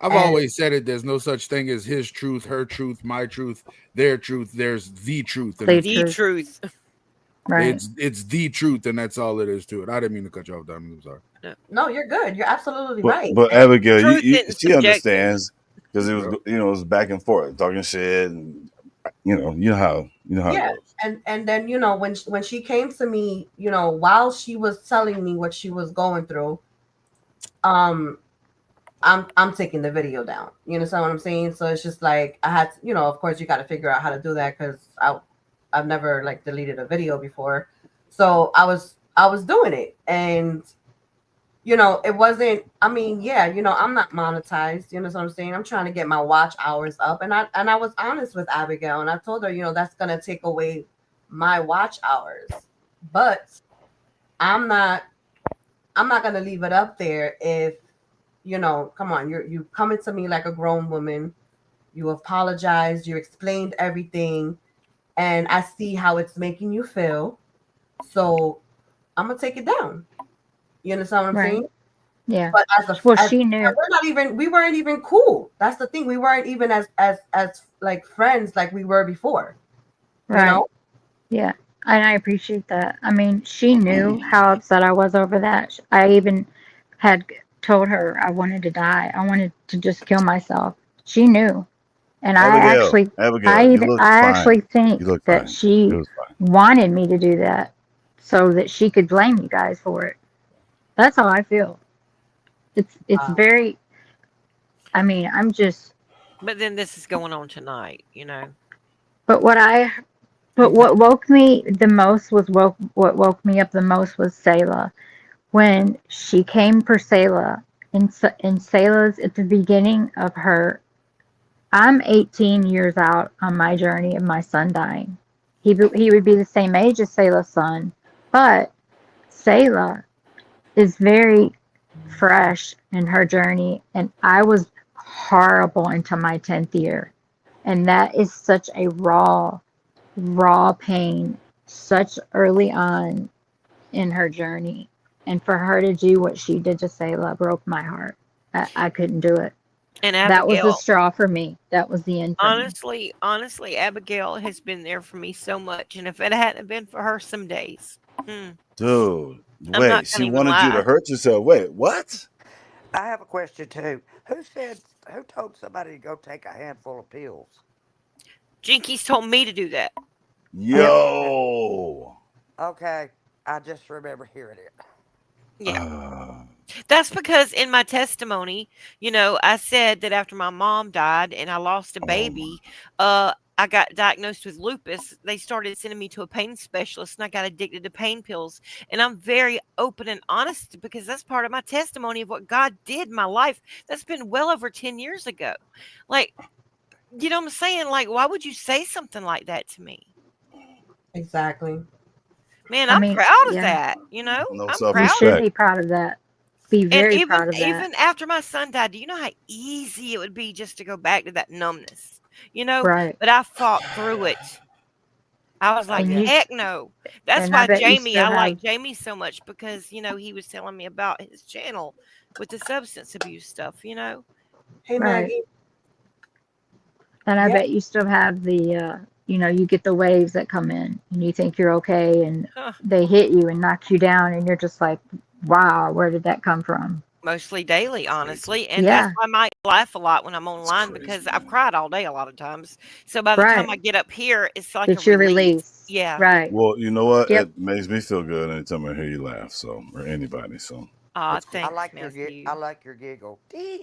I've And- always said it. There's no such thing as his truth, her truth, my truth, their truth. There's the truth. And The it's, truth. Right. it's the truth, and that's all it is to it. I didn't mean to cut you off, Diamond. I'm sorry. No, you're good. You're absolutely But right. but And Abigail, Truth you isn't she subjective. understands because it was it was back and forth talking shit, and you know how yeah, it goes. and then when she came to me, while she was telling me what she was going through, I'm taking the video down. You understand what I'm saying? So it's just like I had to, of course you got to figure out how to do that, because I've never like deleted a video before. So I was doing it, and it wasn't, I mean, yeah, I'm not monetized. You know what I'm saying? I'm trying to get my watch hours up. And I was honest with Abigail, and I told her, that's gonna take away my watch hours. But I'm not gonna leave it up there if, come on, you coming to me like a grown woman, you apologized, you explained everything, and I see how it's making you feel. So I'm gonna take it down. You understand what I'm Right. saying? Yeah. But Well, she knew. we weren't even cool. That's the thing. We weren't even as like friends like we were before. Right. Yeah. And I appreciate that. I mean, she knew how upset I was over that. I even had told her I wanted to die. I wanted to just kill myself. She knew. And Abigail, you look I fine. actually think You look that fine. she It was fine. wanted me to do that so that she could blame you guys for it. That's how I feel. It's very, I mean, I'm just, But then this is going on tonight, but what woke me the most was what woke me up the most was Selah. When she came for Selah, and Selah's at the beginning of her, I'm 18 years out on my journey of my son dying. He would be the same age as Selah's son, but Selah is very fresh in her journey, and I was horrible into my 10th year. And that is such a raw pain, such early on in her journey. And for her to do what she did to Selah broke my heart. I couldn't do it. And That was the Abigail, straw for me. That was the end for me. honestly, Abigail has been there for me so much. And if it hadn't been for her some days, Dude, I'm not wait, she gonna even wanted you to lie. hurt yourself. Wait, what? I have a question too. Who told somebody to go take a handful of pills? Jinkies told me to do that. Yo. Okay, I just remember hearing it. Yeah. That's because in my testimony, I said that after my mom died and I lost a baby, I got diagnosed with lupus. They started sending me to a pain specialist and I got addicted to pain pills. And I'm very open and honest because that's part of my testimony of what God did in my life. That's been well over 10 years ago. Like, you know what I'm saying? Like, why would you say something like that to me? Exactly. Man, I I'm mean, proud of yeah. that, No I'm proud. You self-respect. should be proud of that. Be And very even proud of that. even after my son died, do you know how easy it would be just to go back to that numbness? Right. But I fought through it. I was like, And you heck no. That's and I why bet you Jamie, still I like have Jamie so much because, he was telling me about his channel with the substance abuse stuff. Hey, right. Maggie. And I Yeah. bet you still have the you get the waves that come in and you think you're okay and Huh. they hit you and knock you down and you're just like, wow, where did that come from? Mostly daily, honestly. And Yeah. that's why I might laugh a lot when I'm online crazy, because man. I've cried all day a lot of times. So by the time I Right. get up here, it's like a It's your release. release. Yeah. Right. Well, you know what? Yep. It makes me feel good anytime I hear you laugh, or anybody. So Aw, that's cool. I thanks, like Matthew. I like your giggle.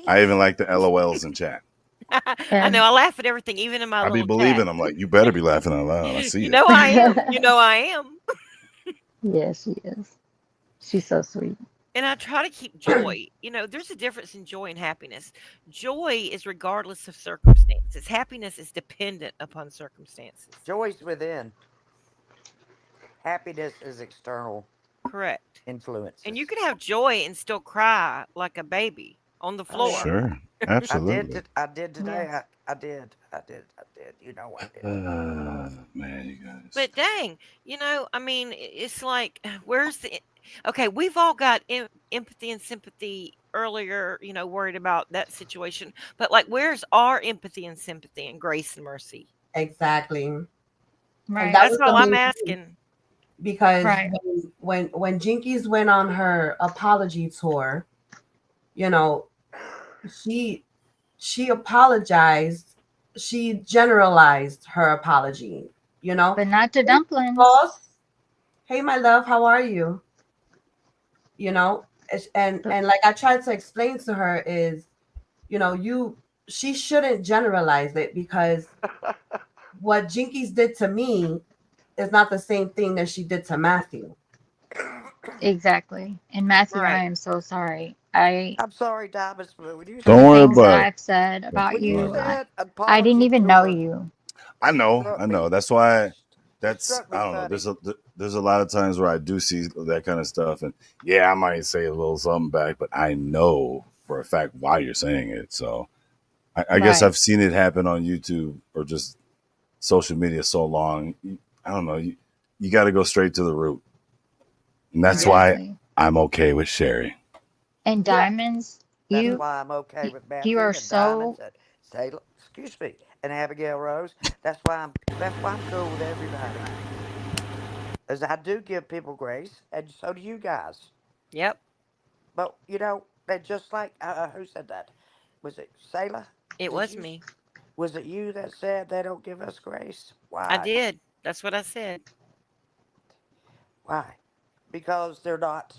I even like the LOLs in chat. I know And I laugh at everything, even in my I be little believing. chat. I'm like, you better be laughing out loud. I see You it. know I am. You know I am. yeah, she is. She's so sweet. And I try to keep joy. There's a difference in joy and happiness. Joy is regardless of circumstances. Happiness is dependent upon circumstances. Joy's within. happiness is external Correct. influences. And you can have joy and still cry like a baby on the Oh yeah, floor. Sure, absolutely. I did today. Yes. I did. I did. I did. You know I did. Man, you guys. But dang, I mean, it's like, where's the. Okay, we've all got empathy and sympathy earlier, worried about that situation. But, like, where's our empathy and sympathy and grace and mercy? Exactly. And Right. that That's was the all I'm main thing, asking. because Right. when Jinkies went on her apology tour, you know, she apologized. She generalized her apology, But not to dumplings. Boss, hey my love, how are you? And like I tried to explain to her is, she shouldn't generalize it, because what Jinkies did to me is not the same thing that she did to Matthew. Exactly. And Matthew, I Right. am so sorry. I I'm sorry, Diamond Smooth. When you Don't the said worry things that about it. I've said about when you you, said I didn't apology even know tour, you. I it know, struck I me. know. That's why. It struck me I don't know. funny. There's a lot of times where I do see that kind of stuff, and yeah, I might say a little something back, but I know for a fact why you're saying it. So I guess Right. I've seen it happen on YouTube or just social media so long. I don't know. You got to go straight to the root, and that's Right. why Exactly. I'm okay with Sherry. And Yeah, Diamonds, that's you why I'm okay with you Matthew are and Diamonds so and Taylor. Excuse me, and Abigail Rose. That's why I'm cool with everybody. As I do give people grace, and so do you guys. Yep. But they just like who said that? Was it Sailor? It Did was you? me. Was it you that said they don't give us grace? I Why? did. That's what I said. Why? Because they're not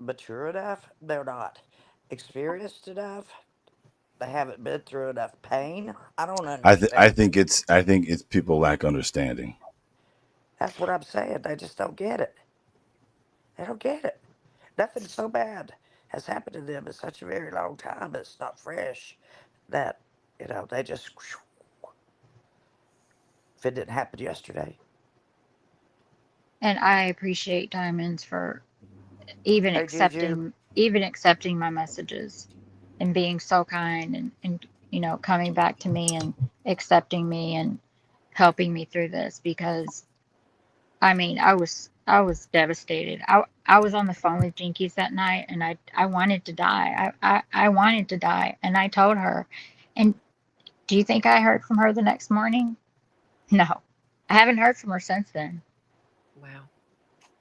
mature enough. They're not experienced enough. They haven't been through enough pain. I don't I understand. think it's people lack understanding. That's what I'm saying. They just don't get it. They don't get it. Nothing so bad has happened to them in such a very long time. It's not fresh that they just. If it didn't happen yesterday. and I appreciate Diamonds for even Hey Juju. accepting my messages and being so kind and coming back to me and accepting me and helping me through this, because I mean I was devastated. I was on the phone with Jinkies that night, and I wanted to die. I wanted to die, and I told her. And do you think I heard from her the next morning? No. I haven't heard from her since then. Wow.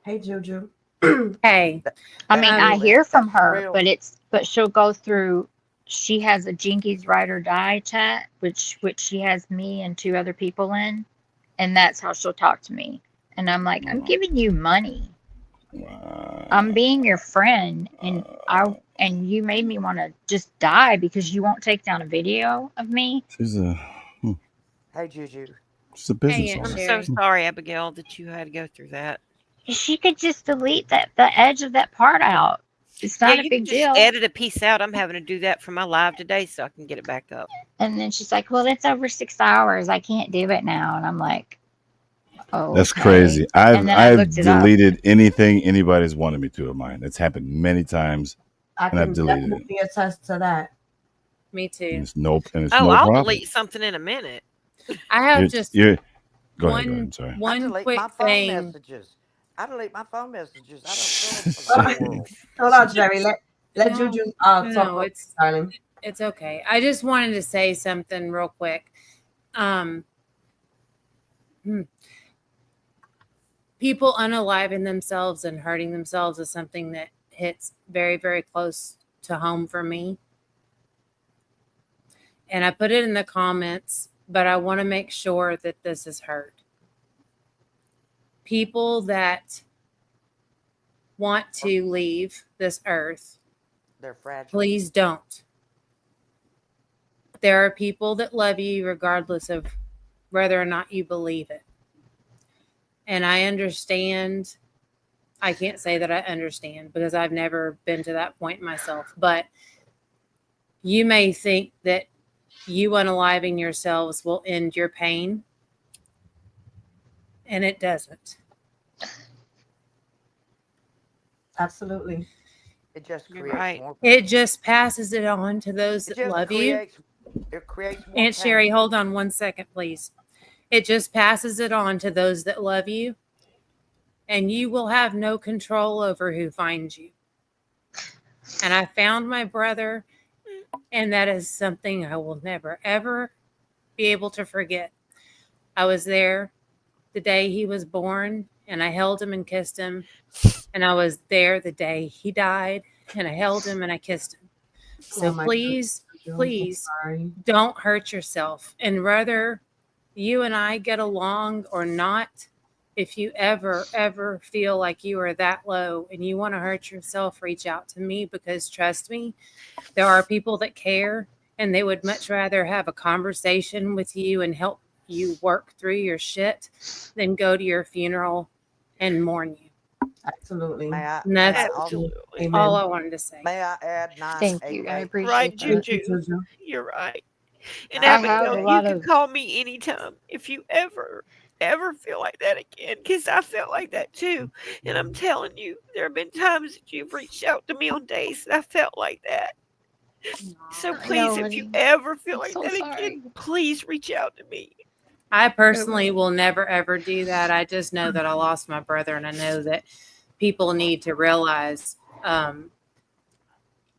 Hey Juju. Hey, That, I that's mean, um, I real. hear from That's her, real. but she'll go through. She has a Jinkies Ride or Die chat, which she has me and two other people in, and that's how she'll talk to me. And I'm like, I'm Wow. giving you money. I'm Wow. being your friend, and you made me want to just die because you won't take down a video of me. She's a Hey Juju. she's a hey, business Aunt I'm owner. so Sherry. sorry, Abigail, that you had to go through that. She could just delete the edge of that part out. It's Yeah, not a you can big just deal. edit a piece out. I'm having to do that for my live today so I can get it back up. And then she's like, "Well, it's over 6 hours. I can't do it now." And I'm like, "Oh, That's okay." crazy. And then I I've looked it up. deleted anything anybody's wanted me to of mine. It's happened many times, I and I've can deleted it. definitely attest to that. Me And too. it's Oh, no I'll problem. delete something in a minute. I have You're, just you're go ahead. Go ahead. one I'm sorry. I one delete my quick phone thing. messages. I delete my phone messages. I don't show them for the Hold whole on, world. hold on, Jerry. Let No, Juju no, talk no, over, darling. it's okay. I just wanted to say something real quick. Um, hmm, People unaliving themselves and hurting themselves is something that hits very, very close to home for me. And I put it in the comments, but I want to make sure that this is heard. People that want to leave this earth, They're fragile. please don't. There are people that love you regardless of whether or not you believe it. And I understand. I can't say that I understand because I've never been to that point myself. But you may think that you unaliving yourselves will end your pain. and it doesn't. Absolutely. It just You're creates right. more. It just passes it on to those It that just love you. creates more. Aunt Sherry, pain. hold on 1 second, please. It just passes it on to those that love you, and you will have no control over who finds you. And I found my brother, and that is something I will never, ever be able to forget. I was there the day he was born, and I held him and kissed him. And I was there the day he died, and I held him and I kissed him. So Oh my please, goodness, I'm so please sorry. don't hurt yourself. And whether you and I get along or not, if you ever feel like you are that low and you want to hurt yourself, reach out to me, because trust me, there are people that care and they would much rather have a conversation with you and help you work through your shit than go to your funeral and mourn you. Absolutely. And that's Absolutely. all I Amen. wanted to say. May I add Thank you. I 988? appreciate Right, that. Thank you, Juju. Juju. You're right. And I Abigail, have a you lot can of call me anytime if you ever feel like that again, because I felt like that too. And I'm telling you, there have been times that you've reached out to me on days that I felt like that. So I please, know, if you honey. ever feel I'm like so that sorry. again, please reach out to me. I personally will never ever do that. I just know that I lost my brother, and I know that people need to realize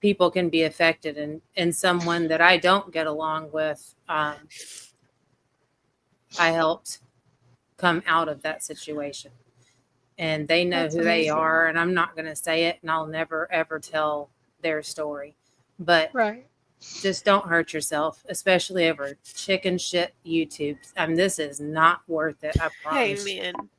people can be affected, and someone that I don't get along with, I helped come out of that situation. And they know That's who they amazing. are, and I'm not going to say it, and I'll never ever tell their story. But Right. just don't hurt yourself, especially over chicken shit YouTube. I mean, this is not worth it. I promise you. Amen.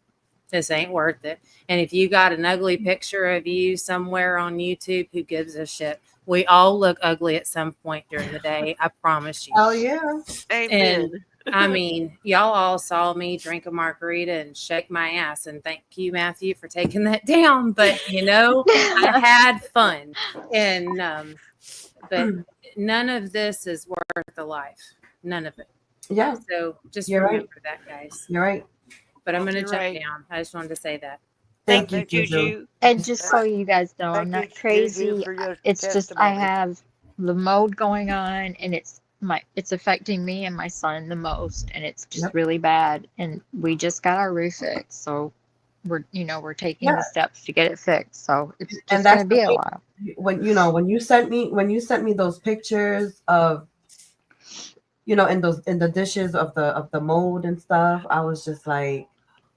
This ain't worth it. And if you got an ugly picture of you somewhere on YouTube, who gives a shit? We all look ugly at some point during the day. I promise you. Oh yeah. Amen. And I mean, y'all all saw me drink a margarita and shake my ass. And thank you, Matthew, for taking that down. But I had fun. And but none of this is worth a life. None of it. Yeah. So just You're remember right. that, guys. You're right. But I'm going to You're jump right. down. I just wanted to say that. Thank you, Thank you, Juju. Juju. And just so you guys know, I'm Thank you, not Juju, crazy. for your It's just I testimony. have the mode going on, and it's affecting me and my son the most, and it's just Yep. really bad. And we just got our roof fixed, so we're taking Yeah. the steps to get it fixed. So it's And just that's gonna be the a thing. while. When you sent me those pictures of in the dishes of the mold and stuff, I was just like,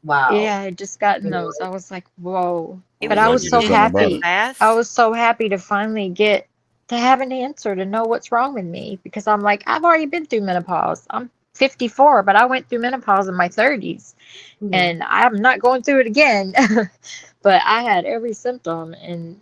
wow. Yeah, I just gotten You know, those. I was like, whoa. It But was I on was You so did something about happy. it. I fast. was so happy to finally get to have an answer to know what's wrong with me, because I'm like, I've already been through menopause. I'm 54, but I went through menopause in my 30s, yeah. and I'm not going through it again. But I had every symptom, and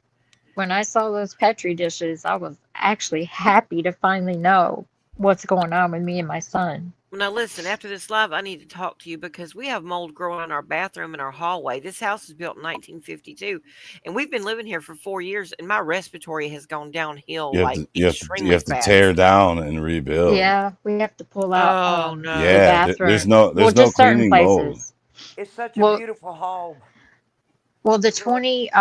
when I saw those Petri dishes, I was actually happy to finally know what's going on with me and my son. Now listen, after this live, I need to talk to you because we have mold growing in our bathroom and our hallway. This house was built in 1952, and we've been living here for 4 years, and my respiratory has gone downhill like You extremely have to tear fast. down and rebuild. Yeah, we have to pull out Oh the no. Yeah, bathroom. there's Well, no just certain cleaning mold. places. It's such a Well, beautiful home. the 20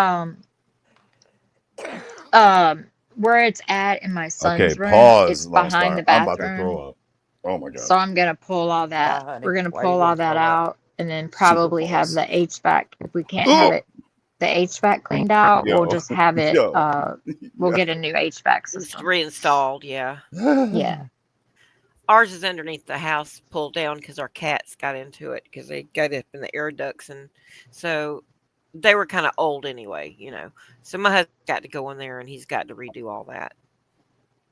where it's at in my Okay, son's room, it's pause, Lone behind the Star. I'm about to bathroom. throw up. Oh my god. So I'm gonna pull all Bye, that. honey. We're gonna Why are you pull gonna all that throw up? out, and then Super probably have pause. the HVAC. If we can't have it, the HVAC cleaned out, we'll Yo, just have it. yo, We'll get a new HVAC system. Reinstalled, yeah. Yeah. Ours is underneath the house, pulled down because our cats got into it because they got up in the air ducts, and so they were kind of old anyway, So my husband got to go in there and he's got to redo all that.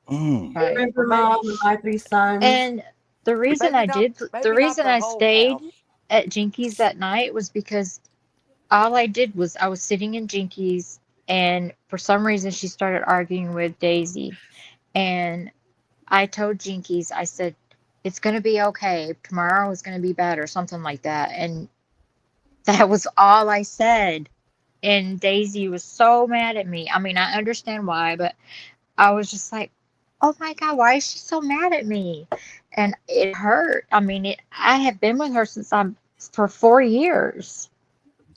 Right. Remember Mom and my 3 sons. And the reason Maybe not. the Maybe not reason the I whole stayed house. at Jinkies that night was because all I did was I was sitting in Jinkies, and for some reason she started arguing with Daisy, and I told Jinkies, I said, it's going to be okay. Tomorrow is going to be better, something like that. And that was all I said. And Daisy was so mad at me. I mean, I understand why, but I was just like, oh my God, why is she so mad at me? And it hurt. I mean, I have been with her since I'm for 4 years.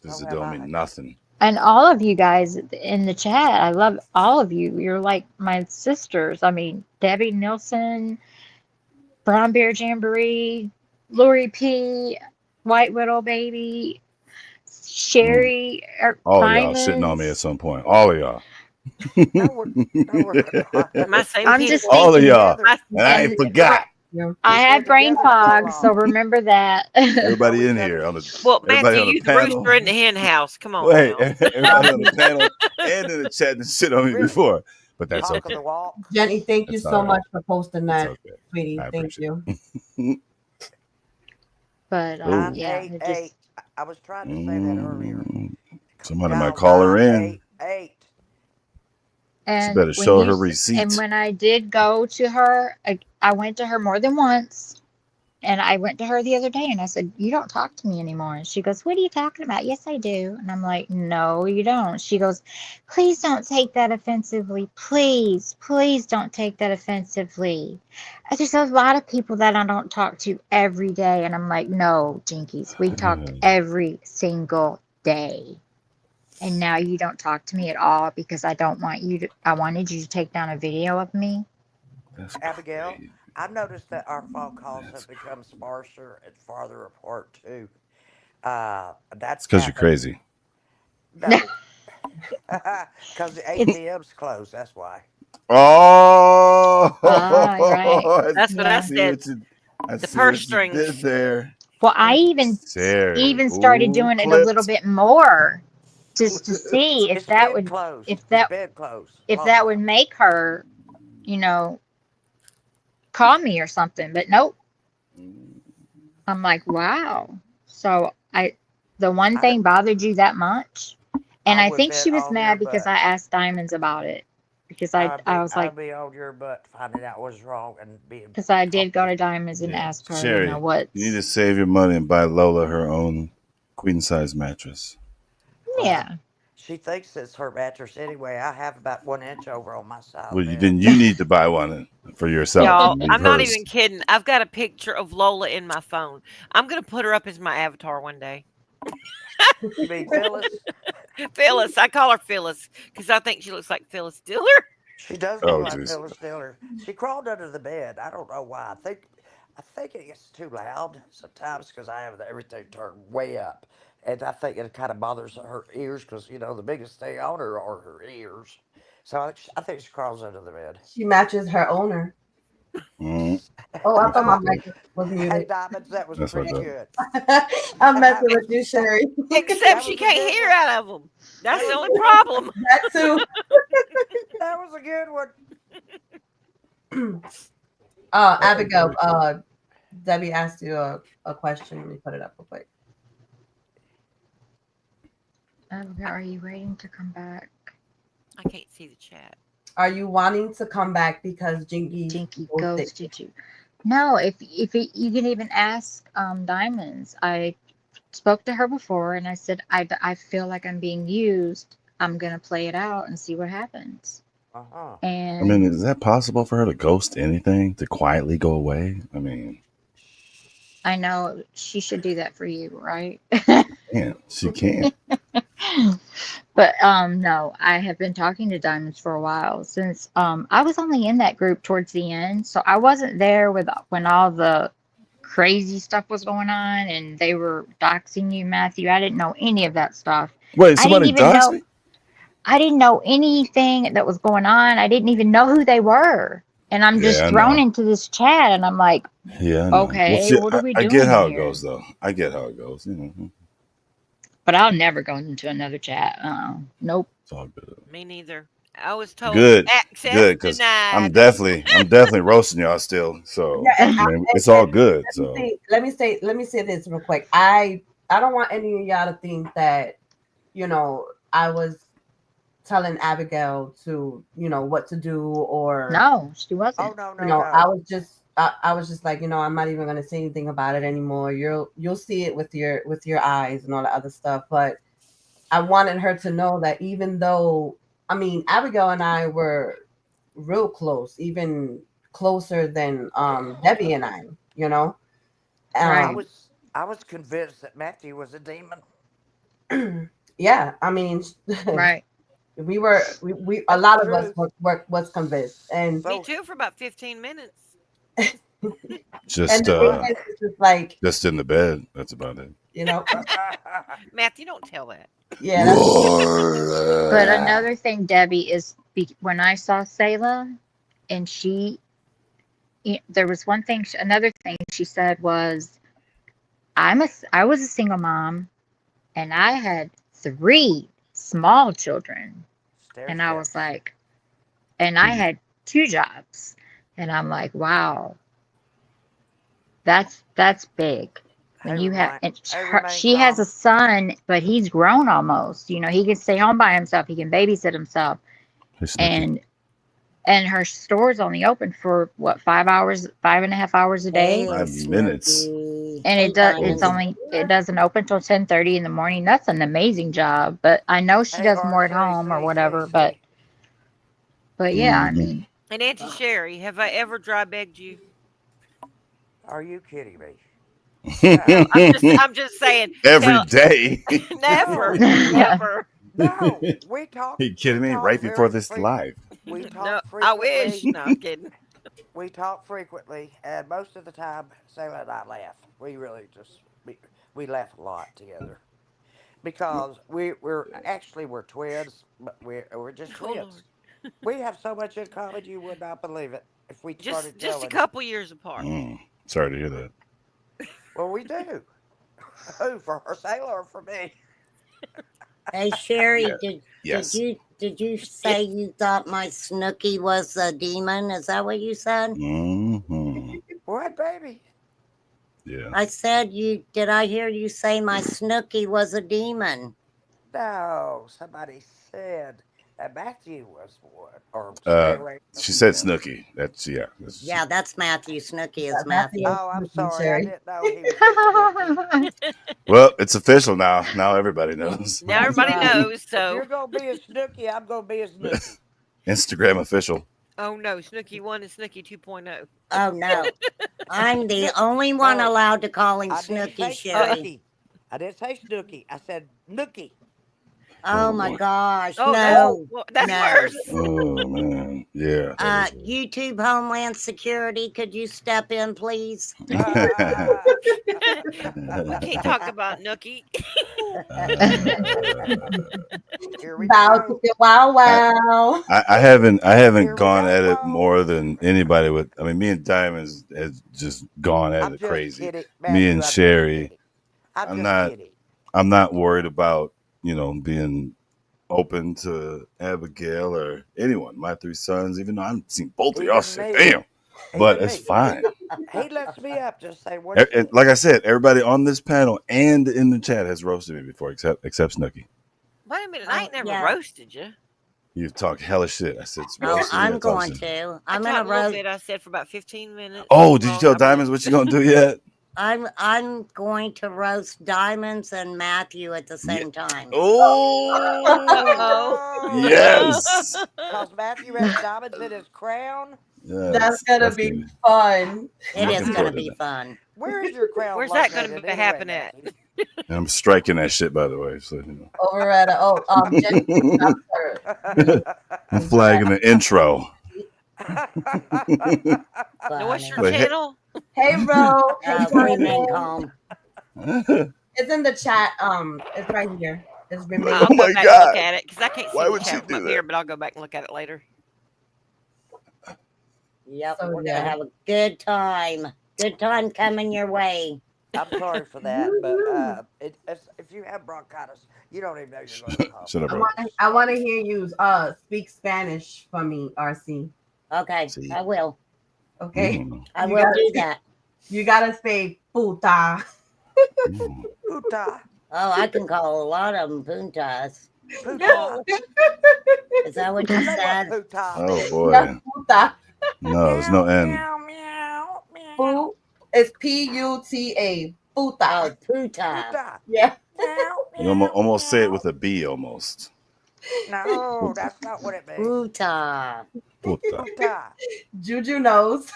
This So have don't I. mean nothing. And all of you guys in the chat, I love all of you. You're like my sisters. I mean, Debbie Nilsson, Brown Bear Jamboree, Lori P, White Widow Baby, Sherry, All of y'all shitting on me at Diamonds. some point. All of y'all. No, we're not. My same I'm people. just All of thinking, y'all. My, And I and ain't forgot. I We've had been brain together so fog, so long. remember that. Everybody Know in each here other. on the well, everybody Matthew, on the you the panel. rooster in the hen house. Come on Wait, now. everybody on the panel and in the chat that shit on me Really? before. But that's Talk of okay. the walk. Jenny, thank you That's so all much right. for posting It's that, okay. sweetie. I Thank appreciate you. But Oh. yeah, it just 988. I was trying to say that earlier. Somebody might Dial call her in. 988. She and better show her receipt. when I did go to her, I went to her more than once. And I went to her the other day and I said, "You don't talk to me anymore." And she goes, "What are you talking about?" "Yes, I do." And I'm like, "No, you don't." She goes, "Please don't take that offensively. Please, please don't take that offensively. There's a lot of people that I don't talk to every day." And I'm like, "No, Jinkies, we talk every single day. And now you don't talk to me at all because I don't want you to, I wanted you to take down a video of me." That's Abigail, crazy. I've noticed that our phone calls have become sparser and farther apart too. It's That's because you're happened. crazy. No, because the ATM's closed. That's why. Oh, Right. That's what I Yeah. said. I The see purse what you did strings. there. Well, I even Sherry. started Ooh, doing it a little clipped. bit more just to see It's been closed. if It's that been closed. if Long that would time. make her, you know, call me or something. But nope. I'm like, wow. So the one I, thing bothered you that much? And I I would think bet she was on your mad because butt. I asked Diamonds about it. Because I was like, I'd be on your butt finding out what's wrong and being because I did go talking. to Diamonds and Yeah. ask her, Sherry, you need to what's, save your money and buy Lola her own queen size mattress. Well, yeah. she thinks it's her mattress anyway. I have about 1 inch over on my side of Well, the bed. then you need to buy one for yourself Y'all, and leave I'm not hers. even kidding. I've got a picture of Lola in my phone. I'm gonna put her up as my avatar one day. You mean Phyllis? Phyllis. I call her Phyllis because I think she looks like Phyllis Diller. She does look Oh, like jeez. Phyllis Diller. She crawled under the bed. I don't know why. I think it gets too loud sometimes because I have everything turned way up, and I think it kind of bothers her ears because the biggest thing on her are her ears. So I think she crawls under the bed. She matches her owner. Mm, Oh, I that's thought my fucked up. mic was Hey, muted. Diamonds, that was That's fucked pretty up. good. I'm messing that with you, Sherry. Except she was a can't good hear one. out of them. That's That the was only problem. That too. that was a good one. Abigail, Debbie asked you a question. Let me put it up real quick. Are you waiting to come back? I can't see the chat. Are you wanting to come back because Jinky ghosted you? No, if you can even ask Diamonds. I spoke to her before and I said, I feel like I'm being used. I'm going to play it out and see what happens. Uh-huh. And I mean, is that possible for her to ghost anything, to quietly go away? I mean, I know she should do that for you, right? she can't. But no, I have been talking to Diamonds for a while since I was only in that group towards the end, so I wasn't there when all the crazy stuff was going on and they were doxing you, Matthew. I didn't know any of that stuff. Wait, I didn't somebody even doxed know me? I didn't know anything that was going on. I didn't even know who they were. And I'm Yeah, just I thrown know. into this chat and I'm like, Yeah, I know. Well, okay, see, what are we I get doing how it here? goes, though. I get how it goes. You know, But I'll never go into another chat. Nope. it's all good. Me neither. I was told Good, access because denied. I'm definitely roasting y'all still. So Yeah, and I mean, it's all good. So let me say this real quick. I don't want any of y'all to think that I was telling Abigail to what to do or No, she wasn't. Oh no. I was just like I'm not even gonna say anything about it anymore. You'll see it with your eyes and all that other stuff. But I wanted her to know that even though Abigail and I were real close, even closer than Debbie and I, I Right. was I was convinced that Matthew was a demon. Yeah, I mean, Right. we a That's lot the of us truth. was convinced, and Me So too for about 15 minutes. Just the thing is, it's just like, just in the bed. That's about it. you know, Matthew, don't tell that. yeah, that's But another thing, Debbie, is when I saw Selah, and there was one thing, another thing she said was, I was a single mom, and I had 3 small children, stair and I was steps. like, and I had 2 jobs, and I'm like, wow, that's big. When Hey, you have, and remain she has a calm. son, but he's grown almost. He can stay home by himself. He can babysit himself, Hey, Snooki. and her store's only open for what, 5 hours, 5.5 hours a day, 5 minutes. and Hey, Diamonds. it doesn't open till 10:30 in the morning. That's an amazing job, but I know she Hey, does more at RC, home or see, whatever. But yeah, I Mhm. mean, And Auntie Sherry, have I ever dry begged you? Are you kidding me? No, I'm just saying. Every Tell day. never, No, never. no. You kidding me? Right before this live. We No, talk I wish. frequently. No, I'm kidding. We talk frequently, and most of the time, Sarah and I laugh. We really just we laugh a lot together because we're twins, but we're just Oh Lord, twins. We have so much in common you would not believe it if we started just a telling you. couple years apart. Sorry to hear that. Well, we do. Who, for her sailor or for me? Hey, Sherry, Yeah. Yes. did you say you thought my Snooky was a demon? Is that what you said? Hmm. What, baby? Yeah. I said did I hear you say my Snooky was a demon? No, somebody said that Matthew was one, or stay Uh, away from she said him. Snooky. That's yeah. Yeah, that's Matthew. Snooky is Matthew Matthew. Oh, I'm and sorry. I Sherry. didn't know he was a Snooky. Well, it's official now. Now everybody knows. Now That's everybody right. knows. If So, you're gonna be a Snooky, I'm gonna be a Snooky. Instagram official. oh no, Snooky 1 and Snooky 2.0. Oh no, I'm the only one No, allowed to call him I didn't Snooky, say Sherry. Snooky. I didn't say Snooky. I said Nookie. Oh Oh my boy. gosh, Oh, no, that's no. worse. Oh man. Yeah. That is YouTube Homeland Security, could you step in, please? We can't talk about Nookie. Here we Bow to go. the wow I, wow. I haven't Here we gone go. at it Whoa. more than anybody with. I mean, me and Diamonds has just gone at I'm it just crazy. kidding, Me Matthew. and I'm just Sherry. kidding. I'm I'm just not. kidding. I'm not worried about being open to Abigail or anyone. My 3 sons, even though I've seen both of y'all, Even shit, me. damn. But Even it's me. fine. He lets me up. Just say what you Like I said, everybody on this panel and in the chat has roasted me before, except Snooky. Wait a minute, I Oh, ain't never yeah. roasted you. You've talked hella shit. I said Oh, roasted. I'm going to. I I'm talked gonna a little roast. bit. I said for about 15 minutes. Oh, did you tell I really- Diamonds what you gonna do yet? I'm going to roast Diamonds and Matthew at the same time. Oh, yes. Because Matthew has diamonds in his crown. That's gonna be fun. It is Looking going to forward to be that. fun. Where is your crown Where's that located going to anyway, happen at? Matthew? And I'm striking that shit, by the way. So Over at Jenny's I'm flagging the intro. Now, what's your Funny. channel? Hey, Ro. Hey, Remain Diamond. calm. It's in the chat. It's right here. It's remain. I'll go my back and look God. at it because I can't see Why the would she chat from do up that? here, but I'll go back and look at it later. Yep, So, we're yeah. going to have a good time. Good time coming your way. I'm sorry for that, but if you have bronchitis, you don't even know you're going to cough. Shut up, bro. I want to hear you speak Spanish for me, RC. Okay, See. I will. Okay, I You will gotta- do that. you gotta say puta. Puta. Oh, I can call a lot of them puntas. Puta. Is that what I you know said? what puta Oh means. boy. Yeah, puta. No, there's no end. Meow, meow, meow. Pu- It's Puta. Puta. Oh, puta. Puta. Yeah. Meow, You meow, almost say it meow. with a B almost. No, that's not what it means. Puta. Puta. Puta. Juju knows.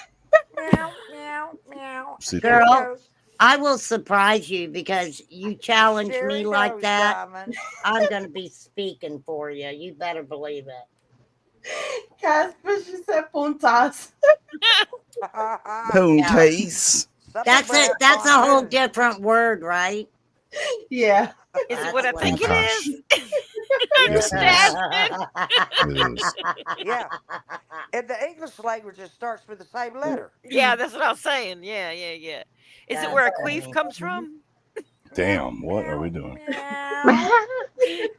Meow, meow, meow. See, There he Girl. goes. I will surprise you because you challenge Sherry me like knows, that. Diamond. I'm going to be speaking for you. You better believe it. Casper, she said puntas. Punties. That's brown that's a whole pontoon. different word, right? Yeah. Is it That's what I what think it Puntage. is? Yes, it is. It is. Yeah. In the English language, it starts with the same letter. Yeah, that's what I was saying. Yeah, yeah, yeah. Is it That's where a queef funny. comes from? Damn, what are we doing? Meow.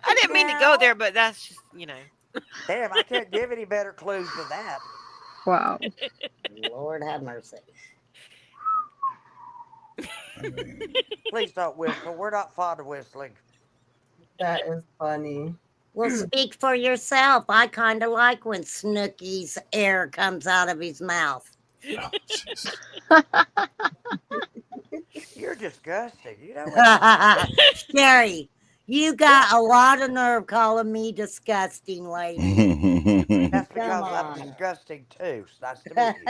I didn't mean to go there, but that's just, you know. Damn, I can't give any better clues than that. Wow. Lord have mercy. I mean, Please don't whistle. We're not fond of whistling. That is funny. Well, speak for yourself. I kind of like when Snooky's air comes out of his mouth. oh, jeez. You're disgusting. You know what? Sherry, you got a lot of nerve calling me disgusting, lady. That's Come because I'm on. disgusting too. It's nice to meet you.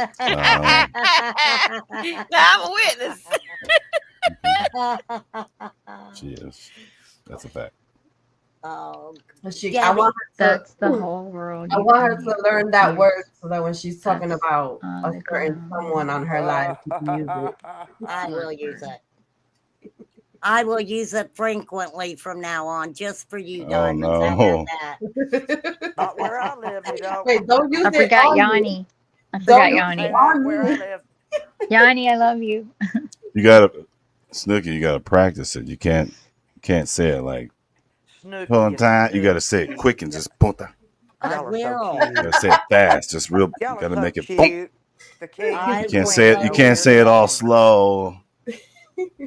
Now I'm a witness. She is. That's a fact. Oh, But I Gabby, want her to. That's the whole world. I You want her can to use learn that use word so that when she's talking that's about on a the certain ground. someone on her life, she can use it. I will use it. I will use it frequently from now on, just for you, Oh Diamonds. How about no. that? Not where I live, you know. Wait, don't use I it forgot on me. Yanni. I forgot Don't use Don't say it Yanni. that on where I me. live. Yanni, I love you. You gotta Snooki, you gotta practice it. You can't say it like Snooky pull and time. You gotta Snooky. say it quick and just punta. I Y'all are so will. You cute. gotta say it fast, just real. You Y'all are gotta so make it. Boom. cute. The king I You and can't queen say of it. You the can't will. say it all song. slow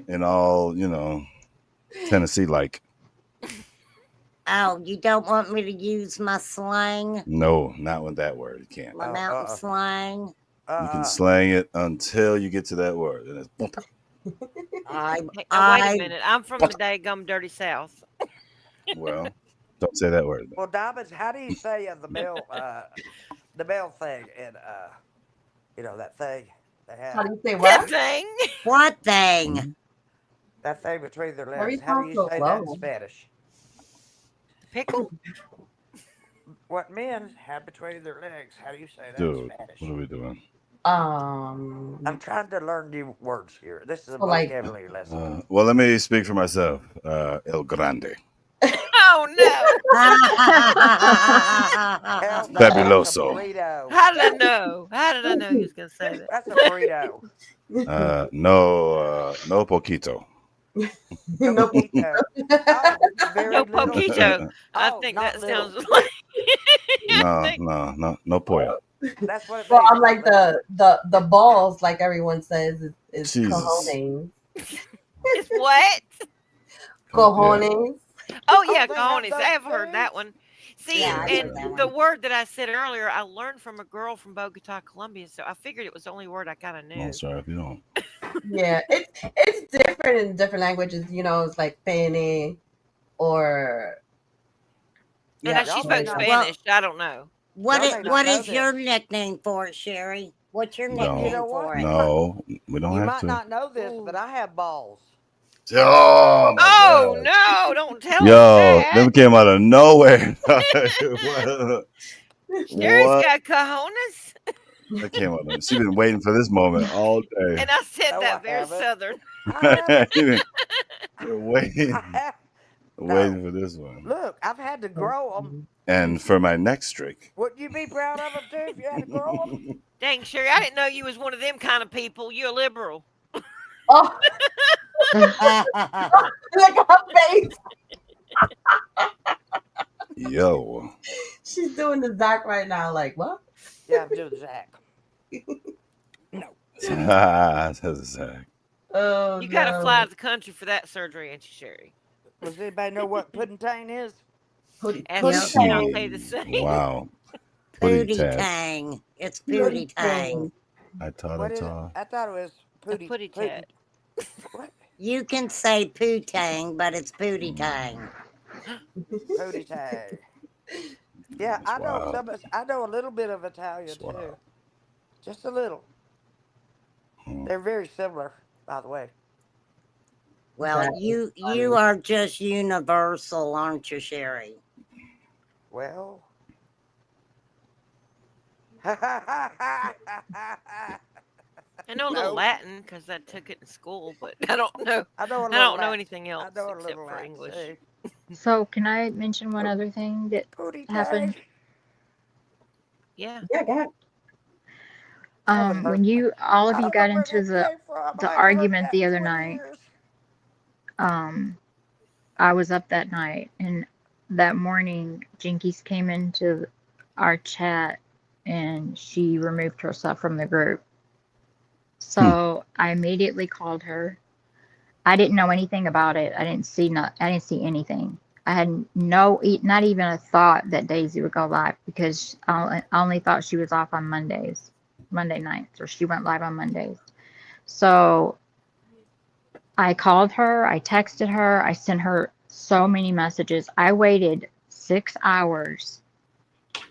and all Tennessee like. Oh, you don't want me to use my slang? No, not with that word. You can't. My Oh, mountain slang? You can slang it until you get to that word, and it's punta. I, Hey, now, wait a I, minute. I'm from the daggum dirty South. Well, don't say that word. Well, Diamonds, how do you say the male thing and that thing they How have, do you say That what? thing. what thing? Mhm. that thing between their Harry legs? How do sounds you so say that in low. Spanish? Pickle? What men have between their legs? How do you say that in Dude, Spanish? what are we doing? I'm trying to learn new words here. This is a So like, vocabulary lesson. Well, let me speak for myself. El Grande. Oh, no. Hell no, that's a Fabuloso. burrito. How did I know? How did I know he was going to say that? That's a burrito. No poquito. No no. poquito. Oh, very No little. poquito. I Oh, think not that little. sounds like. I No, think no pollo. That's what it Well, means. I'm Not like little. the balls, like everyone says, is Jesus. cojones. it's what? Yeah. Cojones. Oh, Oh, yeah, they have cojones. I those have heard that too. one. See, Yeah, I've and heard that the one. word that I said earlier, I learned from a girl from Bogota, Colombia. So I figured it was the only word I kind of I'm knew. sorry if you don't. Yeah, it's different in different languages. It's like pene or And yeah. she Y'all may spoke not. Well, Spanish. I don't know. Y'all may not what know is your this. nickname for it, Sherry? What's your You No, nickname know what? for it? no, we don't You have might to. not know this, but I have balls. Oh my Oh, god. no. Don't tell us Yo, that. them came out of nowhere. Sherry's What? got cojones. That came out of She's been waiting for this moment all day. And I said No, I that very haven't. southern. I haven't. You've been I waiting, have. No. waiting for this one. Look, I've had to grow them. And for my next streak. Wouldn't you be proud of them too if you had to grow them? Dang, Sherry, I didn't know you was one of them kind of people. You're a liberal. Oh, look at her face. Yo. She's doing the Zach right now. Like what? Yeah, I'm doing Zach. No. Says Zach. Oh You got to fly no. to the country for that surgery, ain't you, Sherry? Does anybody know what pudding is? Ask Pootie Yep. me, and I'll tang. say the same. Wow. Putty Pootie tat. Tang. It's Pootie Pootie Tang. tang. I taught What it is it? all. I thought it was A Pootie. putty Putin. tat. What? You can say Poo Tang, but it's Pootie Tang. Pootie tag. Yeah, That's I know wild. I know a little bit of Italian That's too. wild. Just a little. Hmm. They're very similar, by the way. Well, That is you funny. are just universal, aren't you, Sherry? Well, I know a little no, Latin because I took it in school, but I don't know. I know a I little don't know Latin. anything I else know a except little for Latin. English. See? So can I mention one other thing that Booty happened? tag. Yeah. Yeah, go ahead. Haven't heard. When all of I you don't know got where into that came from. the I ain't heard argument that the in other 20 night, years. I was up that night, and that morning, Jinkies came into our chat, and she removed herself from the group. So I immediately called her. I didn't know anything about it. I didn't see anything. I had not even a thought that Daisy would go live because I only thought she was off on Monday nights, or she went live on Mondays. So I called her, I texted her, I sent her so many messages. I waited 6 hours,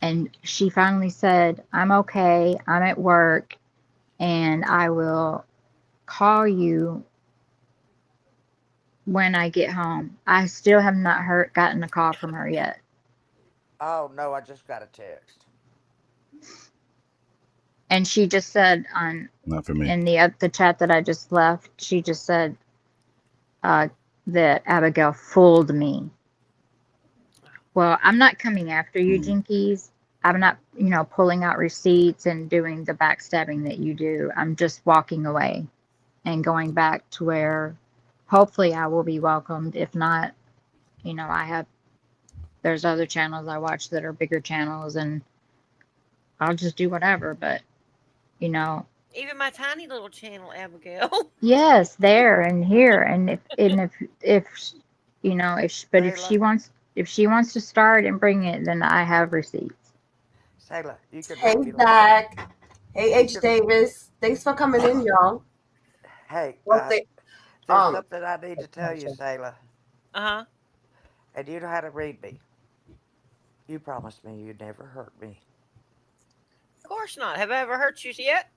and she finally said, "I'm okay. I'm at work, and I will call you when I get home." I still have not gotten a call from her yet. Oh no, I just got a text. And she just said Not for me. in the chat that I just left, she just said that Abigail fooled me. Well, I'm not coming after you, Jinkies. I'm not, pulling out receipts and doing the backstabbing that you do. I'm just walking away and going back to where hopefully I will be welcomed. If not, there's other channels I watch that are bigger channels, and I'll just do whatever. But, Even my tiny little channel, Abigail. yes, there and here. And if but Sayla, if she wants to start and bring it, then I have receipts. Sayla, you could Hey, make me laugh. Zach. Hey, You H. could. Davis. Thanks for coming in, y'all. Hey, Well, they, there's something I need to tell you, attention. Sayla. Uh-huh. And you know how to read me. You promised me you'd never hurt me. Of course not. Have I ever hurt you yet?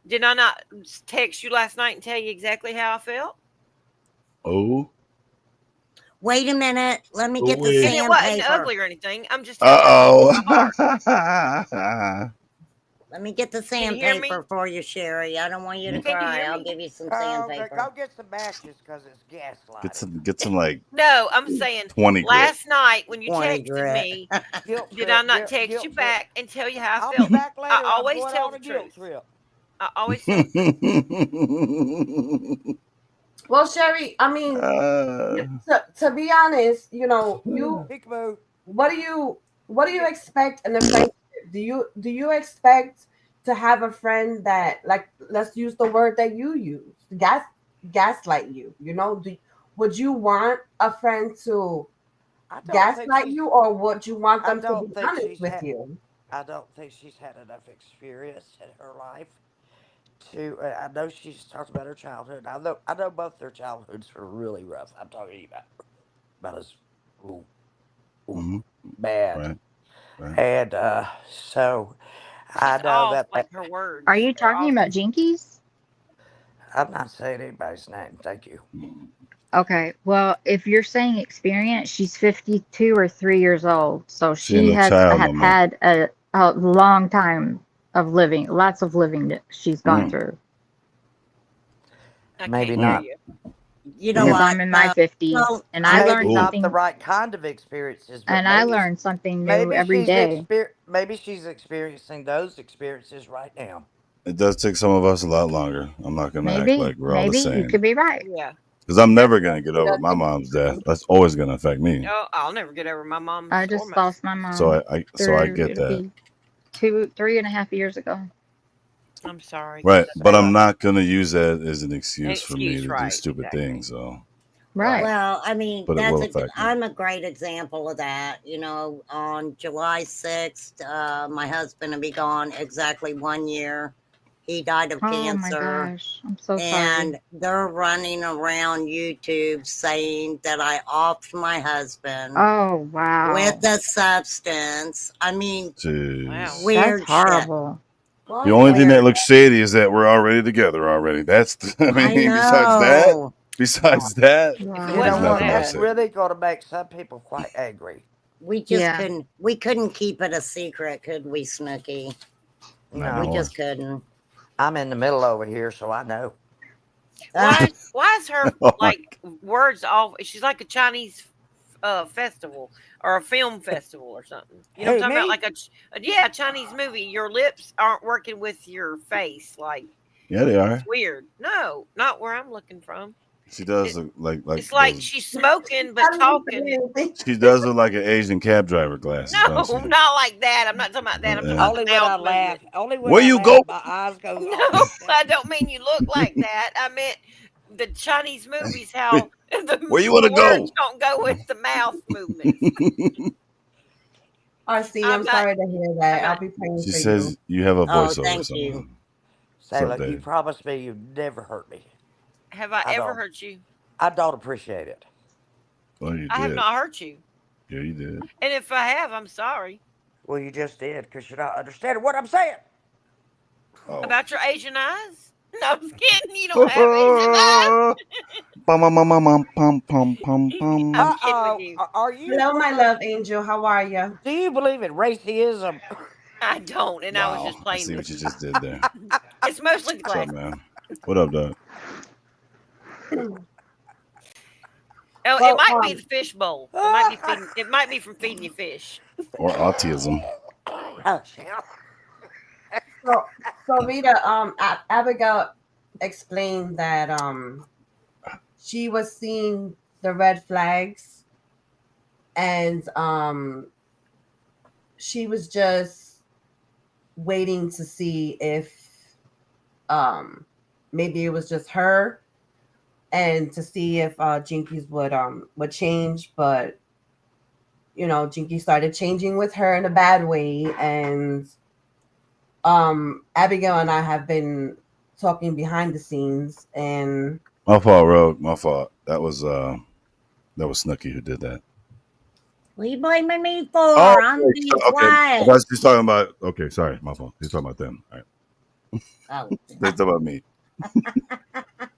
Did I not text you last night and tell you exactly how I felt? Oh. Wait a minute. Let me Oh, get the wait. And it wasn't sandpaper. ugly or anything. I'm just telling you from my heart. Uh-oh. Let me get the Can you hear me? sandpaper for you, Sherry. I don't want you to Can you cry. hear I'll me? give you some Oh, go sandpaper. get some matches because it's gaslighting. Get some like No, I'm saying 20 grit. last night when you 20 texted grit. me, Guilt did trip. I not text Guilt you trip. back and tell you how I I'll felt? be back I later. I'm always going tell on the a guilt truth. trip. I always tell the truth. Well, Sherry, I mean, to be honest, Peekaboo. what do you expect in a friendship? Do you expect to have a friend that, like, let's use the word that you use, gaslight you? Would you want a friend to I don't think gaslight she's. you, or would you want I them to don't be think honest she's with had. you? I don't think she's had enough experience in her life to. I know she's talked about her childhood. I know both their childhoods were really rough. I'm talking about as ooh, Mm-hmm. bad. Right. And so I She's know off that. like her words. Are you They're talking off. about Jinkies? I'm not saying anybody's name. Thank you. Okay, well, if you're saying experience, she's 52 or 3 years old, so She ain't she no has child no have more. had a long time of living, lots of living that she's gone through. I Maybe can't hear not. you. You know Because what? I'm in my 50s, and I learned Maybe not the something, right kind of experiences, but and I learn something new maybe every day. maybe she's experiencing those experiences right now. It does take some of us a lot longer. I'm not gonna act like we're all the Maybe you same. could be right. Yeah. Because I'm never gonna get over my mom's death. That's always gonna affect me. Oh, I'll never get over my mom's I or just my. lost my mom. So I get It'll that. be 3.5 years ago. I'm sorry. Right. But I'm Sayla. not gonna use that as an excuse for me Excuse, to do right? stupid Exactly. things. So Right. Well, I mean, but it will affect me. I'm a great example of that. On July 6th, my husband will be gone exactly 1 year. He died of Oh my cancer. gosh, I'm so sorry. And they're running around YouTube saying that I offed my husband Oh wow. with a substance. I mean, Jeez. Wow. weird That's horrible. The only thing that looks shady is that we're already together already. That's I I mean, besides that, know. Besides that, If it You wasn't know there's for what? nothing else That's that, said. really going to make some people quite angry. We just Yeah. couldn't. We couldn't keep it a secret, could we, Snooky? Not We No, anymore. just couldn't. I'm in the middle over here, so I know. why is her like words all? She's like a Chinese festival or a film festival or something. You know what I'm Who, talking about? me? Like a Chinese movie. Your lips aren't working with your face. Like Yeah, they it's are. weird. No, not where I'm looking from. She does It, look like it's like those. she's smoking but I didn't say talking. anything. She does look like an Asian cab driver glasses, No, don't she? not like that. I'm not talking about that. I'm talking Yeah. about the Only when mouth I movement. laugh. Only when Where I you laugh, go? my eyes go No, all like I that. don't mean you look like that. I meant the Chinese movies, Where, how the where you want to words go? don't go with the mouth movements. RC, I'm I'm not. sorry to hear I'm that. not. I'll be praying She for you. says you have a Oh, voiceover thank you. somehow. What's up, Sayla, you Dave? promised me you'd never hurt me. Have I I ever don't. hurt you? I don't appreciate it. Well, you I have did. not hurt you. Yeah, you did. And if I have, I'm sorry. Well, you just did because you're not understanding what I'm saying. Oh. About your Asian eyes? No, I'm just kidding. You don't have Asian eyes. I'm kidding with you. Are you Hello, one my of those? love angel. How are you? Do you believe in racism? I don't, and I was Wow. just I playing see what with you you. just did there. It's mostly the What's up, glasses. man? What up, dog? Oh, it Well, might be the fish bowl. It might be feeding. It might be from feeding you fish. Or autism. Oh, shit. so Rita, Abigail explained that she was seeing the red flags, and she was just waiting to see if maybe it was just her, and to see if Jinkies would change, but Jinky started changing with her in a bad way, and Abigail and I have been talking behind the scenes, and My fault, Rogue. My fault. That was Snooky who did that. What are you blaming me for? Oh, I'm okay. being I quiet. thought she's talking about. Okay, sorry, my fault. He's talking about them. All right. Oh, They're talking about me.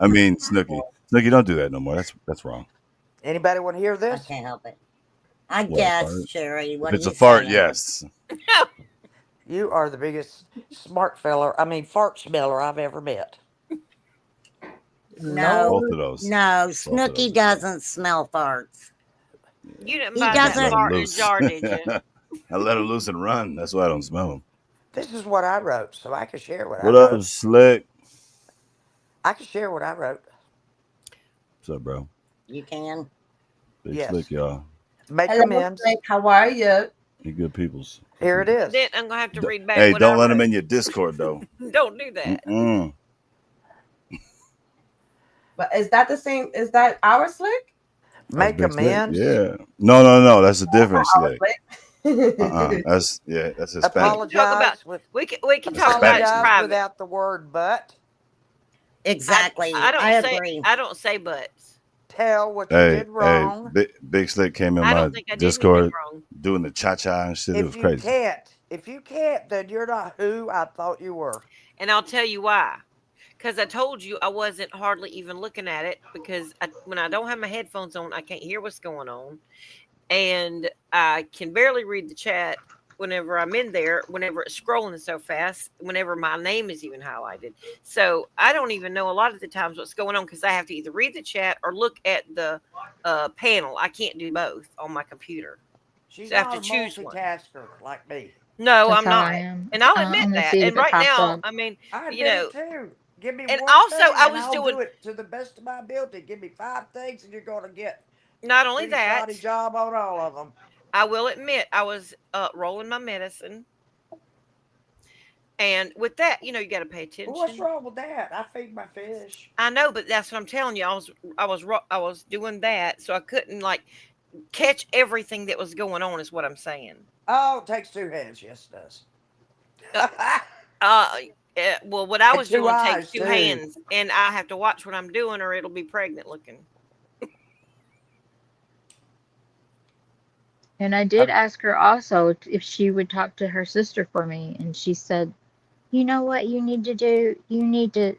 I mean, Snooky. Snooky, don't do that no more. That's wrong. Anybody want to hear I this? can't help it. I What, a guess, fart? Sherry. If What it's are a you fart, saying? yes. You are the biggest fart smeller I've ever met. No, Both of those. no. Both of Snooky those. doesn't smell farts. You didn't He buy I just that let doesn't. them fart in a loose. jar, did you? I let them loose and run. That's why I don't smell them. This is what I wrote, so I can share what I What up, wrote. Slick? I can share what I wrote. What's up, bro? You can. Big Yes. Slick, y'all. Make hello, amends. Blake, how are you? You good peoples. Here it is. Then I'm gonna have to read back. Hey, what don't I let them wrote. in your Discord though. Don't do that. Mm-mm. But is that the same? Is that our Slick? That's Make Big Slick. amends. Yeah. No. That's a different Our Slick. Slick. That's We Hispanic. can talk about. Apologize with We can That's talk about it in Hispanic Slick. apologize private. without the word but. Exactly. I don't I say. agree. I don't say buts. Tell what you Hey, did wrong. Big Slick came in I my don't think I did anything Discord wrong. doing the cha-cha and shit. It was If you can't, then you're not who I thought you were. And I'll tell you why. Because I told you I wasn't hardly even looking at it because when I don't have my headphones on, I can't hear what's going on. And I can barely read the chat whenever I'm in there, whenever it's scrolling so fast, whenever my name is even highlighted. So I don't even know a lot of the times what's going on because I have to either read the chat or look at the panel. I can't do both on my computer. She's So I have not to a choose one. multitasker like me. No, That's I'm how not. I am. And I'll I admit only that. see it And if it right pops now, up. I mean, I you did know, it too. Give me and one also thing I and was I'll doing do it to the best of my ability. Give me 5 things and you're going to get not only pretty that, shoddy job on all of them. I will admit I was rolling my medicine. And with that, you got to pay Well, what's attention. wrong with that? I feed my fish. I know, but that's what I'm telling you. I was doing that, so I couldn't catch everything that was going on. Is what I'm saying. Oh, it takes 2 hands. Yes, it does. Well, what I And was 2 doing takes eyes, 2 too. hands, and I have to watch what I'm doing, or it'll be pregnant looking. And I did ask her also if she would talk to her sister for me, and she said, "You know what you need to do? You need to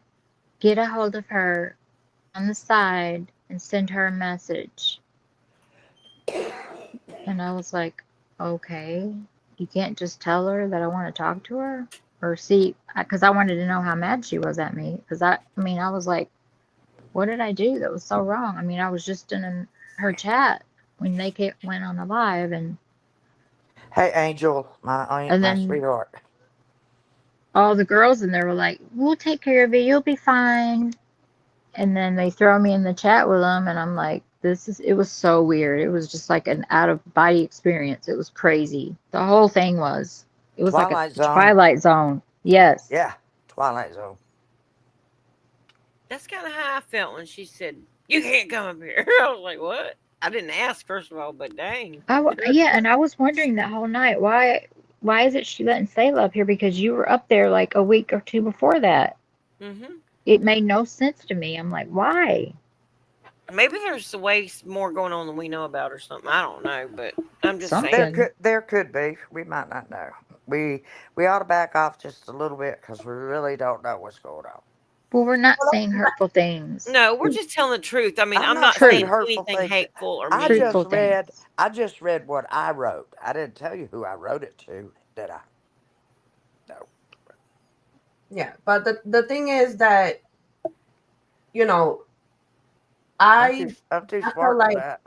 get a hold of her on the side and send her a message. And I was like, okay, you can't just tell her that I want to talk to her or see, because I wanted to know how mad she was at me. Because I mean, I was like, what did I do that was so wrong? I mean, I was just in her chat when they went on the live, and Hey, Angel, my then sweetheart. all the girls in there were like, we'll take care of you, you'll be fine. And then they throw me in the chat with them, and I'm like, it was so weird. It was just like an out of body experience. It was crazy. The whole thing was. It was like a Twilight Zone. Twilight Zone. Yes. Yeah, Twilight Zone. That's kind of how I felt when she said, "You can't come up here." I was like, "What?" I didn't ask, first of all, but dang. Yeah, and I was wondering that whole night, why is it she letting Sayla up here? Because you were up there like a week or two before that. Mm-hmm. It made no sense to me. I'm like, why? Maybe there's way more going on than we know about or something. I don't know, but I'm just saying. There could be. We might not know. We ought to back off just a little bit because we really don't know what's going on. Well, we're not saying hurtful things. No, we're just telling the truth. I mean, I'm not saying saying hurtful anything things. hateful or I mean. just read what I wrote. I didn't tell you who I wrote it to, did I? No. Yeah, but the thing is that, you know, I I'm too feel smart for like that.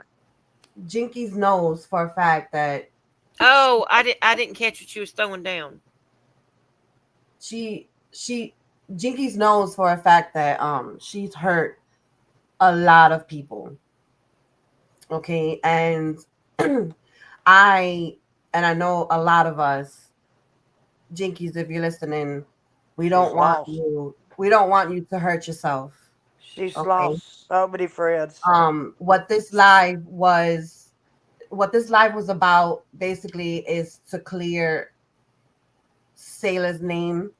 Jinkies knows for a fact that Oh, I didn't catch what she was throwing down. Jinkies knows for a fact that she's hurt a lot of people. Okay, and I know a lot of us, Jinkies, if you're listening, we don't want you to hurt yourself. She's Okay. lost so many friends. What this live was about basically is to clear Sailor's name,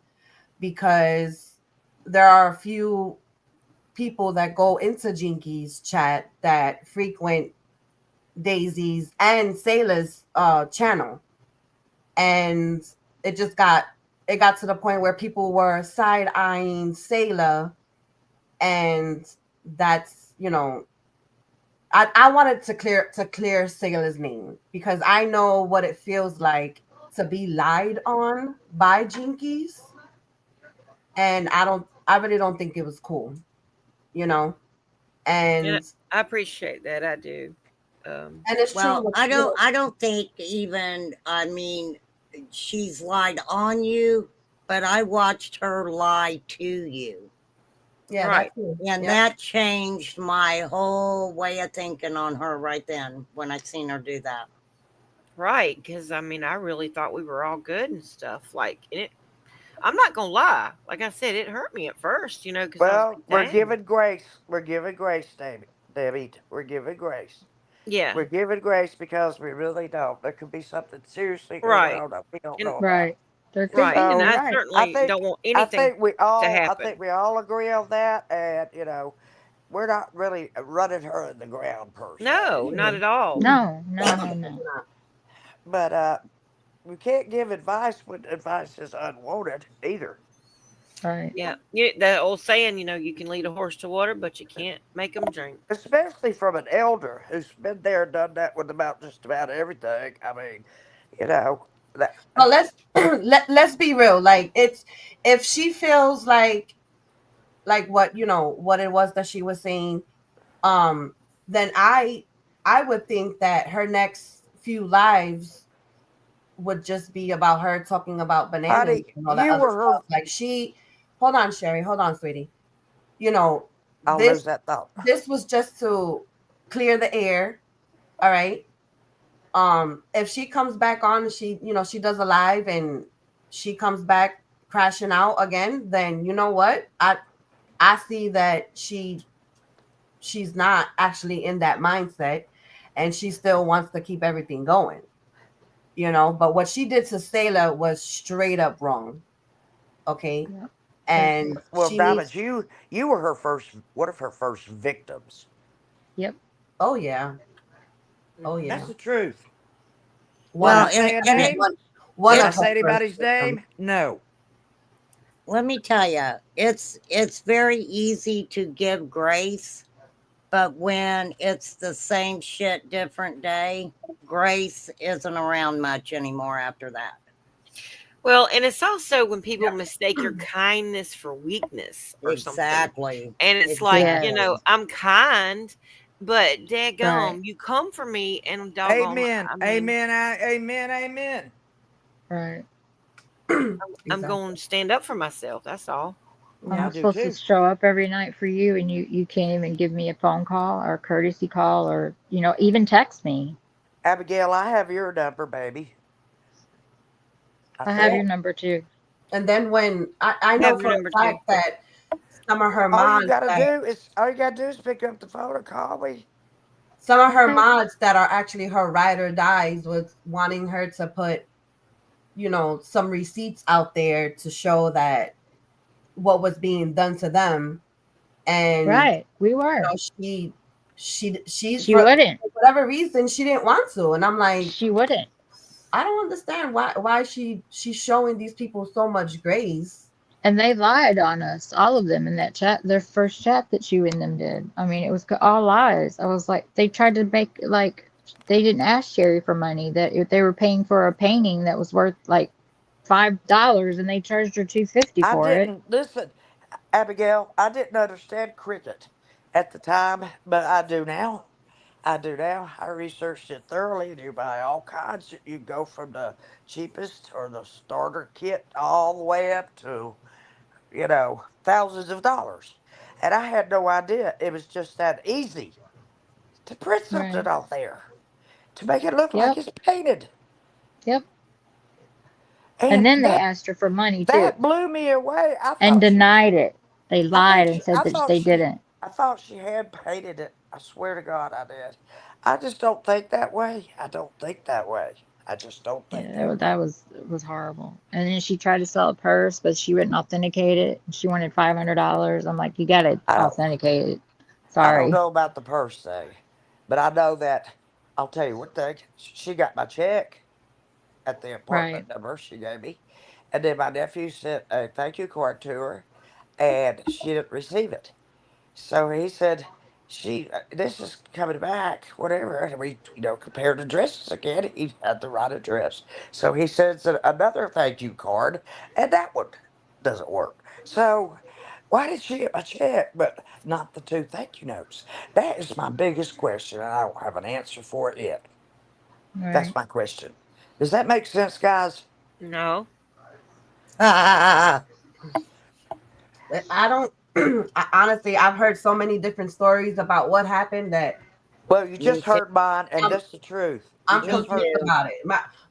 because there are a few people that go into Jinkies chat that frequent Daisy's and Sailor's channel, and it got to the point where people were side eyeing Sailor, and that's, I wanted to clear Sailor's name, because I know what it feels like to be lied on by Jinkies, and I really don't think it was cool, and Yeah, I appreciate that. I do. and it's Well, true. I don't think even, I mean, she's lied on you, but I watched her lie to you. Yeah, right. And that changed my whole way of thinking on her right then when I seen her do that. Right, because I mean, I really thought we were all good and stuff. Like it, I'm not gonna lie. Like I said, it hurt me at first, because Well, we're giving grace. We're giving grace, Debbie. We're giving grace. Yeah. We're giving grace because we really don't. There could be something seriously going Right. on that we don't And- know Right. There could Right, be. and You're I right. certainly don't want I anything think we to all. I happen. think we all agree on that, and we're not really running her in the ground per se. No, not at all. No. But we can't give advice when advice is unwanted either. Right. Yeah, that old saying, you can lead a horse to water, but you can't make them drink. Especially from an elder who's been there and done that with just about everything. I mean, that. But let's be real. Like, it's, if she feels like what what it was that she was saying, then I would think that her next few lives would just be about her talking about bananas Honey, and all that other stuff. Like, hold on, Sherry, hold on, sweetie. I'll lose that thought. This was just to clear the air. All right. If she comes back on, she does a live and she comes back crashing out again, then you know what? I see that she's not actually in that mindset, and she still wants to keep everything going. But what she did to Sailor was straight up wrong. Okay. Yeah. And Diamond, you were one of her first victims. Yep. Oh yeah. Oh yeah. That's the truth. Well, Did I say anybody's name? No. let me tell you, it's very easy to give grace, but when it's the same shit, different day, grace isn't around much anymore after that. Well, and it's also when people mistake your kindness for weakness or something. Exactly. And it's like, you know, Exactly. I'm kind, but Right. daggum, you come for me and doggone, Amen. I mean, Amen. Amen. Amen. Right. I'm Exactly. going to stand up for myself. That's all. I I'm Yeah. do supposed to too. show up every night for you, and you can't even give me a phone call or a courtesy call or, even text me. Abigail, I have your number, baby. I I have Yeah. your said, number too. And then when I I know have your for number a too. fact that some of her all you mods gotta that do is pick up the phone and call me. some of her Okay. mods that are actually her ride or dies was wanting her to put, some receipts out there to show that what was being done to them. And Right. We were. she She for wouldn't. whatever reason she didn't want to. And I'm like, She wouldn't. I don't understand why she's showing these people so much grace. And they lied on us, all of them in that chat, their first chat that you and them did. I mean, it was all lies. I was like, they tried to make like they didn't ask Sherry for money. That if they were paying for a painting that was worth like $5, and they charged her $2.50 I for it. didn't listen, Abigail. I didn't understand cricket at the time, but I do now. I do now. I researched it thoroughly, and you buy all kinds. You go from the cheapest or the starter kit all the way up to, thousands of dollars. And I had no idea it was just that easy to print something Right. on there to make it look like Yep. it's painted. Yep. And And then they that asked her for money too, that blew me away. and denied it. They lied and said I that thought they she didn't. I thought she had painted it. I swear to God I did. I just don't think that way. I don't think that way. I just don't think Yeah, that way. that was it was horrible. And then she tried to sell a purse, but she wouldn't authenticate it. She wanted $500. I'm like, you gotta I don't authenticate it. I don't Sorry. know about the purse thing, but I know that I'll tell you one thing. She got my check at the Right. apartment number she gave me, and then my nephew sent a thank you card to her, and she didn't receive it. So he said, this is coming back, whatever. And we, compared addresses again. He had the right address. So he sends another thank you card, and that one doesn't work. So why did she get my check, but not the two thank you notes? That is my biggest question, and I don't have an answer for it yet. That's Right. my question. Does that make sense, guys? No. I don't. Honestly, I've heard so many different stories about what happened that Well, you Me just too. heard mine, and I'm that's the truth. You I'm just Me heard. confused too. about it.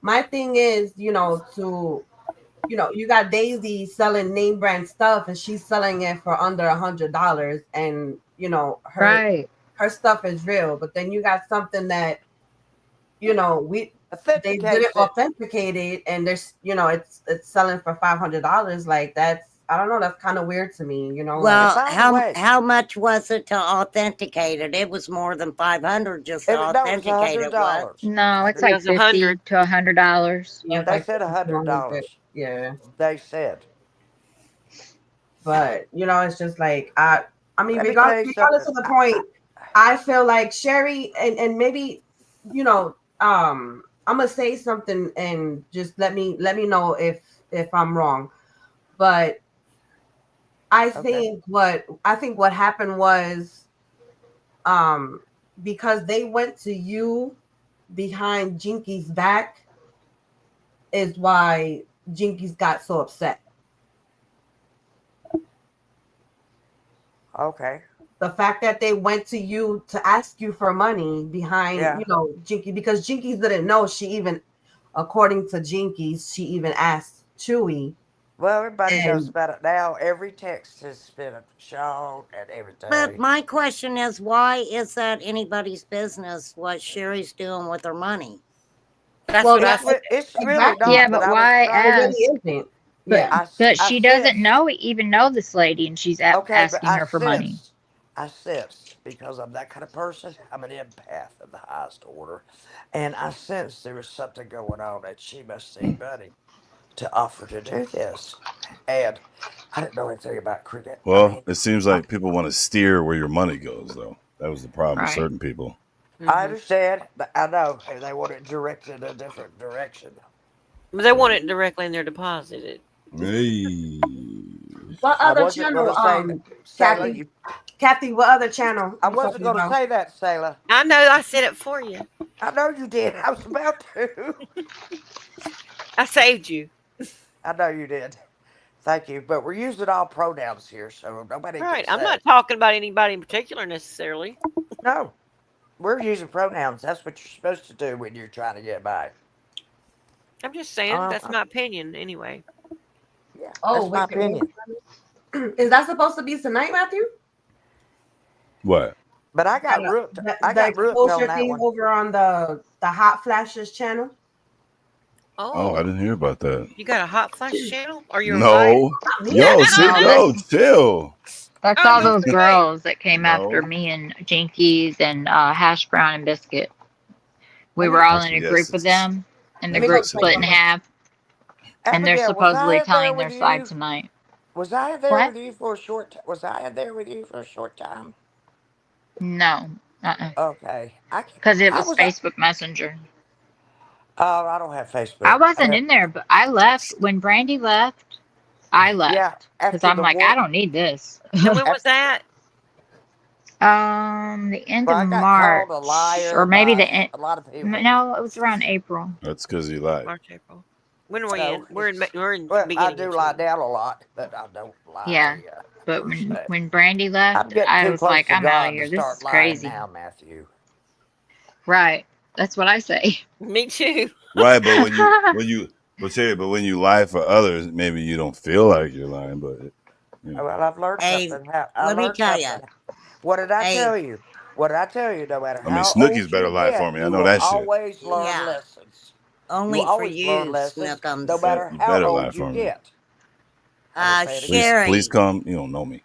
My thing is, you got Daisy selling name brand stuff, and she's selling it for under $100, and Right. her stuff is real. But then you got something that we they didn't Authenticates it. authenticate it, and there's it's selling for $500. Like, that's, I don't know, that's kind of weird to me. Like, And Well, by the way, how much was it to authenticate it? It was more than 500 just to no, it was a authenticate hundred it. What? dollars. No, it's Hundred. It like was 100. $50 to $100. yeah, it's They like said $100. Yeah. They said. But it's just like, I mean, Let me tell you regardless something. of the point, I feel like Sherry, and maybe, I'm gonna say something, and just let me know if I'm wrong. But Okay. I think what happened was, um because they went to you behind Jinky's back, is why Jinky's got so upset. Okay. The fact that they went to you to ask you for money behind, Yeah. Jinky, because Jinkies didn't know she even, according to Jinkies, she even asked Chewy. Well, everybody knows And about it now. Every text has been shown and But everything. my question is, why is that anybody's business what Sherry's doing with her money? That's well, what I that, said. It's really exactly, Yeah, not. But but I was why trying. it really ask? isn't. But Yeah. I she doesn't sensed. even know this lady, and she's Okay, but asking her for money. I sensed because I'm that kind of person. I'm an empath of the highest order, and I sensed there was something going on that she must need money. to offer to do this, and I didn't know anything about cricket. I Well, mean, it seems like people want to steer where your money goes, though. That was the problem with Right. certain people. I understand. But I know and they want it directed in a different direction. But they want it directly in their deposited. Hey. What I other wasn't going channel? to say that, Sailor. Kathy. Kathy, what other channel? I you wasn't talking going to about? say that, Sailor. I know I said it for you. I know you did. I was about to. I saved you. I know you did. Thank you. But we're using all pronouns here, so nobody Right. can I'm say. not talking about anybody in particular necessarily. No, we're using pronouns. That's what you're supposed to do when you're trying to get by. I'm just saying that's my opinion anyway. Yeah, Oh, that's my Wicked opinion. West. Is that supposed to be tonight, Matthew? What? But I got rooked. I The got rooked on exposure that thing one. over on the Hot Flashes channel. Oh, I didn't hear about that. You got a hot flash channel? Or you're No. Yo, see, No, yo, chill. that's Oh, all no those way. girls that came after No. me and Jinkies and Hash Brown and Biscuit. We were all in Actually, a yes, group with it's them, and the Let me go group check split in on half, and they're Abigail, was I supposedly in there telling with their side you? tonight. Was I in there What? with you for a short time? Was I in there with you for a short time? No. Okay. Because it How was was I? Facebook Messenger. Oh, I don't have Facebook. I wasn't in there, but I left. When Brandy left, I Yeah, left. Because after I'm the like, I war. don't need this. And when was that? The end Well, of I got called March. a liar Or maybe the by end. a lot of people. No, it was around April. That's because you lied. March, April. When are we So in? We're in well, I beginning do of lie June. down a lot, but I don't lie. Yeah. But Per se. when Brandy I'm left, getting I too was close like, to I'm out of God to here. This start is lying crazy. now, Matthew. Right. That's what I say. Me too. Right, but when you lie for others, maybe you don't feel like you're lying, but Well, I've learned Hey, something. I let me learned tell you. something. What did I Hey, tell you? What did I tell you? No matter I mean, how Snooky's old better you lie for get, me. I you know will that shit. always learn yeah, lessons. You will only for always learn you, lessons, no Snookums. matter You how better lie old you for me. get. I'm gonna say it again. Please Sherry, come. You don't know me.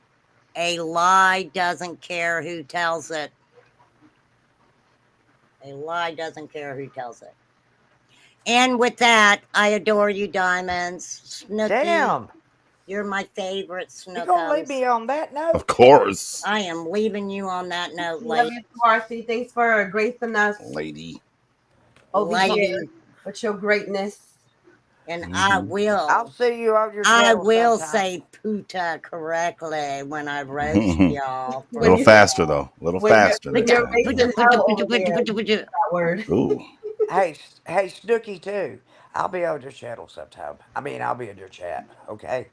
a lie doesn't care who tells it. A lie doesn't care who tells it. And with that, I adore you, Diamonds. Snooky, Damn, you're my favorite you gonna leave Snookums. me on that note? Of course, I am leaving you on that note, Love lady. you, Marcy. Thanks for gracing us lady. over Lady. here with your greatness. And Mm-hmm. I'll see you on your I channel will sometime. say puta correctly when I roast y'all. A little faster though. A little faster When this you're time. raising hell over there, that word. Ooh. Hey, Snooky too. I'll be on your channel sometime. I mean, I'll be in your chat. Okay.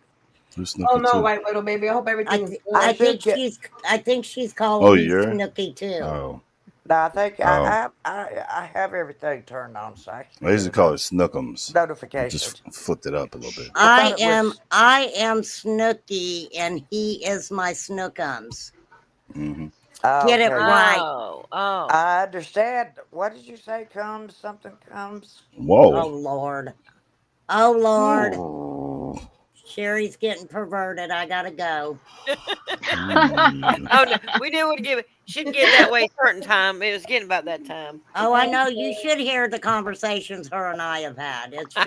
Who's Oh Snooky no, too? White Widow, baby. I hope everything is good. I think she's calling Oh, me you're? Snooky too. Oh. No, I think Oh. I have everything turned on, so I I used to call it Snookums. I notifications. just flipped it up a little bit. I am Snooky, and he is my Snookums. Mm-hmm. Get it right. Oh. I understand. What did you say? Something comes. Whoa. Oh Lord. Oh Lord. Ooh. Sherry's getting perverted. I gotta go. Oh no, we did want to give it. Should get that way a certain time. It was getting about that time. Oh, I know. You should hear the conversations her and I have had. It's just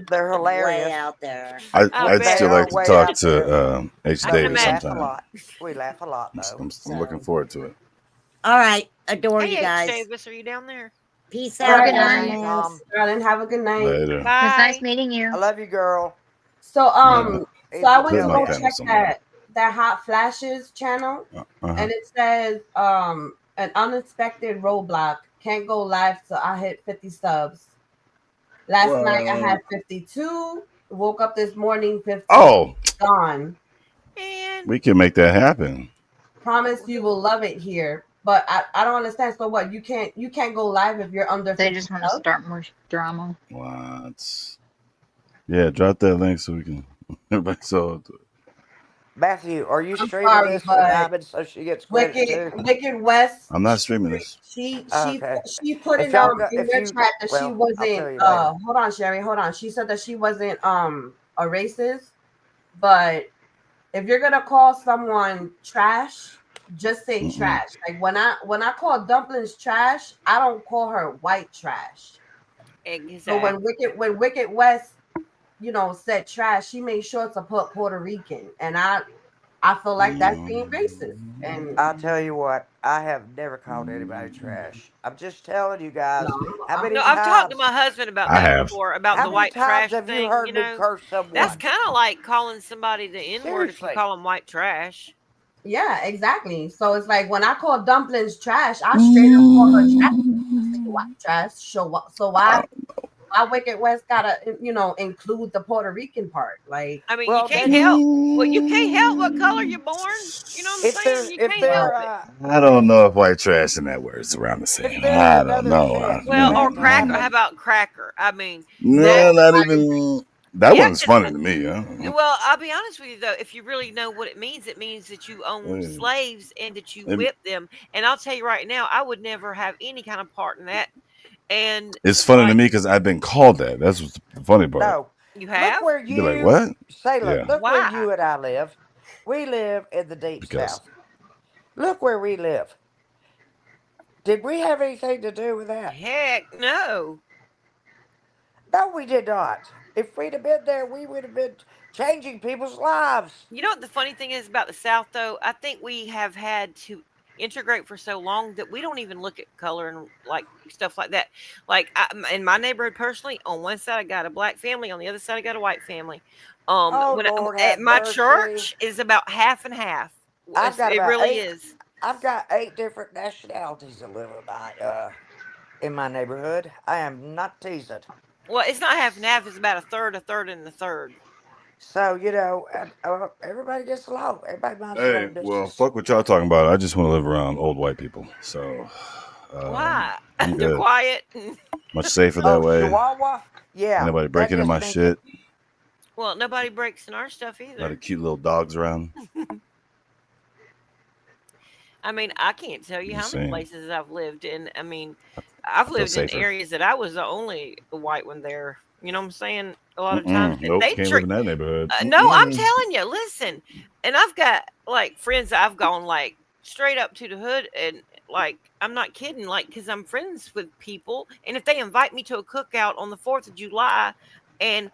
They're hilarious. way out there. I'd still like to talk to H. Davis sometime. We laugh a lot though. I'm looking forward to it. All right. Adore Hey, you guys. H. Davis, are you down there? Peace All out, right, Diamonds. darling. Have a good night. Later. Bye. It's nice meeting you. I love you, girl. So so I went to go Mic check camera somewhere. that Hot Flashes channel, and it says an unexpected roadblock. Can't go live till I hit 50 subs. Last night I had 52. Woke up this morning 50. Oh, gone. we can make that happen. Promise you will love it here. But I don't understand. So what? You can't go live if you're under 50 They just want to start more drama. What? Yeah, drop that link so we can. Everybody saw it. Matthew, are you streaming sorry, this for but Diamond so she gets credit too? Wicked West. I'm not streaming this. She put If in y'all go, in their chat that she well, I'll tell wasn't you later. hold on, Sherry, hold on. She said that she wasn't a racist, but if you're gonna call someone trash, just say trash. Like when I call dumplings trash, I don't call her white trash. Exactly. So when Wicked West, said trash, she made sure to put Puerto Rican, and I feel like that's being racist. And I'll tell you what, I have never called anybody trash. I'm just telling you guys no, how many No, I've talked to times. my husband about I that have. before, about How the many white times trash have you thing. heard me curse That's someone? kind of like calling somebody the N word if you Seriously. call them white trash. yeah, exactly. So it's like when I call dumplings trash, I straight up call her trash. I say white trash. So why Wicked West gotta include the Puerto Rican part? Like, I mean, you Well, can't they help. Well, you can't help what color you're born. You know what I'm saying? You if can't help they're it. I don't know if white trash and that word's around the if same. they're the I don't another know. sex, you Well, or have to have cracker. a. How about cracker? I mean, No, that. not even. That Yeah, one's funny to me. I don't know. well, I'll be honest with you though. If you really know what it means that you own Mm. slaves and that you It- whip them. And I'll tell you right now, I would never have any kind of part in that. And It's funny to like, me because I've been called that. That's what's the funny part. No. you Look have? where You'd be like, you what? Sailor, Yeah, look where Why? you and I live. We live in the deep because south. Look where we live. Did we have anything to do with that? Heck no. No, we did not. If we'd have been there, we would have been changing people's lives. You know what the funny thing is about the South, though? I think we have had to integrate for so long that we don't even look at color and like stuff like that. Like in my neighborhood, personally, on one side I got a black family, on the other side I got a white family. Oh, When Lord at have my mercy. church is about half and half. I've got It about really eight. is. I've got 8 different nationalities that live in my neighborhood. I am not teasing. Well, it's not half and half. It's about a third, and a third. So everybody gets along. Everybody minds their hey, own well, business. fuck what y'all talking about. I just want to live around old white people, so Why? I'm They're good. quiet. Much safer that Oh, way. Chihuahua. Ain't Yeah, nobody that breaking in just my means that. shit. Well, nobody breaks in our stuff A lot either. of cute little dogs around. I mean, I can't tell you I'm how just many saying. places I've lived in. I mean, I've I feel lived in safer. areas that I was the only white one there. You know what I'm saying? A lot of times, Mm-mm. and Nope, they can't live treat. in that neighborhood. No, I'm Mm-mm. telling you. Listen, and I've got like friends that I've gone like straight up to the hood, and like I'm not kidding. Like, because I'm friends with people, and if they invite me to a cookout on the 4th of July, and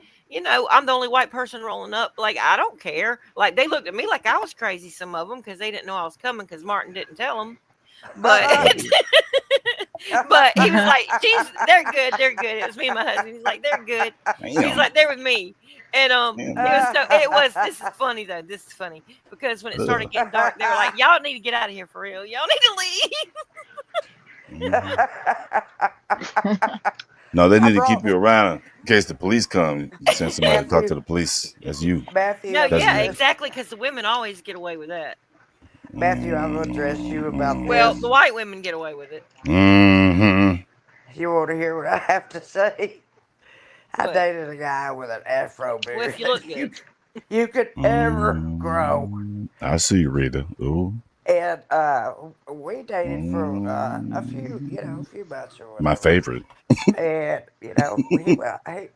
I'm the only white person rolling up. Like, I don't care. Like, they looked at me like I was crazy. Some of them because they didn't know I was coming because Martin didn't tell them. But but he was like, they're good, they're good. It was me and my husband. He's like, they're good. He's Damn. like, they're with me. And Damn, it was buddy. so it was this is funny though. This is funny because when it started Ugh. getting dark, they were like, y'all need to get out of here for real. Y'all need to leave. Mhm. No, they I need to keep brought you around in case the police come. Send somebody to talk to Matthew. the police. That's you. Matthew, No, I'm gonna yeah, Designated. dress. exactly, because the women always get away with that. Matthew, I'm gonna dress you about Well, the this. white women get away with it. Mm-hmm. You want to hear what I have to say? I What? dated a guy with an afro Well, bigger if you than look good. you could ever grow. I see you, Rita. Ooh. And we dated for a few months or My whatever. favorite. And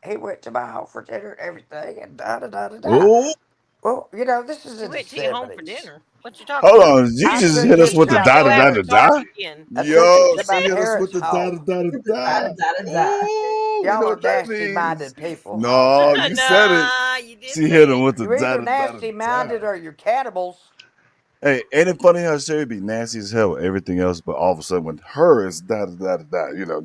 he went to my home for dinner and everything, and da da da da da. Oh, Well, this is He in the went to your home for '70s. dinner. What you talking hold about? on. You I just took hit us him with to the my Trying to da go da da out da and parents. talk da. again. I took him Yo, to she my hit us with parents' the da home. da da da da da. da da da. Oh, you Y'all know are what that nasty means? minded people. No, you said it. Nah, you did She hit say him it. with the You're da either da da da nasty da. minded or you're cannibals. Hey, ain't it funny how Sherry be nasty as hell with everything else, but all of a sudden with her it's da da da da da.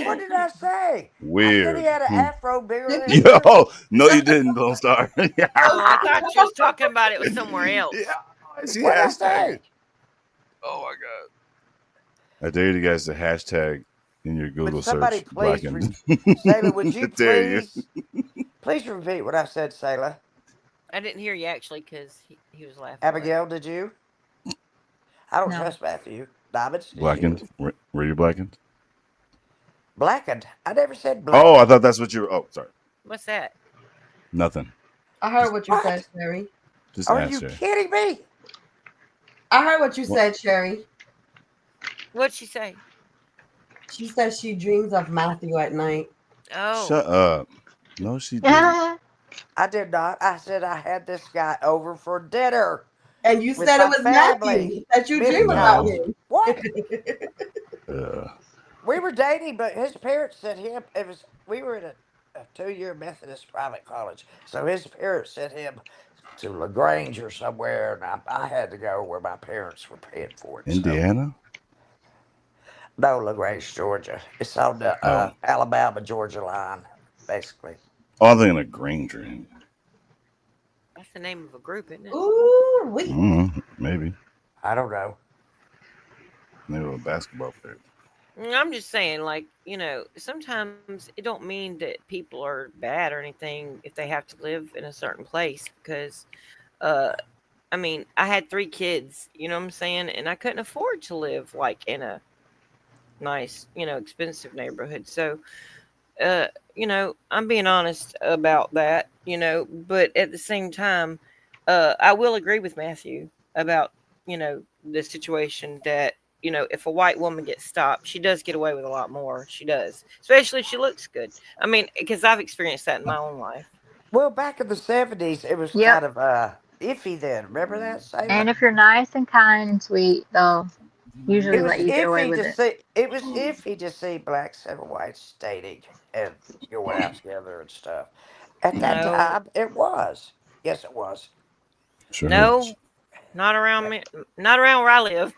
What did I say? I said he Weird. had an afro bigger than you. Yo, no, you didn't. Don't start. Yeah, Oh, I thought you was talking about it was somewhere else. she What did I hashtag it. say? Oh my god! I dare you guys to hashtag in your Would Google somebody search please, blackened. Sailor, would I you dare you. please repeat what I said, Sailor? I didn't hear you actually because he was laughing away. Abigail, did you? I don't No. trust Matthew. Diamonds, did Blackened. you? Were you blackened? Blackened. I never said Oh, I blackened. thought that's what you were. Oh, sorry. What's that? Nothing. I heard what you said, What? Sherry. Just Are ask you her. kidding me? I heard what you What? said, Sherry. What'd she say? She says she dreams of Matthew at night. Oh, Shut up. No, she didn't. Yeah. I did not. I said I had this guy over for dinner And you with said it my was family Matthew that you many dream about No. times. him. What? Uh, We were dating, but his parents said him. It was we were in a 2-year Methodist private college. So his parents sent him to LaGrange or somewhere, and I had to go where my parents were paying for it. So. Indiana? No, LaGrange, Georgia. It's on the Oh. Alabama-Georgia line, basically. Oh, I'm thinking of Granger. That's the name of a group, isn't it? Ooh, wait. Maybe. I don't know. Maybe a basketball player. I'm just saying, like, sometimes it don't mean that people are bad or anything if they have to live in a certain place because, I mean, I had 3 kids, you know what I'm saying? And I couldn't afford to live like in a nice, expensive neighborhood. So, I'm being honest about that, but at the same time, I will agree with Matthew about, the situation that, if a white woman gets stopped, she does get away with a lot more. She does, especially if she looks good. I mean, because I've experienced that in my own life. Well, back in the 70s, it was Yep. kind of iffy then. Remember that, Sailor? And if you're nice and kind and sweet, they'll usually It was let you get away iffy with to it. see. It was iffy to see blacks and whites dating and going out together and stuff. At that No, time, it was. Yes, it was. Sure. no, not around me, not around where I live.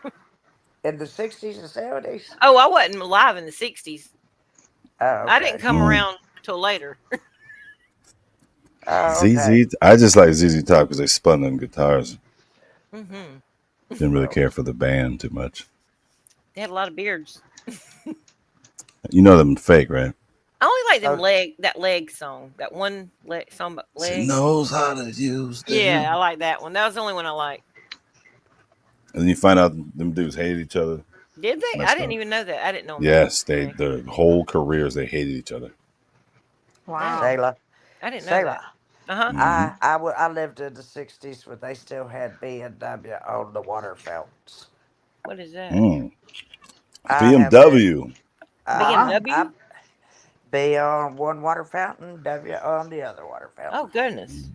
In the 60s and 70s. Oh, I wasn't alive in the 60s. Oh, okay. I didn't come around till later. Oh, okay. ZZ. I just like ZZ Top because they spun them guitars. Mm-hmm. Didn't really care for the band too much. They had a lot of beards. You know them fake, right? I only like them Oh. that leg song, that one song about She leg. knows how to use them. Yeah, I like that one. That was the only one I liked. And then you find out them dudes hated each other. Did they? I Messed didn't up. even know that. I didn't know. Yes, their whole careers they hated each other. Wow. Sailor. I didn't know Sailor. that. Uh huh. I lived in the 60s when they still had B&W on the water fountains. What is that? I have been. BMW. BMW? B on one water fountain, W on the other water fountain. Oh goodness.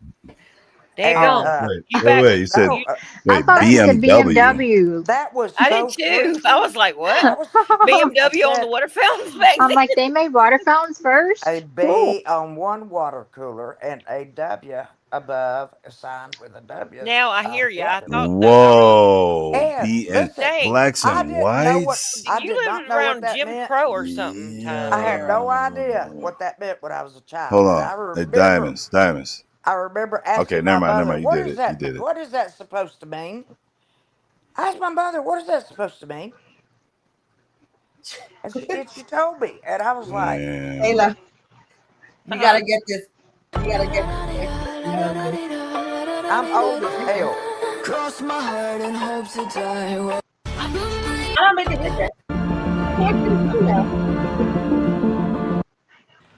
And, Daggone. Wait. You said no, I thought you said BMW. that was I so did too. freaky. I was like, what? That was BMW on the water fountains back I'm then? like, they made water fountains first? a B on one water cooler and a W above assigned with a W. Now I hear you. I thought Whoa. And B and listen, Dang. blacks I and didn't know what whites. I you did not lived know what around that Jim meant. Crow or something time. I had no Yeah. idea what that meant when I was a child. Hold And on. I remember Diamonds. I remember asking Okay, my never mind. mother, You what did is it. that? You did it. What is that supposed to mean? I asked my mother, what is that supposed to mean? And she told me, and I was like, Man. Ayla, you gotta get this. You gotta get this. I'm old as hell. Cross my heart and hope to die. I'll make it bigger.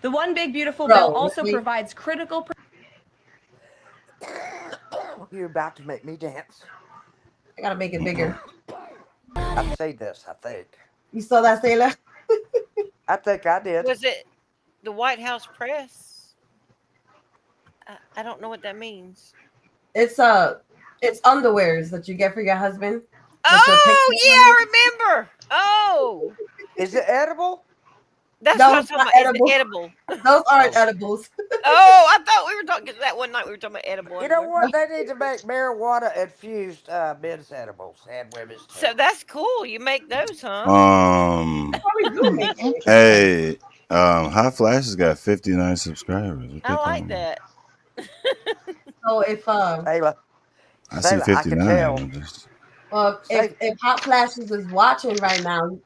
The One Big Beautiful Bro, Bill also wait. provides critical. You're about to make me dance. I gotta make it bigger. I've seen this, I think. You saw that, Sailor? I think I did. Was it the White House press? I don't know what that means. It's underwears that you get for your husband. Oh yeah, I remember. Oh, is it edible? That's No, what I'm it's talking not about. edible. Is it edible? Those aren't edibles. Oh, I thought we were talking that one night. We were talking about edible. You know what? They need to make marijuana infused men's edibles and women's too. So that's cool. You make those, huh? Probably do make it. Hey, Hot Flash has got 59 subscribers. What I they like calling? that. So if Ayla, I see 59. I well, if Hot Flashes is watching right now,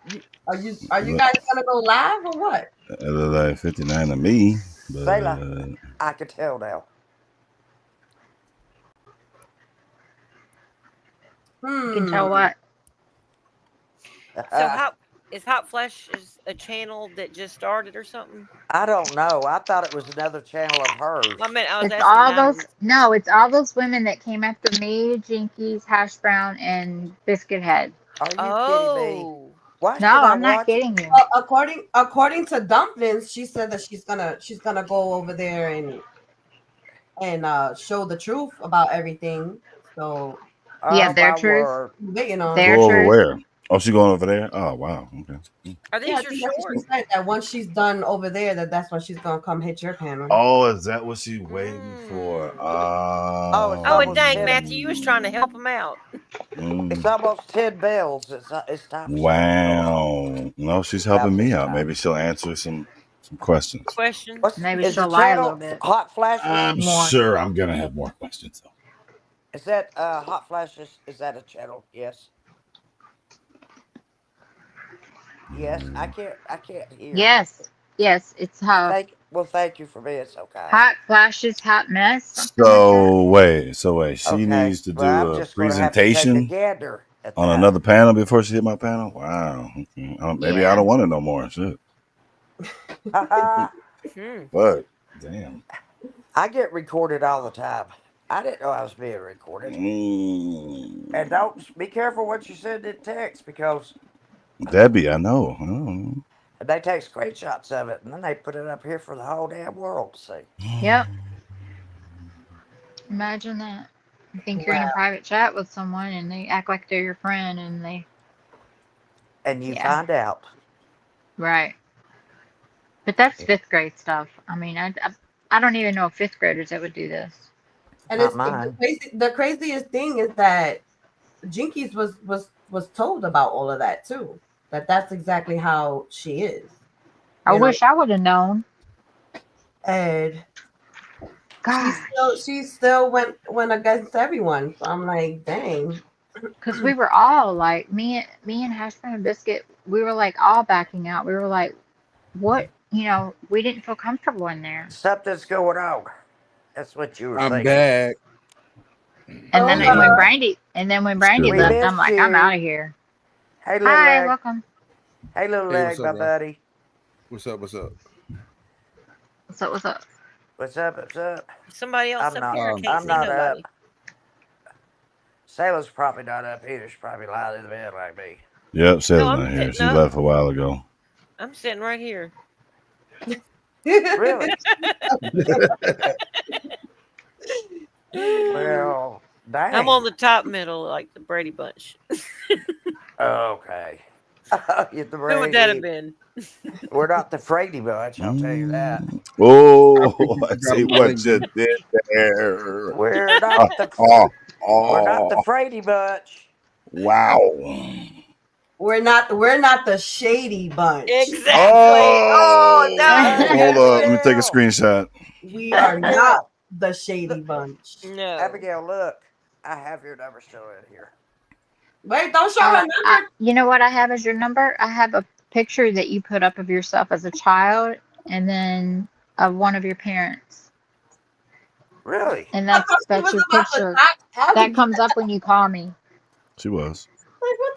are you guys gonna go live or what? It look like 59 to me. But, Sayla, I can tell now. You can tell what? So Hot Flash is a channel that just started or something? I don't know. I thought it was another channel of hers. I mean, I was It's asking all Diamond. those. No, it's all those women that came after me, Jinkies, Hash Brown, and Biscuit Head. Are you kidding me? Why should No, I I'm not watch? kidding you. According to Dumplings, she said that she's gonna go over there and show the truth about everything. So Yeah, their truth. waiting on. Their go over truth. where? Oh, she going over there? Oh, wow. Okay. Are Yeah, I these your think that's what she shorts? said. That once she's done over there, that's when she's gonna come hit your panel. Oh, is that what she's waiting for? Oh, it's Oh, and almost dang, 10. Matthew, you was trying to help him out. It's almost 10 bells. It's time for Shelly to go home. Wow. No, she's About helping me this out. time. Maybe she'll answer some questions. Questions? Maybe Is the she'll lie a little channel bit Hot Flashes? I'm more. sure I'm gonna have more questions though. Is that Hot Flashes? Is that a channel? Yes. Yes. I can't hear. Yes, yes, it's Thank you for being so kind. hot flashes, hot mess, something like that. So wait. She Okay. needs to Well, do I'm a just gonna have to take a presentation gander at on that. another panel before she hit my panel. Wow. Okay. Maybe I Yeah. don't want it no more. Shit. But damn. I get recorded all the time. I didn't know I was being recorded. And don't be careful what you send in text because Debbie, I know. Oh. they take screenshots of it and then they put it up here for the whole damn world to see. Yep. Imagine that. You think you're in a Wow. private chat with someone and they act like they're your friend And you yeah. find out. Right. But that's fifth grade stuff. I mean, I don't even know fifth graders that would do this. And Not it's mine. the craziest thing is that Jinkies was told about all of that too. That's exactly how she is. I You know, wish I would have known. and Gosh. she still went against everyone. So I'm like, dang. Because we were all like, me and Hash Brown and Biscuit, we were like all backing out. We were like, what? You know, we didn't feel comfortable in there. Something's going on. That's what you were I'm thinking. back. And then when Brandy We left, I'm missed like, I'm you. out of here. Hey, little Hi, leg. welcome. Hey, little Hey, leg, what's my up, bro? buddy. What's up? What's up? What's up? What's up? What's up? What's up? Somebody else I'm up here? I not. can't I'm see not nobody. up. Sailor's probably not up either. She's probably lying in the bed like me. Yep, Sarah's I'm not here. sitting She up. left a while ago. I'm sitting right here. Really? Well, dang. I'm on the top middle, like the Brady Bunch. Okay. You're the Who would that have Brady. been? We're not the Frady bunch, I'll tell you that. Oh, I see what you did there. We're not the we're not the Frady bunch. Wow. We're not the shady bunch. Exactly. Oh, no. hold up. Let me take a screenshot. We are not the shady bunch. No. Abigail, look. I have your number still in here. Wait, don't show her number. You know what I have as your number? I have a picture that you put up of yourself as a child and then of one of your parents. Really? And that's your picture. That comes up when you call me. She was. Like, what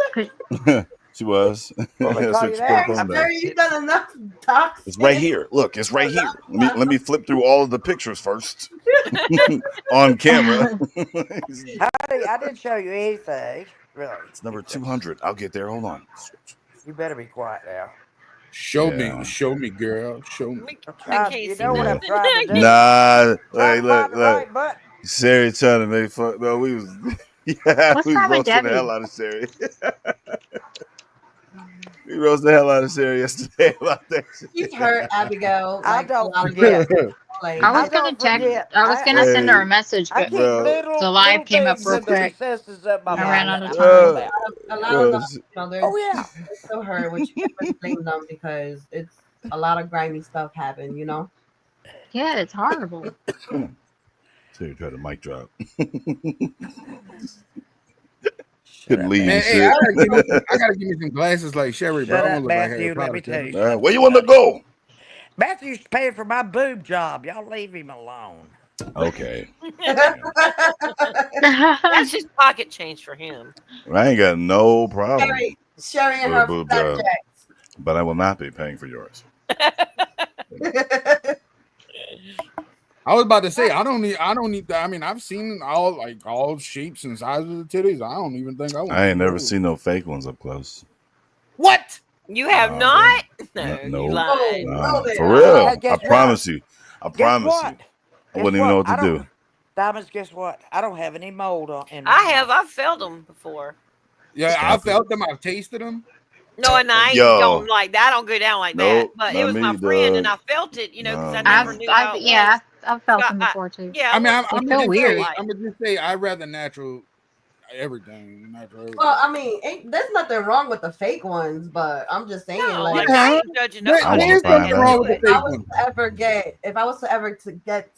the? She was. Well, they call you that. Mary, you done enough doxing. It's right here. Look, it's right here. Let me flip through all of the pictures first on camera. Honey, I didn't show you anything. Really. It's number 200. I'll get there. Hold on. You better be quiet now. Show me, girl. Show me. You know what I'm trying to do? Nah. Trying Hey, to look, find the look. right button. Sherry trying to make fun. No, we was. Yeah, What's we wrong with roasted the Debbie? hell out of Sherry. We roasted the hell out of Sherry yesterday about that shit. She's hurt, Abigail. I Like, don't a lot of forget. girls. Like, I was gonna forget. I was gonna send her a message, I but keep the little live came up things real in the quick. recesses of my I mind. ran out of that I time. think about. a lot of them, Oh, yeah. they're still hurt, which you can't blame them because it's a lot of grimy stuff happen, you know? Yeah, it's horrible. So you tried to mic drop. Couldn't leave Man, and hey, shit. I gotta give me some glasses like Sherry, bro. Shut I'm gonna up, look like Matthew. Harry Let Potter. me tell you something. Where you want to go? Matthew's paying for my boob job. Y'all leave him alone. Okay. That's just pocket change for him. I ain't got no problem Sherry and with a her boob fat job, but I will not be paying for yours. I was about to say I don't need that. I mean, I've seen all shapes and sizes of titties. I don't even think I want. I ain't never seen no fake ones up close. What? You have not? No, No, you lied. for real. Hey, guess I promise you. I Guess promise what? you. I wouldn't even know what to do. Diamonds, guess what? I don't have any mold on. In I've felt them before. Yeah, I felt them. I've tasted them. No, and I ain't Yo. going like that. I don't go down like that. Nope, But it not was my me, friend, and dog. I felt it, because I Nah, never man. knew how it was. I've felt So them before too. yeah, I mean, I They I'm feel gonna just weird. say, I'd rather natural everything. Natural everything. Well, I mean, there's nothing wrong with the fake ones, but I'm just saying, no, like, like I ain't judging There- I nobody. want there's to find nothing wrong with the out. if I fake was ones. to ever get, if I was to ever to get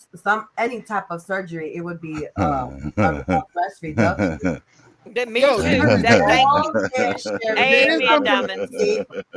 any type of surgery, it would be a breast reduction. Me Yo, too. there is That no- thank Oh, you. yeah, Sherry, there is Amen, something. Diamonds.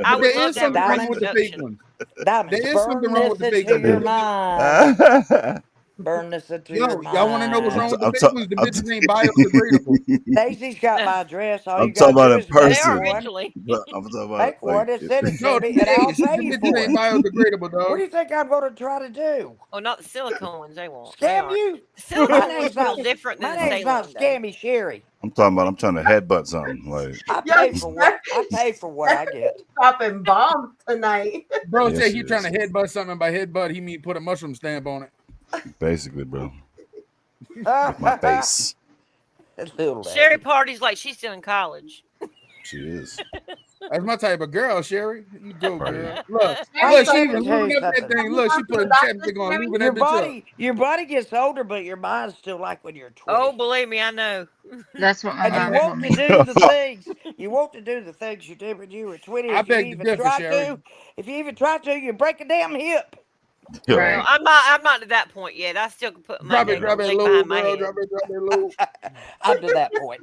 I But would there love is to have a something wrong breast with the fake reduction. ones. Diamonds, There is burn something wrong with this the fake into your ones. mind. Burn this into your Yo, y'all want to know what's wrong mind. with the fake ones? The bitches ain't biodegradable. Daisy's got my address. All you I'm talking gotta about do in is make They are person. one. eventually. But I'm talking about Make one like and send it No, to me, and I'll the pay you bitches for ain't it. biodegradable, What dog. do you think I'm going to try to do? Oh, not the silicone ones. They won't. They Scam aren't. you? The My silicone ones name's feel not. different My than the name's not saline, though. Scammy Sherry. I'm talking about I'm trying to headbutt something. Like I Yo, pay for what. I Sherry, pay for what I get. dropping bombs tonight. Bro yes, said he it trying to is. headbutt something. By headbutt, he mean put a mushroom stamp on it. Basically, bro. With my face. Little Sherry lady. parties like she's still in college. She is. That's my type of girl, Sherry. You go, Right. girl. Look, I'm look, just she here to even tell you lubing up that something. thing. Look, she putting chapstick on, lubing Your that bitch up. body gets older, but your mind's still like when you're 20. Oh, believe me, I know. That's what my And you mom bet- told want to me. do the things you did when you were 20. I If you beg to even differ, try Sherry. to, you break a damn hip. Yo. Well, Right. I'm not to that point yet. I still can put my Drop it leg low, behind my girl. head. Drop it low. I'm to that point.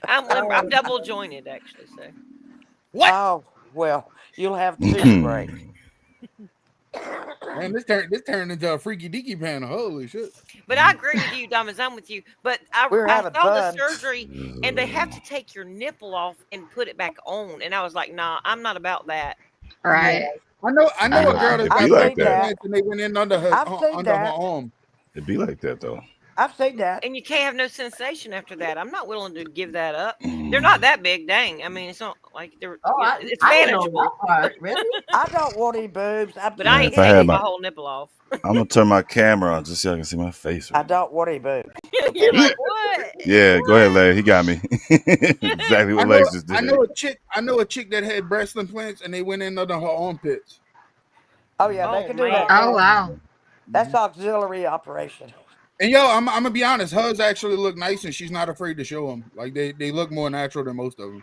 I'm double jointed actually. So What? Oh, well, you'll have two to break. Man, this turned into a freaky deaky panel. Holy shit. but I agree with you, Diamonds. I'm with you. But We're I having saw the fun. surgery, and they have to take your nipple off and put it back on, and I was like, nah, I'm not about that. Right. I know a girl that's It be got I've like seen breast that. implants and they went in under her I've seen that. arm. It be like that though. I've seen that. And you can't have no sensation after that. I'm not willing to give that up. They're not that big, dang. I mean, it's not like they're. Oh, It's I didn't know manageable. that part. Really? I don't want any boobs. But I Man, ain't if I had taking my my whole nipple off. I'm gonna turn my camera on just so I can see my face. I don't want any boobs. You're like, what? Yeah, go ahead, Larry. He got me. Exactly what Lex just did. I know a chick that had breast implants and they went in under her armpits. Oh yeah, they Oh can do man. that. Oh wow. That's auxiliary operation. And yo, I'm gonna be honest, hers actually look nice and she's not afraid to show them. Like they look more natural than most of them.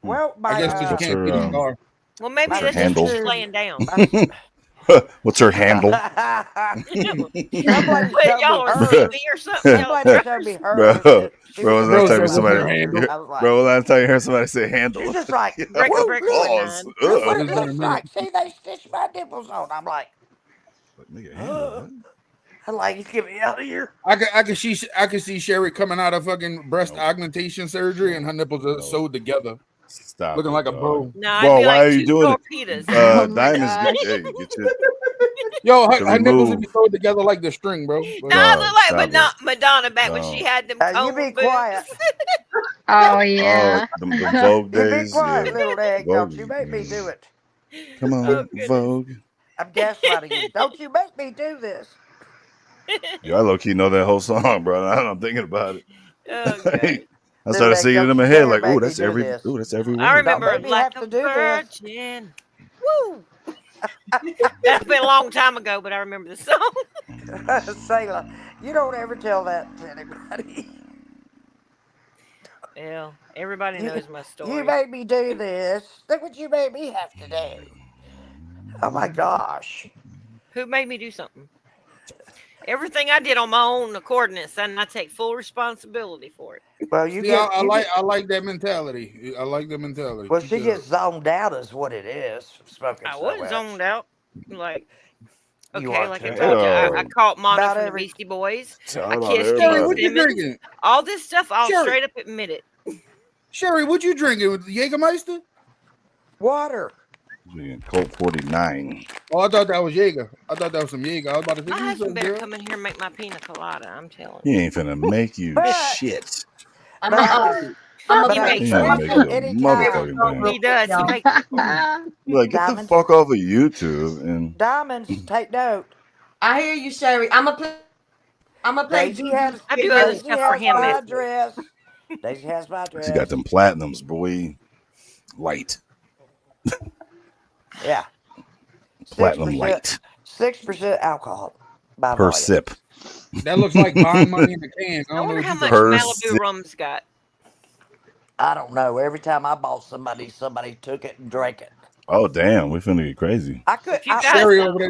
Well, I my guess because you What's can't her see the scar. Well, maybe my her that's just 'cause she's handle? laying down. What's her handle? Somebody What, showed y'all me are hers. CV or something? Y'all Somebody are showed me Bro, hers. She bro, was was last Bro time said, you "What's somebody? her handle?" I was like, Bro, last time you heard somebody say handle? she's just like, Break whoa, a brick look, 1-9. look what it It's been a looks minute. like. See, they stitched my nipples on. I'm like, Like, nigga, handle what? I'm like, get me out of here. I can see Sherry coming out of fucking breast augmentation surgery and her nipples are sewed together, Stop looking it, like a dog. bow. Nah, it'd Bro, be why like are you 2 doing it? torpedoes. Oh my Diamonds, gosh. get your Yo, get the her nipples would remove. be sewed together like the string, bro. But, Nah, I look Dog, like stop it. Madonna back when she Dog. had them You be cone quiet. boobs. Oh Oh, yeah. the Vogue You be days, quiet, yeah. little egg. Vogue. Don't you make me do it. Come Oh, on, goodness. Vogue. I'm gaslighting you. Don't you make me do this. Yo, I low key know that whole song, bro. I'm thinking about it. Oh, God. I Little started egg, singing it don't in you my head, dare like, make me do this. that's every I word. Don't remember make me like have a to do this. virgin. Woo! That's been a long time ago, but I remember the song. Sailor, you don't ever tell that to anybody. Well, everybody knows my You story. made me do this. Look what you made me have to do. Oh my gosh. Who made me do something? Everything I did on my own accordance, and I take full responsibility for it. Well, you see, get I you like get. I like that mentality. I like that mentality. Well, Keep she that gets up. zoned out, is what it is. Smoking I so was much. zoned out. Like, You okay, are like I too. told you, I Damn. caught mono About from the every. Beastie Boys. Tell I about kissed Sherry, Gene what everybody. you Simmons. drinking? All this stuff, I'll Sherry, straight up admit it. Sherry, what you drinking with Jägermeister? Water. Drinking Colt 49. Oh, I thought that was Jaeger. I thought that was some Jaeger. I was about to say, My give me husband some, better girl. come in here and make my pina colada. I'm telling He you. ain't finna make you But shit. I'm but I a, can I'm a He but I play. can He makes ain't it. gonna smoke make it you a anytime. motherfucking Real thing. He quick, does. He y'all. makes it for me. Like, get the Diamonds. fuck off of YouTube and Diamonds. Take note. I hear you, Sherry. I'm I'm gonna play Daisy Juju. has, I do other Daisy stuff for has him. my As address. Daisy has my She got address. them platinums, boy. Light. Yeah. Platinum 6%, light 6% alcohol by per volume. sip. That looks like buying money in a can. I I don't know wonder what how you much talking Per about. Malibu sip. rum's got. I don't know. Every time I bought somebody took it and drank it. Oh damn, we finna get crazy. I could. If you I got Sherry listen. over there,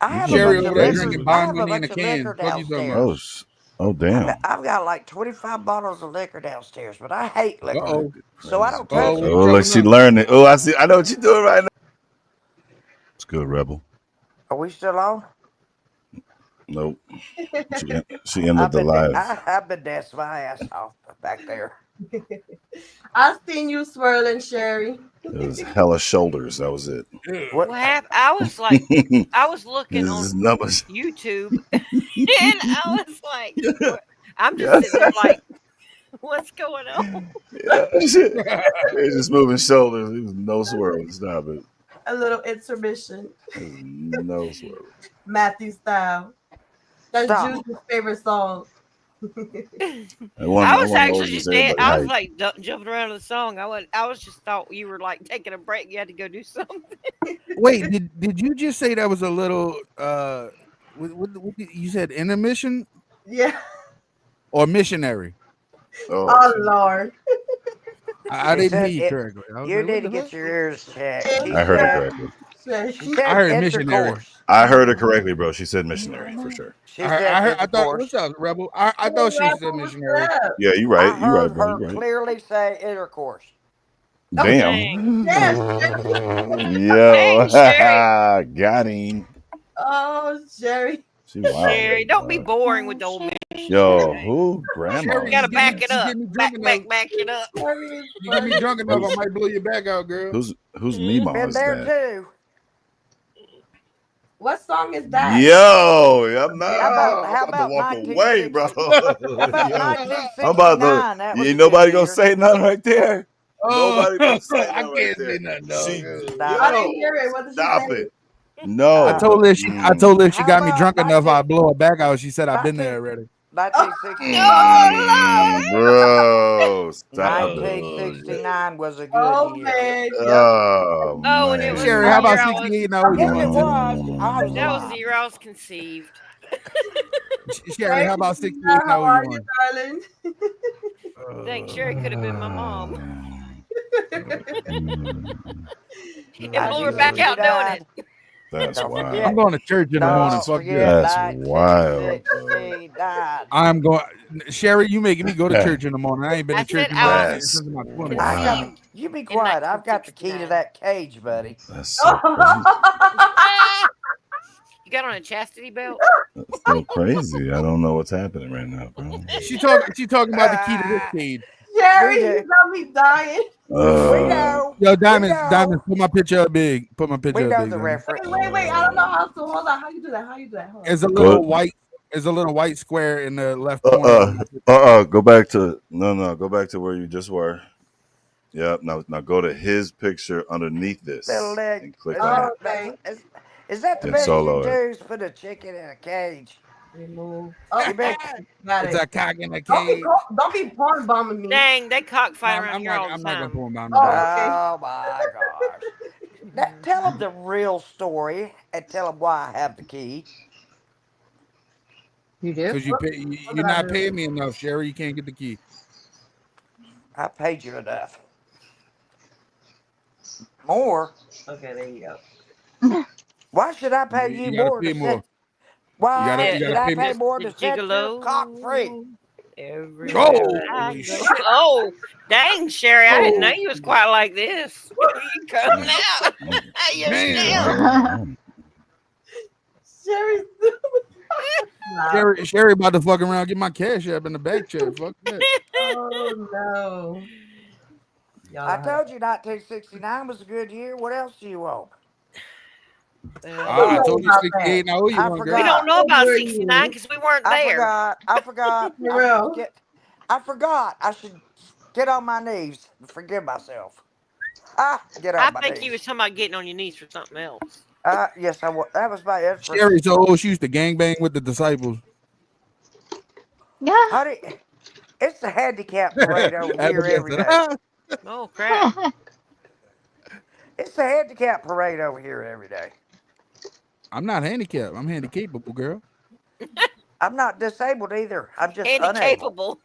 I We have a finna Sherry bunch get over of there liquor. crazy. drinking I buying have a money in a bunch of liquor can. Fuck you talking about? downstairs. Oh damn. I've got like 25 bottles of liquor downstairs, but I hate Uh liquor, oh. so I Crazy. don't Oh, touch what it. you Oh, look, choking she on? learned it. Oh, I see. I know what you're doing right now. It's good, Rebel. Are we still on? Nope. She ended the live. I've been dancing my ass off back there. I seen you swirling, Sherry. It was hella shoulders. That was it. What? What happened? I was like, I was looking This on is numbers. YouTube, and I was like, what? I'm just Yeah. sitting there like, what's going on? Yeah. Shit. They're just moving shoulders. It was no swirling. Stop it. A little intermission, It was no swirling. Matthew style. That's Stop. Juju's favorite song. I I was want to actually always just everybody I was hype. like jumping around to the song. I was just thought you were like taking a break. You had to go do something. Wait, did you just say that was a little you said intermission Yeah. or missionary? Oh, Oh shit. Lord. I She didn't hear said you it. correctly. I was You like, what need to the get fuck? your ears checked. She I heard it said. correctly. She I said heard missionary. intercourse. I heard it correctly, bro. She said missionary for sure. She said I thought intercourse. what's up, Rebel? I thought she said missionary. Yeah, you I right. You right, heard bro. her You right. clearly say intercourse. Oh, Damn. yes. Yo, Dang, Sherry. got him. Oh, Sherry. She wild. Sherry, don't be boring with the old man. Yo, who? Grandma. Sherry, You gotta you back it get up. me drunk enough. Back it up. Sherry is You get me funny. drunk enough, I might blow your back out, girl. Who's Mima Been is there that? too. What song is that? Yo, I'm not. How I'm about to about walk away, bro. 1960? How about Yo, 1969? I'm about to. That was a Ain't good nobody gonna year. say nothing right there. Oh, Nobody gonna say I nothing right can't say there. nothing, dog. She, I Nah. didn't yo, hear it. What did she stop say? it. No, I Nah. told her if she How got me about drunk enough, 19, I'd blow her back out. She said I've been 19, there already. 1969? bro, stop it. 1969 was a good Oh year. man. Yep. Oh Oh, and it was Sherry, the how year about I was. 68 and how old you Yes, it are? was. I was That was alive. the year I was conceived. Sherry, how about 68 and How how are old you, you darling? Dang, Sherry could have been my mom. And blew her back out doing it. 1969. That's Don't wild. forget. I'm going to church in the morning. Don't Fuck forget that. That's wild. 1969. I'm going. Sherry, you making me go to church in the morning. I ain't been I to church said in I the was morning since my 20s. I got Wow. the. You be in quiet. I've got the key to 1969. that cage, buddy. That's so crazy. Ah! You got on a chastity belt? That's so crazy. I don't know what's happening right now, bro. She talking about the key to this cage. Sherry, We you do. got me dying. We Uh, know. Yo, We Diamonds, know. put my picture up big. Put my We picture up know big. the Diamond. reference. Wait. I don't know how to. Hold on. How you do that? How you do that? Hold on. There's a Go- little white square in the left corner. Go back to Go back to where you just were. Yep. Now go to his picture underneath this Little leg. and click Is on that, it. is that the Then best you solo do? it. Is put a chicken in a cage? Remove. Oh, You bet. got It's it. a cock in a Don't be, cage. don't be porn bombing me. Dang, they cockfight around I'm here all not. the I'm not gonna time. pull him down. Oh, okay. Oh my gosh. Now, tell them the real story and tell them why I have the key. You do? Because you're not paying me enough, Sherry. You can't get the key. I paid you enough. More? Okay, there you go. Why should I pay You you gotta more pay to more. set? Why You should gotta I pay pay more. more to set your cock free? Everywhere I Holy go. shit. Oh, dang, Sherry, I didn't know you was quite like this. You coming out. You're Man. Sherry's Sherry about to fuck around, get my cash up in the back check. Fuck that. Oh no. Y'all I are told you 1969 was a good year. What else do you want? I told you 68. Now who you I want, We girl? don't know about Where are 69 you? because we weren't I there. forgot. I forgot. For I real. should I forgot. I should get on my knees and forgive myself. Get on I my think knees. you was talking about getting on your knees for something else. Yes, I was. That was my inspiration. Sherry so old she used to gangbang with the disciples. Yeah. Honey, it's the handicap parade over here every day. Oh crap! It's the handicap parade over here every day. I'm not handicapped. I'm handy capable, girl. I'm not disabled either. I'm just Handy unable. capable.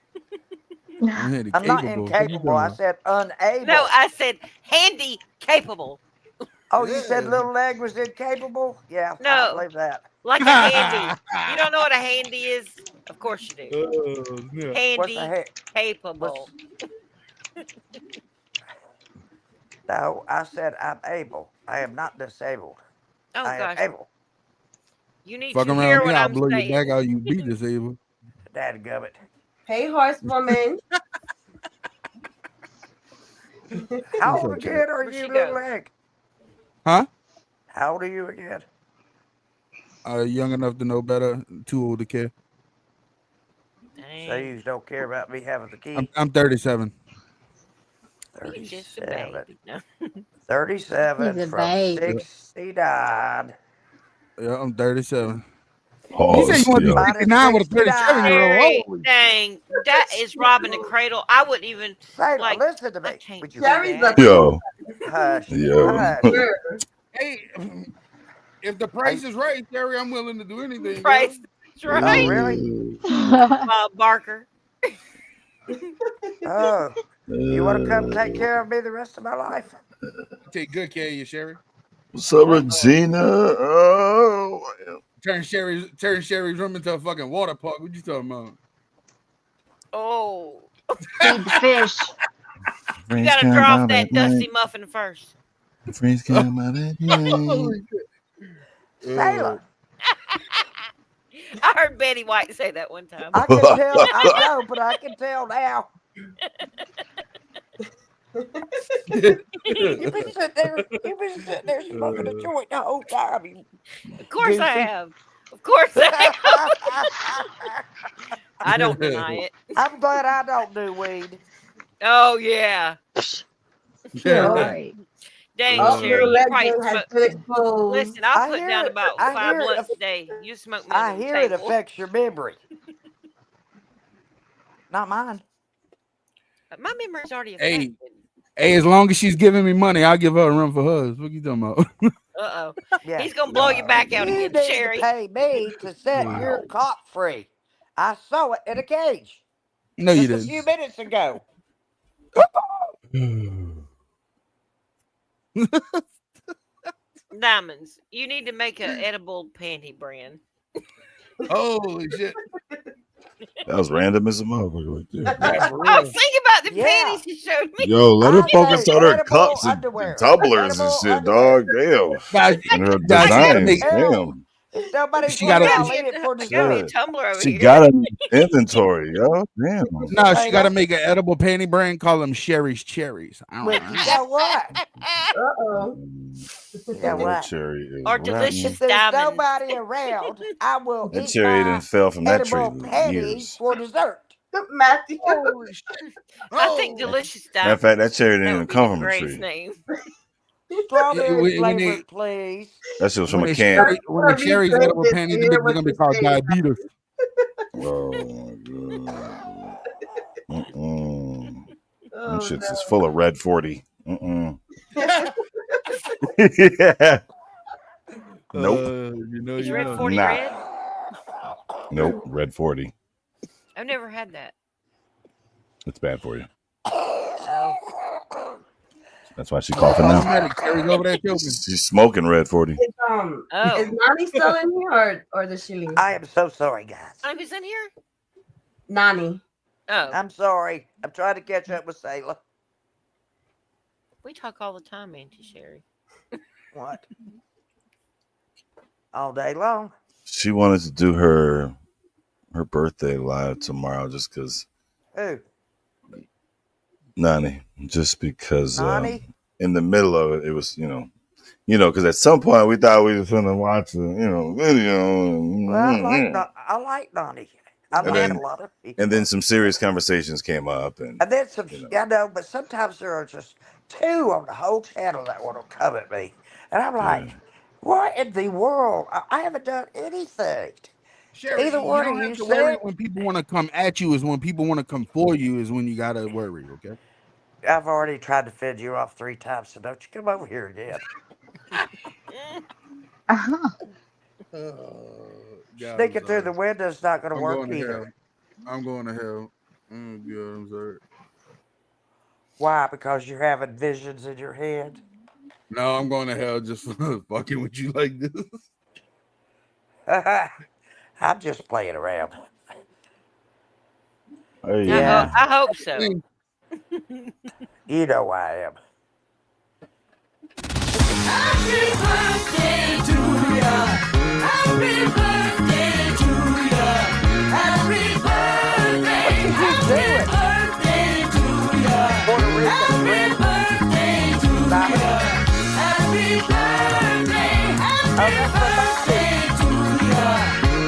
I'm handy I'm not capable. What you incapable. I talking said unable. No, I said handy capable. Oh, you said Yeah. little leg was incapable? Yeah, I No, believe that. like a handy. You don't know what a handy is? Of course you do. Oh, snap. What's the Handy heck? capable. No, I said I'm able. I am not disabled. Oh I am gosh, able. you need Fuck to around hear with me, what I'll I'm blow your back saying. out. You be disabled. Dadgummit. Hey, horsewoman. How What's old up, Cat? again are Where'd you, she little go? leg? Huh? How old are you again? Young enough to know better, too old to care. So Dang, you don't care about me having the key? I'm 37. you just a 37. baby. No. 37 He's a from babe. 69. Yeah, I'm 37. You say you Pause, want to be yo. Minus 69 with a 69. 37-year-old? Terry, Holy dang, that is robbing the cradle. I wouldn't even Sailor, like. listen to I me. can't Would you do Sherry's a that. Yo. hush? Yo. Hush. Hey, if the Are price you, is right, Terry, I'm willing to do anything, Price girl. is oh, right, really? Bob Barker. Oh, you want to come take care of me the rest of my life? Take good care of you, Sherry. What's up, Uh-oh. Regina? Oh, Turn Sherry's room into a fucking water park. What you talking about? Oh, Feed the fish. you friends gotta come drop out that at dusty night. muffin first. Friends come out at night. Holy shit. Sailor, I heard Betty White say that one time. I can tell. I know, but I can tell now. You've been sitting there. You've been sitting there smoking a joint the whole time. You Of course I goofy. have. Of course I have. I don't deny it. I'm glad I don't do weed. Oh yeah. You're Oh, right. Dang, oh, Sherry, little you legend probably has smoke. been exposed. Listen, I'll I put down hear it. about I 5 hear it. blunts a day. You smoke me I under the hear it table. affects your memory. Not mine. My memory's already Hey, affected. hey, as long as she's giving me money, I'll give her a run for hers. What you talking about? Uh oh. Yeah. He's gonna blow your back out You again, need to Sherry. pay me to set your Wow. cock free. I saw it in a cage No, you just a didn't. few minutes ago. Diamonds. You need to make an edible panty brand. Holy shit. That was random as a motherfucker right there. Yeah, for I was real. thinking about the Yeah. panties you showed me. Yo, let her I focus say on her edible cups and underwear. tumblers and Edible shit, underwear. dog. Damn. Nah, And her nah, she gotta designs. make Ew. Damn. If nobody's she I looking, gotta got I'll me eat it for I got me a dessert. Shit. tumbler over She here. got an inventory, yo. Damn. no, she gotta Sailor, make an edible panty brand, call them Sherry's Cherries. I well, don't you know. know what? Uh-oh. You know That what? cherry is Or If delicious rotten. there's diamonds. nobody around, I will That eat cherry my didn't fell from that tree edible in panties years. for dessert. Matthew. Holy shit. I think Oh. delicious Matter of diamonds. fact, that cherry didn't That even would be come the from a greatest tree. name. Strawberry When they flavored, please. That shit was from when a they can. Sherry when the Sherry's edible panties, they're gonna be called diabetes. Oh my god. Mm-mm. Them Oh, shits no. is full of red 40. Mm-mm. Yeah. Nope. Is You red know. 40 Nah. red? Nope. Red 40. I've never had that. It's bad for you. Oh. That's why she's coughing now. Automatic. Sherry's over there choking. She's smoking red 40. Is Oh. Nani still in here or does she leave? I am so sorry, guys. I was in here? Nani. Oh. I'm sorry. I'm trying to catch up with Sailor. We talk all the time, Auntie Sherry. What? All day long. She wanted to do her birthday live tomorrow just because Who? Nani. Just because Nani? in the middle of it, it was, because at some point we thought we was gonna watch a, video. Well, I like Nani. I've And met then- a lot of people. And then some serious conversations came up, and And then some, I know, but sometimes there are just two on the whole channel that want to come at me. And I'm like, what in the world? I haven't done anything. Sherry, Either you one don't of you have to worry said. when people want to come at you. Is when people want to come for you. Is when you gotta worry. Okay. I've already tried to fend you off 3 times, so don't you come over here again. Uh-huh. God, I'm Sneaking through sorry. the window's not going to I'm work going to either. hell. I'm going to hell. Oh God, I'm sorry. Why? Because you're having visions in your head? No, I'm going to hell just for fucking with you like this. I'm just playing around. Hey, Yeah, I hope so. you know I am. Happy birthday to ya. Happy birthday to ya. Happy birthday. What you Happy doing? birthday to ya. Puerto Rican Happy red birthday to Bobby. ya. Happy birthday. Oh, Happy that's for Bobby. birthday to ya.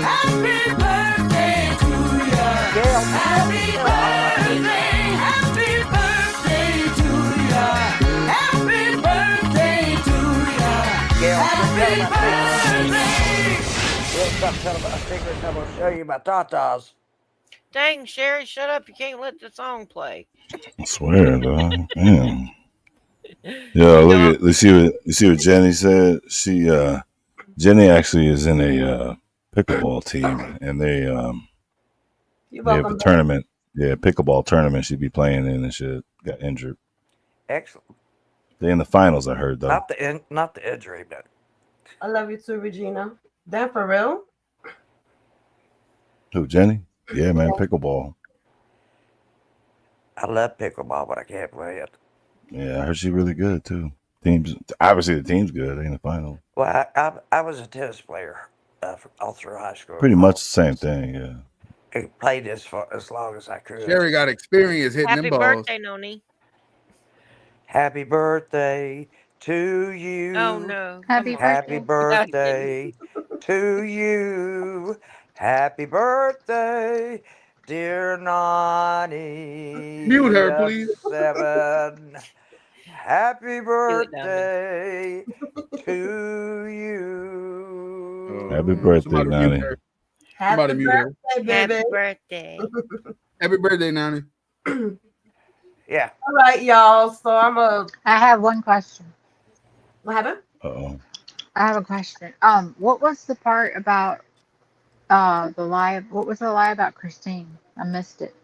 Happy birthday to ya. Gail, Happy tell all my people. birthday. Happy birthday to ya. Happy birthday to ya. Gail, quit Happy telling my secrets. birthday. Gail, stop telling my secrets. I'm going to show you my tatas. Dang, Sherry, shut up. You can't let the song play. I swear, dog. Damn. Yeah, You look know, at you see what Jenny said. Jenny actually is in a pickleball team, and You're they have a welcome back. tournament. Yeah, pickleball tournament she'd be playing in, and shit got injured. Excellent. They in the finals, I heard though. Not the injury, but I love you too, Regina. That for real? Who, Jenny? Yeah, man, pickleball. I love pickleball, but I can't play it. Yeah, I heard she's really good too. Teams, obviously the team's good. They in the final. Well, I was a tennis player all through high school. Pretty much the same thing. Yeah. I played as long as I could. Sherry got experience hitting happy them balls. birthday, Noni. Happy birthday to you. Oh, no. Happy Come on. Happy birthday. birthday to you. Happy birthday, dear Nani. Mute her, of please. 7. Happy Do it, birthday to you. Happy birthday, Somebody mute Nani. her. Happy Somebody mute her. birthday, baby. Happy birthday. Happy birthday, Nani. Yeah. All right, y'all. So I have one question. what happened? Uh-oh. I have a question. What was the part about the lie? What was the lie about Christine? I missed it.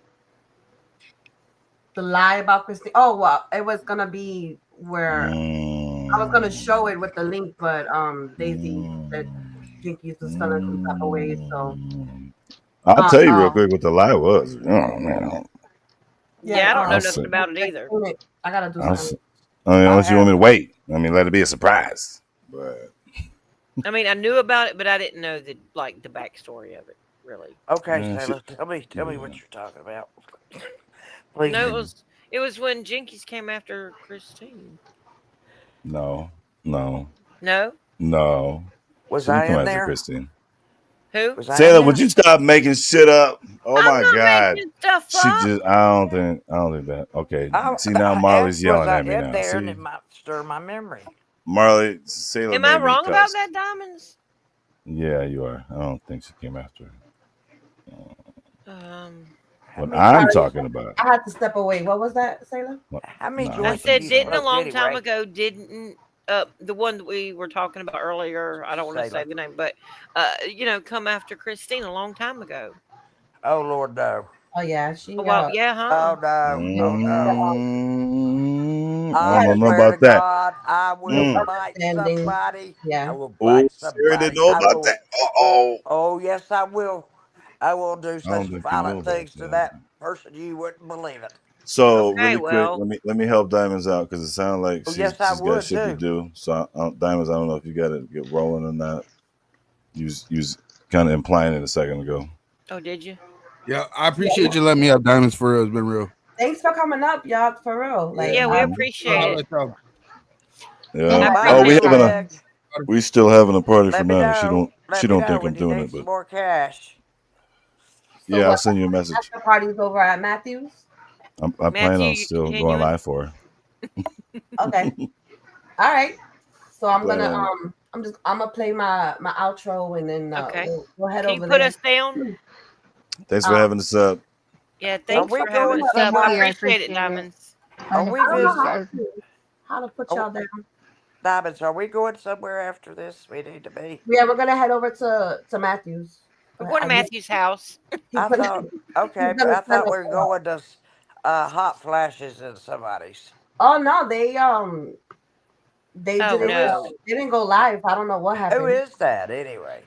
The lie about Christine. Oh well, it was gonna be where I was gonna show it with the link, but Daisy said Jinkies was feeling some type of way, so I'll tell you real Oh. quick what the lie was. Oh man. Yeah, I don't know I'll nothing say- about it either. I gotta do I'll something. I mean, unless you want me to wait. I mean, let it be a surprise. But I mean, I knew about it, but I didn't know the backstory of it, really. Okay, Yeah, Sailor, tell me what you're talking about. Please. No, it was when Jinkies came after Christine. no. No? Was She didn't I come in after there? Christine. Who? Was I in Sailor, there? would you stop making shit up? Oh I'm my not god. making stuff She up. just I don't think that. Okay. See now I Marley's asked, yelling was I at me in now. there, and See? it might stir my memory. Marley, Sailor Am I made me wrong about cuss. that, Diamonds? Yeah, you are. I don't think she came after her. What many I'm joints- talking about. I had to step away. What was that, Sailor? How many No. I joints said, have you didn't a smoked long time anyway? ago, didn't the one that we were talking about earlier, I don't want to say Sailor. the name, but come after Christine a long time ago. Oh Lord, no. Oh yeah, she Well, yeah, huh? Oh no. Oh no. I I don't know swear about to that. God, I will bite somebody. Yeah. I will Oh, bite Sherry somebody. didn't know I about will. that. Uh-oh. Oh yes, I will. I will do I don't such think you know violent about things to that person you wouldn't believe it. So Okay, really quick, well. let me help Diamonds out because it sounds like Oh, she's yes, I got would, shit to too. do. So Diamonds, I don't know if you got to get rolling or not. You was kind of implying it a second ago. Oh, did you? Yeah, I appreciate you letting me have Diamonds for real. It's been real. Thanks for coming up, y'all. For real. Like Yeah, we I appreciate I'll it. let y'all- Yeah. Bye, Oh, we Big having Leg. we still having a party for Let me Nani. She know. don't Let me know think when I'm you doing need it, some but more cash. So yeah, I'll what, send you a message. after party's over at Matthews. I plan Matthew, on you still going continuing? live for her. Okay. All right. So I'm But, gonna I'm gonna play my outro and then Okay. we'll head Can you over put there. us down? Thanks for having us up. Yeah, Are thanks we for having going us up. I somewhere? appreciate it, Diamonds. Are we I don't know visiting? how to put Oh. y'all down. Diamonds, are we going somewhere after this? We need to be. Yeah, we're gonna head over to Matthews. We're going to Matthew's house. I thought, okay, but I thought we were going to hot flashes in somebody's. Oh no, they Oh, no. didn't go live. I don't know what happened. Who is that anyway?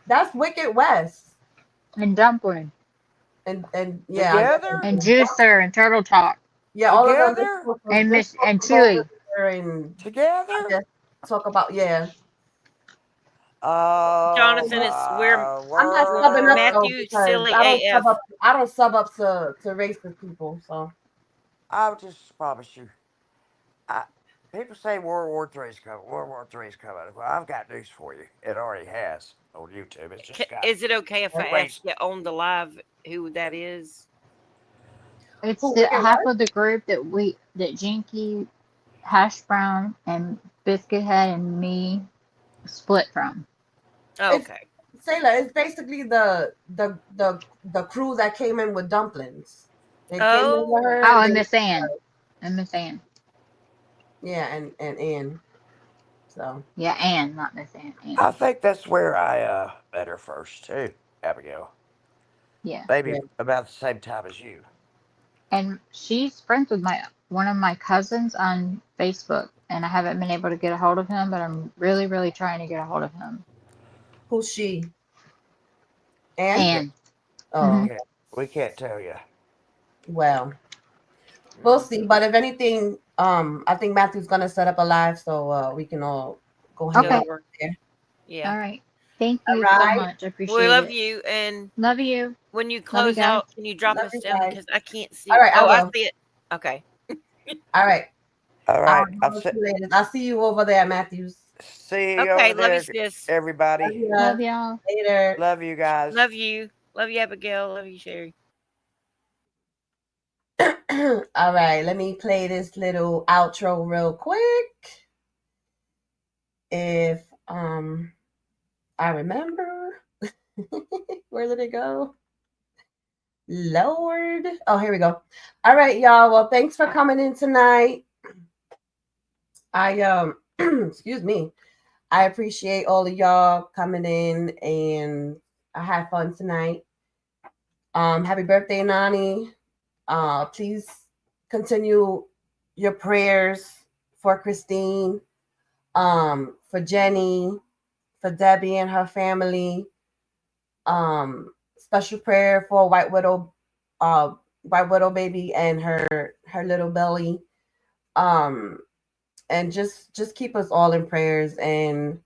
That's Wicked West And Dumpling. and yeah, Together? And Juicer and Turtle Talk. yeah, all of them. Together? And Miss and Chewy. And Together? talk about Jonathan, it's we're I'm not subbing up though Matthew because Silly I don't AF. sub up. I don't sub up to racist people. So I'll just promise you. People say World War III's coming. World War III's coming. Well, I've got news for you. It already has on YouTube. It's just got. Is it okay if I Anyways. ask you on the live who that is? It's half of the group that Jinky, Hash Brown, and Biscuit Head and me split from. Oh, okay. Sailor, it's basically the crew that came in with dumplings. They came Oh. in with her, Oh, and they- Miss Ann. And Miss Ann. Yeah, and Ann. So Yeah, Ann, not Miss Ann. Ann. I think that's where I met her first too, Abigail. Yeah. Maybe about the same time as you. And she's friends with one of my cousins on Facebook, and I haven't been able to get a hold of him, but I'm really, really trying to get a hold of him. who's she? Ann. Ann. Oh, Mhm. We can't tell you. well, we'll see. But if anything, I think Matthew's gonna set up a live so we can all go hang Okay. out there. Yeah. All right. Thank you All right. so much. I appreciate We love it. you, and Love you. when you Love you close guys. out, can you drop Love us you down guys. because I can't see. All right, I I will. see it. Okay. All right. All right. I'll see you over there at Matthews. See you Okay, over love there, you, sis. everybody. Love y'all. Later. Love you guys. Love you. Love you, Abigail. Love you, Sherry. All right, let me play this little outro real quick. If I remember. Where did it go? Lord. Oh, here we go. All right, y'all. Well, thanks for coming in tonight. I excuse me. I appreciate all of y'all coming in, and I had fun tonight. Happy birthday, Nani. Please continue your prayers for Christine, for Jenny, for Debbie and her family. Special prayer for White Widow baby and her little belly. And just keep us all in prayers. And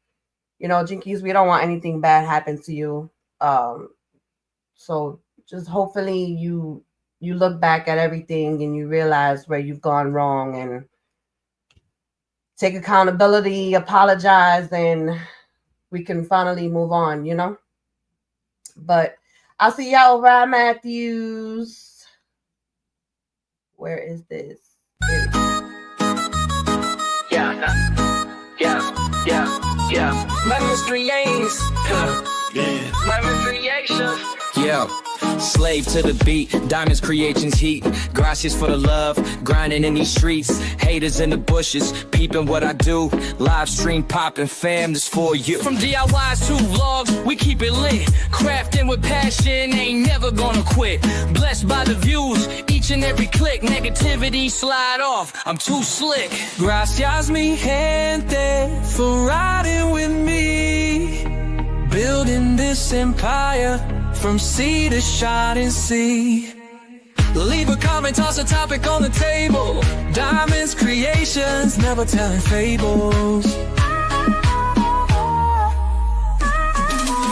Jinkies, we don't want anything bad happen to you. So just hopefully you look back at everything and you realize where you've gone wrong and take accountability, apologize, and we can finally move on, But I'll see y'all over at Matthews. Where is this? Yeah. My mystery aims. My recreation. Yeah. Slave to the beat, diamonds creations heat. Gracias for the love, grinding in these streets. Haters in the bushes, peeping what I do. Live stream popping, fam, this for you. From DIYs to vlogs, we keep it lit. Crafting with passion, ain't never gonna quit. Blessed by the views, each and every click. Negativity slide off, I'm too slick. Gracias mi gente for riding with me. Building this empire from sea to shining sea. Leave a comment, toss a topic on the table. Diamonds creations, never telling fables.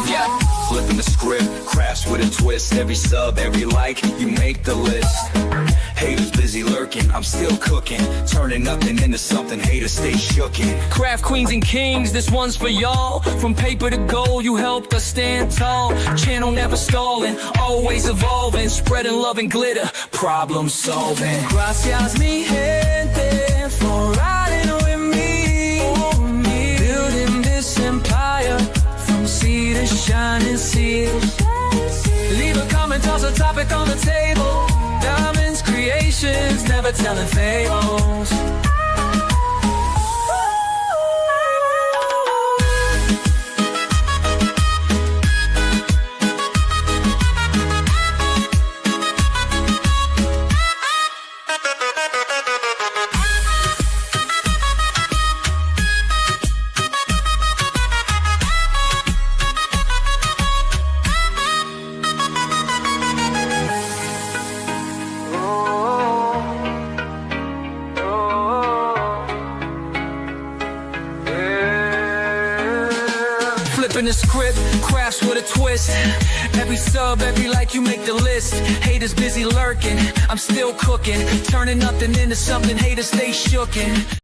Yeah, flipping the script, crafts with a twist. Every sub, every like, you make the list. Haters busy lurking, I'm still cooking. Turning nothing into something, haters stay shookin'. Craft queens and kings, this one's for y'all. From paper to gold, you helped us stand tall. Channel never stalling, always evolving. Spreading love and glitter, problem solving. Gracias mi gente for riding with me. Building this topic on the table. Diamonds, creations, never telling fables. Flipping the script, crafts with a twist. Every sub, every like, you make the list. Haters busy lurking, I'm still cooking. Turning nothing into something, haters stay shooken.